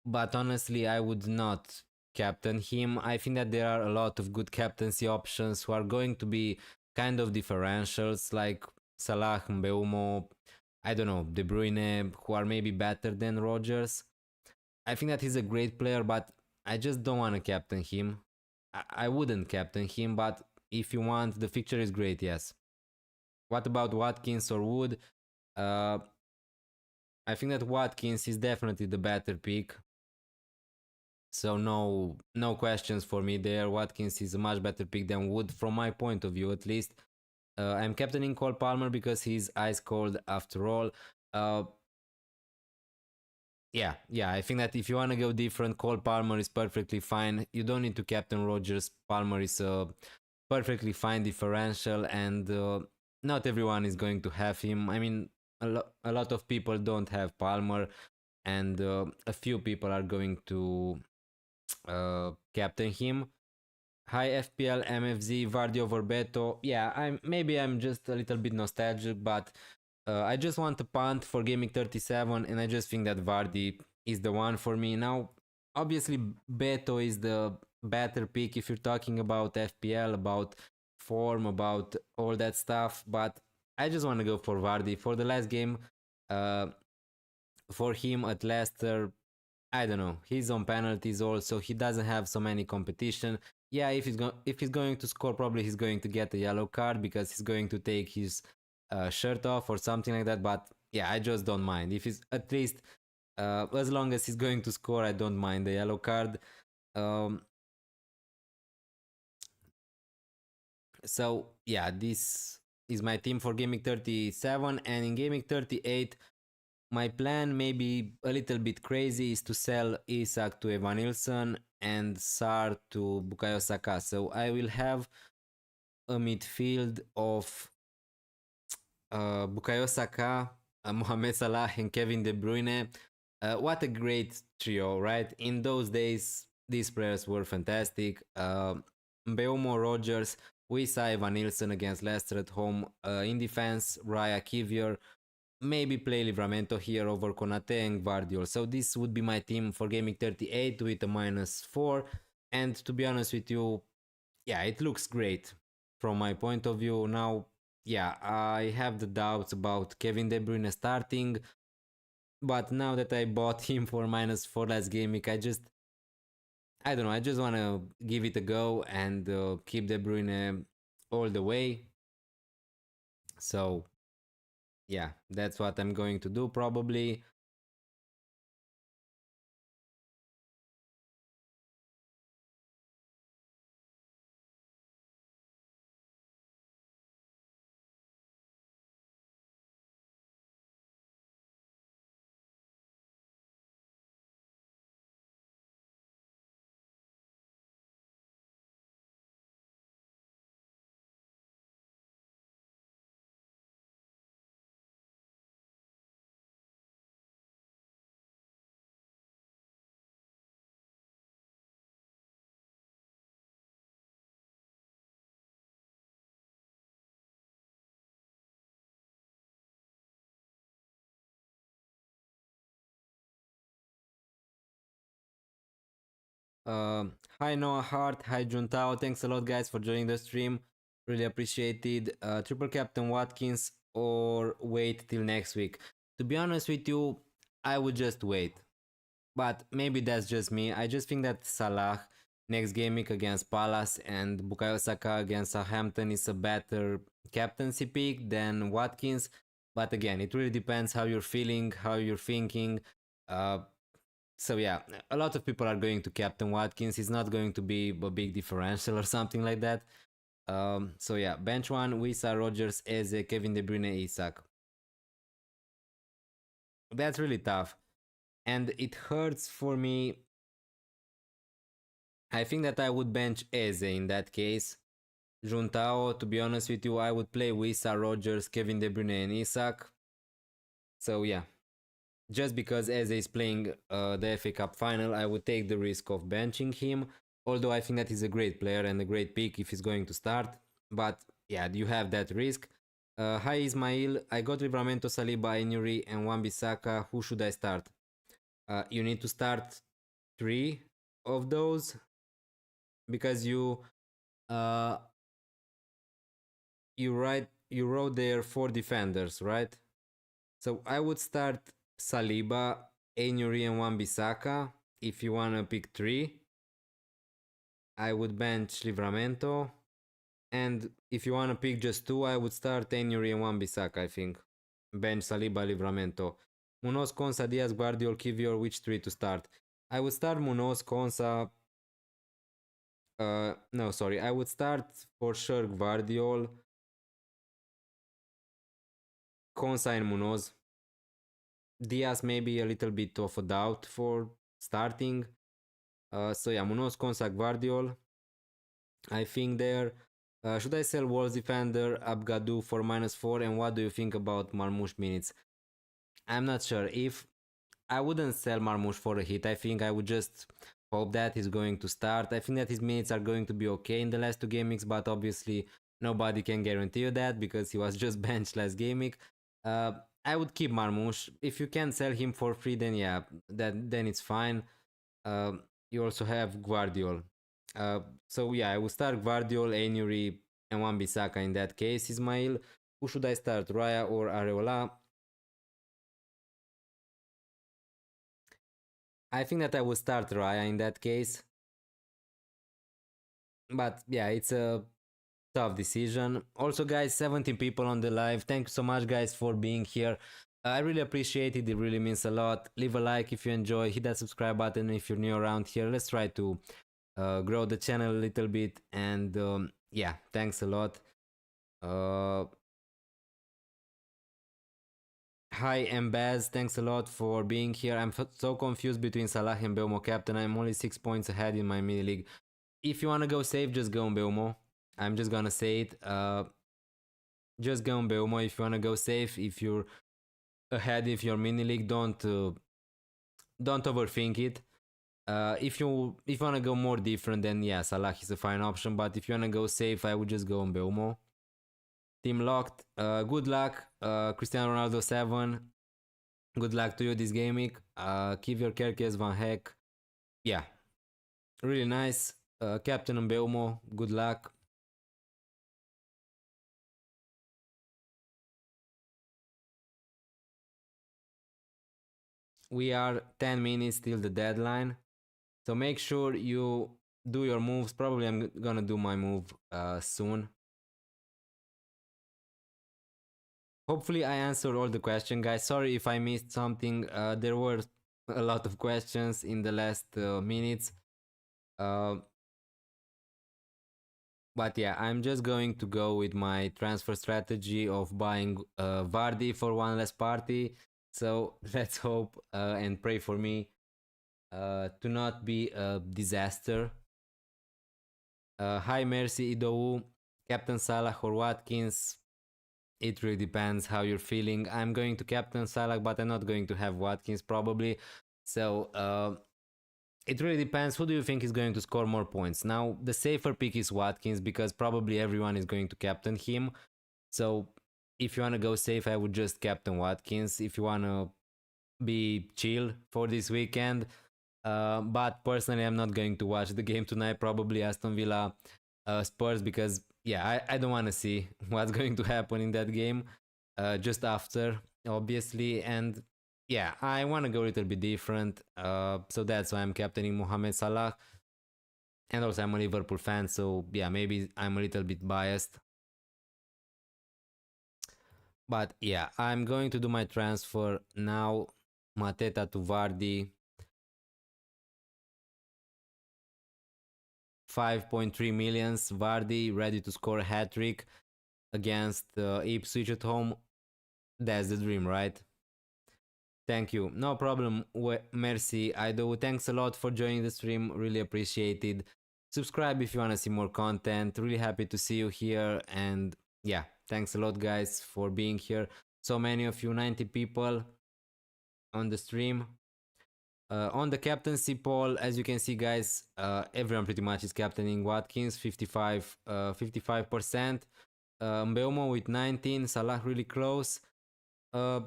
But honestly, I would not captain him. I think that there are a lot of good captaincy options who are going to be kind of differentials, like Salah, Mbeumo, I don't know, De Bruyne, who are maybe better than Rogers. I think that he's a great player, but I just don't want to captain him. I wouldn't captain him, but if you want, the fixture is great, yes. What about Watkins or Wood? Uh, I think that Watkins is definitely the better pick. So no questions for me there. Watkins is a much better pick than Wood from my point of view, at least. I'm captaining Cole Palmer because he's ice cold after all. Uh, yeah. I think that if you want to go different, Cole Palmer is perfectly fine. You don't need to captain Rogers. Palmer is a perfectly fine differential, and not everyone is going to have him. I mean, a lot of people don't have Palmer, and a few people are going to captain him. Hi FPL MFZ Vardy over Beto. Yeah, I'm just a little bit nostalgic, but I just want to punt for gaming 37, and I just think that Vardy is the one for me now. Obviously, Beto is the better pick if you're talking about FPL, about form, about all that stuff. But I just want to go for Vardy for the last game. Uh, for him at Leicester, I don't know. He's on penalties also. He doesn't have so many competition. Yeah, if he's going to score, probably he's going to get a yellow card because he's going to take his shirt off or something like that. But yeah, I just don't mind. If he's at least as long as he's going to score, I don't mind the yellow card. Um, so yeah, this is my team for gaming 37, and in gaming 38. My plan, maybe a little bit crazy, is to sell Isak to Evan Nilsson and Sar to Bukayo Saka. So I will have a midfield of Bukayo Saka, Mohamed Salah, and Kevin De Bruyne. What a great trio, right? In those days, these players were fantastic. Mbeumo, Rogers, we saw Evan Nilsson against Leicester at home. In defense, Raya Kivior, maybe play Livramento here over Konate and Guardiol. So this would be my team for gaming 38 with a -4. And to be honest with you, yeah, it looks great from my point of view. Now, yeah, I have the doubts about Kevin De Bruyne starting, but now that I bought him for -4 last game week, I don't know, I just want to give it a go and keep De Bruyne all the way. So, yeah, that's what I'm going to do probably. Hi Noah Hart, hi Juntao. Thanks a lot, guys, for joining the stream. Really appreciated. Triple Captain Watkins or wait till next week. To be honest with you, I would just wait. But maybe that's just me. I just think that Salah next game week against Palace and Bukayo Saka against Southampton is a better captaincy pick than Watkins. But again, it really depends how you're feeling, how you're thinking. Uh, so yeah, a lot of people are going to captain Watkins. It's not going to be a big differential or something like that. So yeah, bench one: Wisa, Rogers, Eze, Kevin De Bruyne, Isak. That's really tough, and it hurts for me. I think that I would bench Eze in that case. Juntao, to be honest with you, I would play Wisa, Rogers, Kevin De Bruyne, and Isak. So yeah, just because Eze is playing the FA Cup final, I would take the risk of benching him. Although I think that he's a great player and a great pick if he's going to start. But yeah, you have that risk. Hi Ismail, I got Livramento, Saliba, Inuri, and Wan-Bissaka. Who should I start? You need to start 3 of those because uh, you wrote there 4 defenders, right? So I would start Saliba, Ainuri, and Wan-Bissaka. If you wanna pick 3, I would bench Livramento. And if you wanna pick just 2, I would start Ainuri and Wan-Bissaka, I think. Bench Saliba, Livramento. Munoz, Konsa, Diaz, Guardiol, Kivior, which 3 to start? I would start Munoz, Konsa. No, sorry. I would start for sure Guardiol, Konsa, and Munoz. Diaz maybe a little bit of a doubt for starting. So yeah, Munoz, Konsa, Guardiol. I think there. Should I sell Wolves defender Abgadu for -4? And what do you think about Marmoush minutes? I'm not sure. If I wouldn't sell Marmoush for a hit, I think I would just hope that he's going to start. I think that his minutes are going to be okay in the last 2 game weeks, but obviously nobody can guarantee you that because he was just benched last game week. I would keep Marmoush. If you can sell him for free, then yeah, then it's fine. You also have Guardiol. So yeah, I will start Guardiol, Ainuri, and Wan-Bissaka in that case. Ismail, who should I start, Raya or Areola? I think that I will start Raya in that case. But yeah, it's a tough decision. Also, guys, 17 people on the live. Thank you so much, guys, for being here. I really appreciate it. It really means a lot. Leave a like if you enjoy. Hit that subscribe button if you're new around here. Let's try to grow the channel a little bit. And yeah, thanks a lot. Hi, Mbaz. Thanks a lot for being here. I'm so confused between Salah and Belmo captain. I'm only 6 points ahead in my mini league. If you want to go safe, just go on Belmo. I'm just gonna say it. Just go on Belmo if you want to go safe. If you're ahead if your mini league, don't overthink it. If you wanna go more different, then yeah, Salah is a fine option. But if you wanna go safe, I would just go on Belmo. Team locked. Good luck, Cristiano Ronaldo 7. Good luck to you this game week. Kivior, Kerkez, Van Heck. Yeah, really nice. Captain on Belmo. Good luck. We are 10 minutes till the deadline. So make sure you do your moves. Probably I'm gonna do my move soon. Hopefully I answered all the questions, guys. Sorry if I missed something. There were a lot of questions in the last minutes. Uh, but yeah, I'm just going to go with my transfer strategy of buying Vardy for one less party. So let's hope and pray for me to not be a disaster. Hi, Mercy Idou, Captain Salah or Watkins. It really depends how you're feeling. I'm going to captain Salah, but I'm not going to have Watkins probably. So it really depends. Who do you think is going to score more points? Now, the safer pick is Watkins because probably everyone is going to captain him. So if you want to go safe, I would just captain Watkins. If you want to be chill for this weekend, But personally, I'm not going to watch the game tonight. Probably Aston Villa Spurs, because yeah, I don't want to see what's going to happen in that game just after, obviously. And yeah, I want to go a little bit different. So that's why I'm captaining Mohamed Salah. And also, I'm a Liverpool fan, so yeah, maybe I'm a little bit biased. But yeah, I'm going to do my transfer now. Mateta to Vardy, 5.3 millions. Vardy ready to score a hat trick against Ipswich at home. That's the dream, right? Thank you. No problem. Merci. I do. Thanks a lot for joining the stream. Really appreciate it. Subscribe if you want to see more content. Really happy to see you here. And yeah, thanks a lot, guys, for being here. So many of you, 90 people on the stream. On the captaincy poll, as you can see, guys, everyone pretty much is captaining Watkins, 55%. Mbeumo with 19, Salah really close.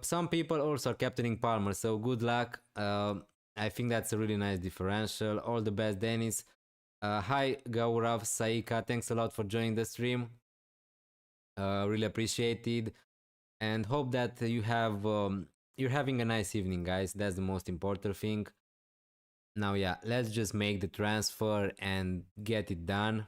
Some people also are captaining Palmer, so good luck. I think that's a really nice differential. All the best, Dennis. Hi, Gaurav Saika. Thanks a lot for joining the stream. Really appreciated, and hope that you're having a nice evening, guys. That's the most important thing. Now, yeah, let's just make the transfer and get it done.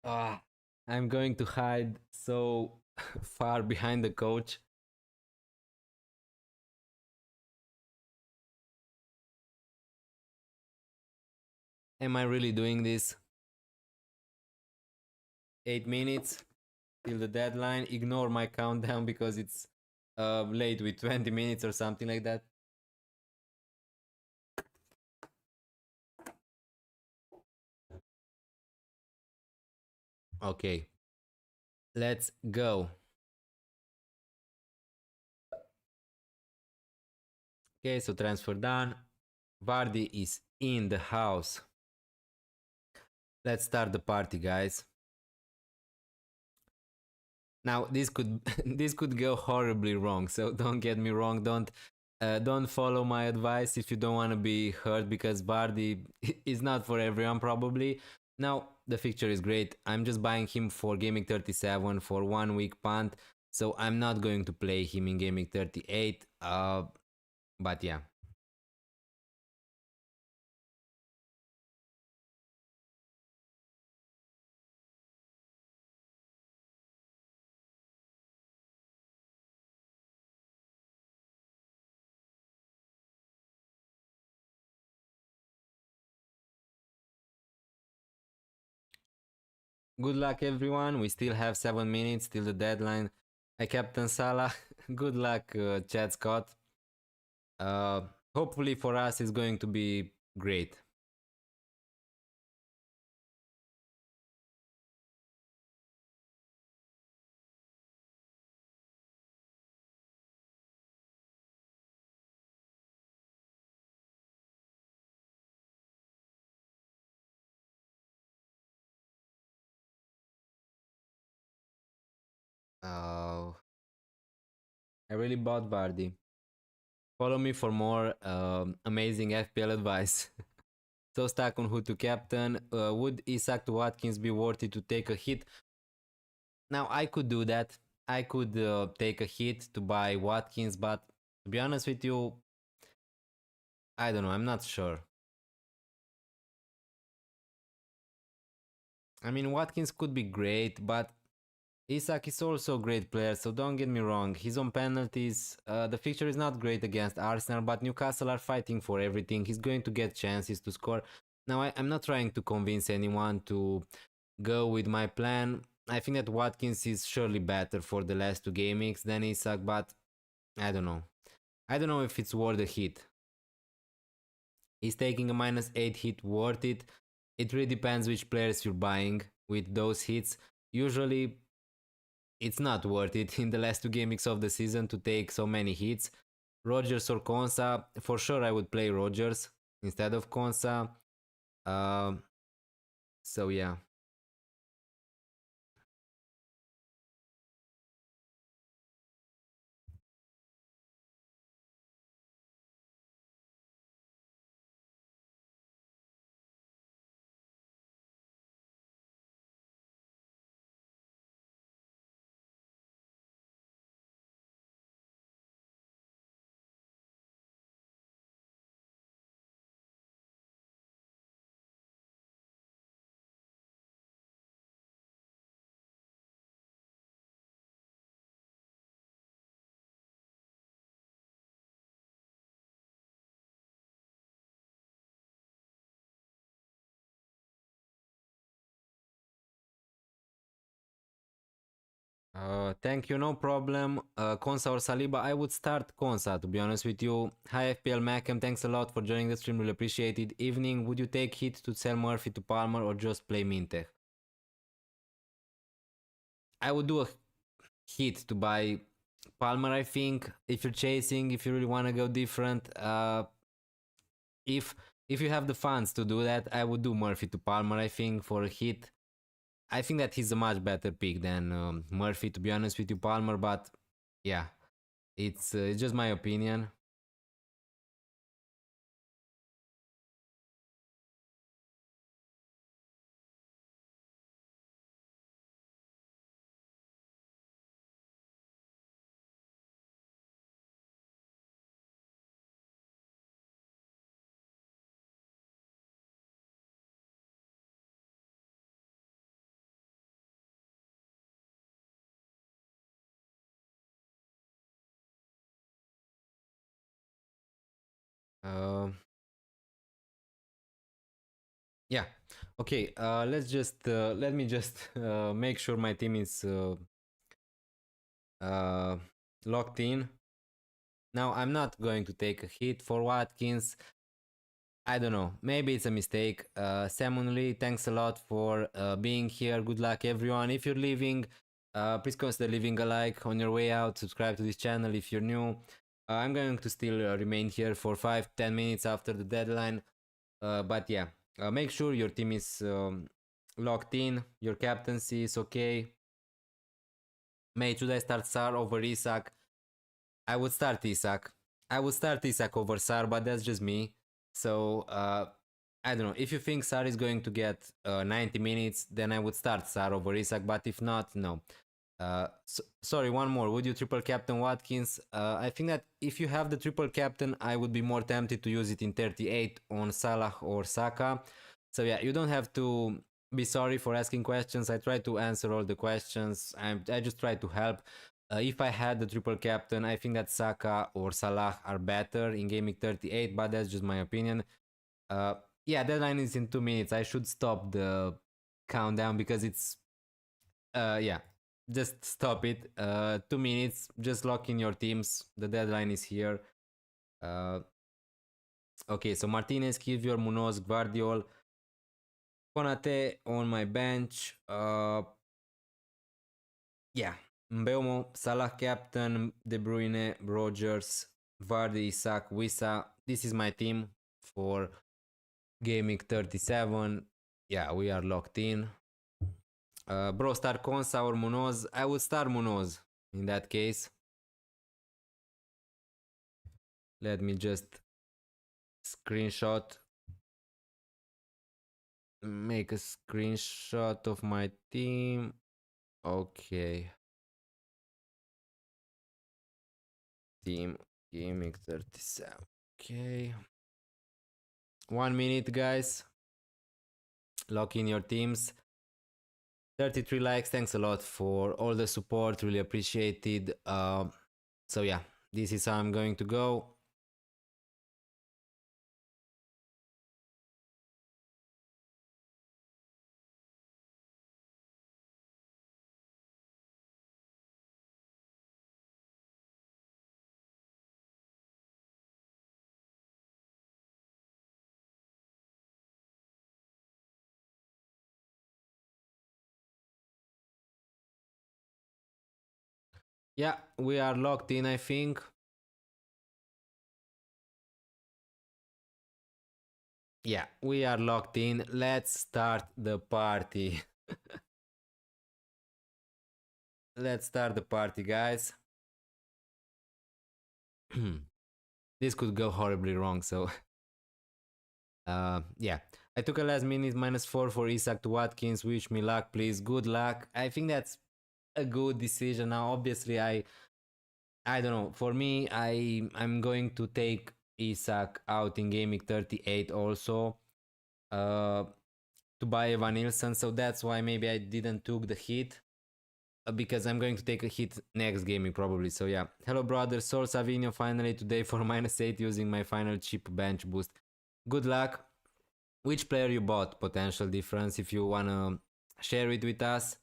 Ah, I'm going to hide so far behind the coach. Am I really doing this? 8 minutes till the deadline. Ignore my countdown because it's late with 20 minutes or something like that. Okay, let's go. Okay, so transfer done. Vardy is in the house. Let's start the party, guys. Now this could this could go horribly wrong, so don't get me wrong. Don't follow my advice if you don't want to be hurt, because Vardy is not for everyone probably. Now the fixture is great. I'm just buying him for gaming 37 for 1 week punt, so I'm not going to play him in gaming 38. But yeah. Good luck, everyone. We still have 7 minutes till the deadline. I captain Salah. Good luck, Chad Scott. Uh, Hopefully for us, it's going to be great. Uh, I really bought Vardy. Follow me for more amazing FPL advice. So stuck on who to captain. Would Isak to Watkins be worth it to take a hit? Now I could do that. I could take a hit to buy Watkins, but to be honest with you, I don't know. I'm not sure. I mean, Watkins could be great, but Isak is also a great player, so don't get me wrong. He's on penalties. The fixture is not great against Arsenal, but Newcastle are fighting for everything. He's going to get chances to score. Now, I'm not trying to convince anyone to go with my plan. I think that Watkins is surely better for the last two game weeks than Isak, but I don't know. I don't know if it's worth a hit. Is taking a -8 hit worth it? It really depends which players you're buying with those hits. Usually, it's not worth it in the last two game weeks of the season to take so many hits. Rogers or Konsa. For sure, I would play Rogers instead of Konsa. Um, so yeah. Thank you, no problem. Konsa or Saliba? I would start Konsa, to be honest with you. Hi FPL Macam, thanks a lot for joining the stream, really appreciate it. Evening, would you take hit to sell Murphy to Palmer or just play Minte? I would do a hit to buy Palmer, I think. If you're chasing, if you really want to go different, if if you have the funds to do that, I would do Murphy to Palmer, I think, for a hit. I think that he's a much better pick than Murphy, to be honest with you, Palmer, but yeah, it's just my opinion. Uh, yeah. Okay. Let me just make sure my team is uh, locked in. Now I'm not going to take a hit for Watkins. I don't know. Maybe it's a mistake. Salmon Lee, thanks a lot for being here. Good luck, everyone. If you're leaving, please consider leaving a like on your way out. Subscribe to this channel if you're new. I'm going to still remain here for 5-10 minutes after the deadline. But yeah, make sure your team is locked in. Your captaincy is okay. Mate, should I start Sar over Isak? I would start Isak. I would start Isak over Sar, but that's just me. So I don't know. If you think Sar is going to get 90 minutes, then I would start Sar over Isak. But if not, no. Sorry, one more. Would you triple captain Watkins? I think that if you have the triple captain, I would be more tempted to use it in 38 on Salah or Saka. So yeah, you don't have to be sorry for asking questions. I try to answer all the questions. I just try to help. If I had the triple captain, I think that Saka or Salah are better in gaming 38, but that's just my opinion. Uh, yeah, deadline is in 2 minutes. I should stop the countdown because it's yeah, just stop it. 2 minutes. Just lock in your teams. The deadline is here. Uh, okay, so Martinez, Kivior, Munoz, Guardiol, Konate on my bench. Yeah, Mbeumo, Salah captain, De Bruyne, Rogers, Vardy, Isak, Wissa. This is my team for gaming 37. Yeah, we are locked in. Bro, start Konsa or Munoz. I would start Munoz in that case. Let me just screenshot. Make a screenshot of my team. Okay. Team gaming 37. Okay. 1 minute, guys. Lock in your teams. 33 likes. Thanks a lot for all the support. Really appreciated. So yeah, this is how I'm going to go. Yeah, we are locked in, I think. Yeah, we are locked in. Let's start the party. Let's start the party, guys. This could go horribly wrong, so yeah. I took a last minute -4 for Isak to Watkins. Wish me luck, please. Good luck. I think that's a good decision. Now, obviously, I don't know. For me, I'm going to take Isak out in game week 38 also. To buy Evan Nilsson, so that's why maybe I didn't took the hit. Because I'm going to take a hit next game probably. So yeah. Hello brother, Sol Savino finally today for -8 using my final cheap bench boost. Good luck. Which player you bought? Potential difference if you wanna share it with us.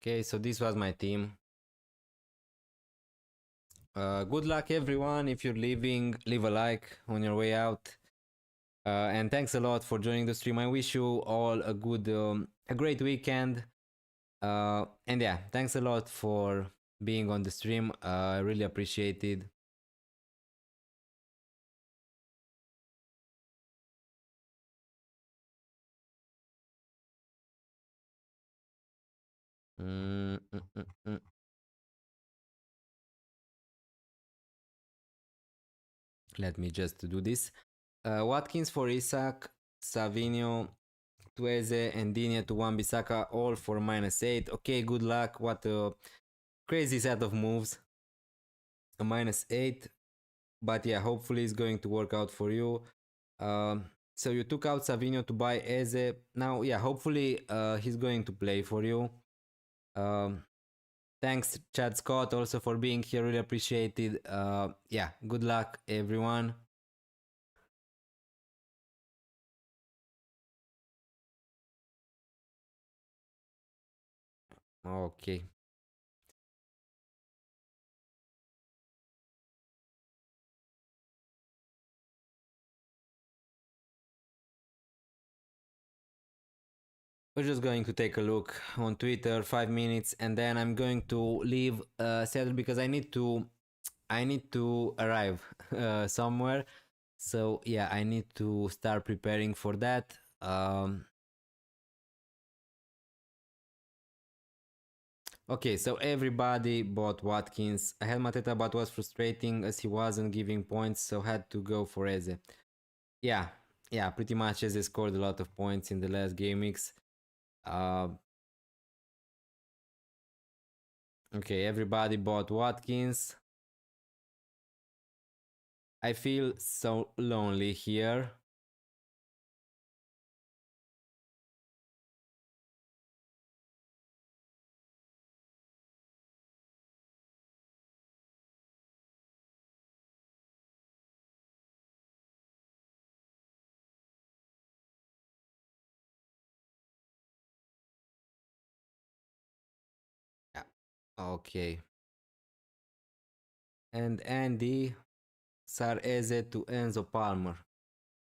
Okay, so this was my team. Good luck everyone. If you're leaving, leave a like on your way out. And thanks a lot for joining the stream. I wish you all a great weekend. And yeah, thanks a lot for being on the stream. I really appreciate it. Mm, mm, mm, mm. Let me just do this. Watkins for Isak, Savinio, Tueze, and Dinia to Wan-Bissaka, all for -8. Okay, good luck. What a crazy set of moves. A -8. But yeah, hopefully it's going to work out for you. So you took out Savinio to buy Eze. Now, yeah, hopefully he's going to play for you. Um, Thanks, Chad Scott, also for being here. Really appreciated. Yeah, good luck, everyone. Okay. We're just going to take a look on Twitter, 5 minutes, and then I'm going to leave Seattle because I need to arrive somewhere. So yeah, I need to start preparing for that. Okay, so everybody bought Watkins. I had Mateta, but was frustrating as he wasn't giving points, so had to go for Eze. Yeah, yeah, pretty much Eze scored a lot of points in the last game weeks. Uh, okay, everybody bought Watkins. I feel so lonely here. Yeah. Okay. And Andy Sareze to Enzo Palmer.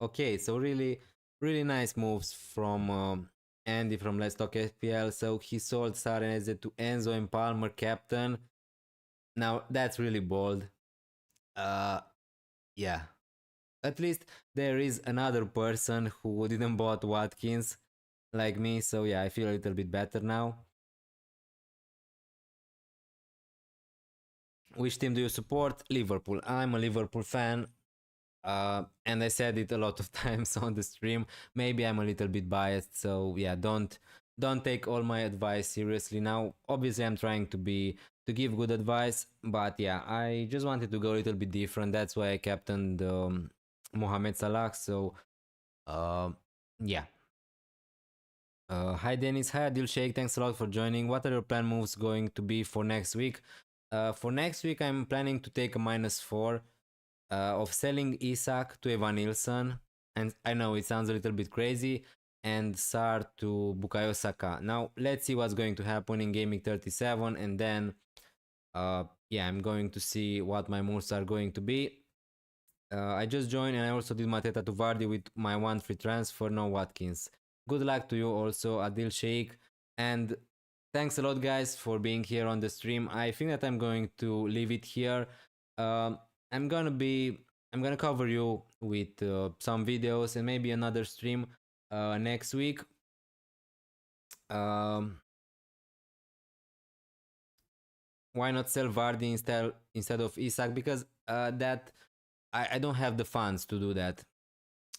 Okay, so really, really nice moves from Andy from Let's Talk FPL. So he sold Sareze to Enzo and Palmer captain. Now that's really bold. Uh, yeah. At least there is another person who didn't bought Watkins like me. So yeah, I feel a little bit better now. Which team do you support? Liverpool. I'm a Liverpool fan. And I said it a lot of times on the stream. Maybe I'm a little bit biased, so yeah, don't take all my advice seriously. Now, obviously, I'm trying to give good advice, but yeah, I just wanted to go a little bit different. That's why I captained Mohamed Salah. So, uh, yeah. Hi Dennis, hi Adil Sheikh. Thanks a lot for joining. What are your plan moves going to be for next week? For next week, I'm planning to take a -4 of selling Isak to Evan Nilsson, and I know it sounds a little bit crazy, and Sar to Bukayo Saka. Now let's see what's going to happen in gameweek 37, and then yeah, I'm going to see what my moves are going to be. I just joined and I also did Mateta to Vardy with my 1 free transfer, no Watkins. Good luck to you also, Adil Sheikh, and thanks a lot guys for being here on the stream. I think that I'm going to leave it here. Um, I'm gonna cover you with some videos and maybe another stream next week. Um, why not sell Vardy instead of Isak? Because that I don't have the funds to do that.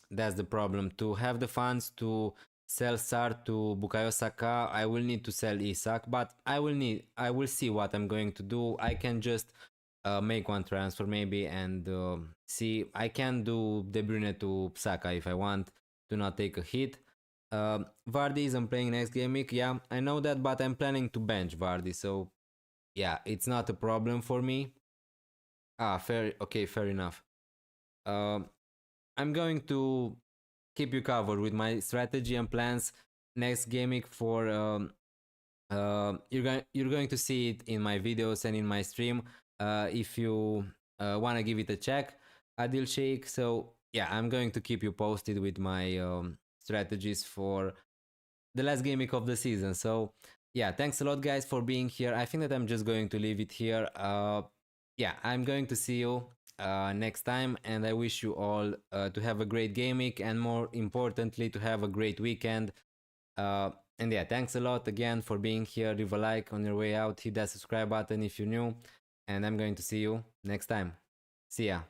That's the problem. To have the funds to sell Sar to Bukayo Saka, I will need to sell Isak, but I will see what I'm going to do. I can just make one transfer maybe and see. I can do De Bruyne to Saka if I want to not take a hit. Vardy isn't playing next game week. Yeah, I know that, but I'm planning to bench Vardy, so yeah, it's not a problem for me. Ah, fair. Okay, fair enough. Um, I'm going to keep you covered with my strategy and plans next gaming for you're going to see it in my videos and in my stream if you want to give it a check, Adil Sheikh. So yeah, I'm going to keep you posted with my strategies for the last gaming of the season. So yeah, thanks a lot guys for being here. I think that I'm just going to leave it here. Yeah, I'm going to see you next time, and I wish you all to have a great game week, and more importantly to have a great weekend. And yeah, thanks a lot again for being here. Leave a like on your way out, hit that subscribe button if you're new, and I'm going to see you next time. See ya.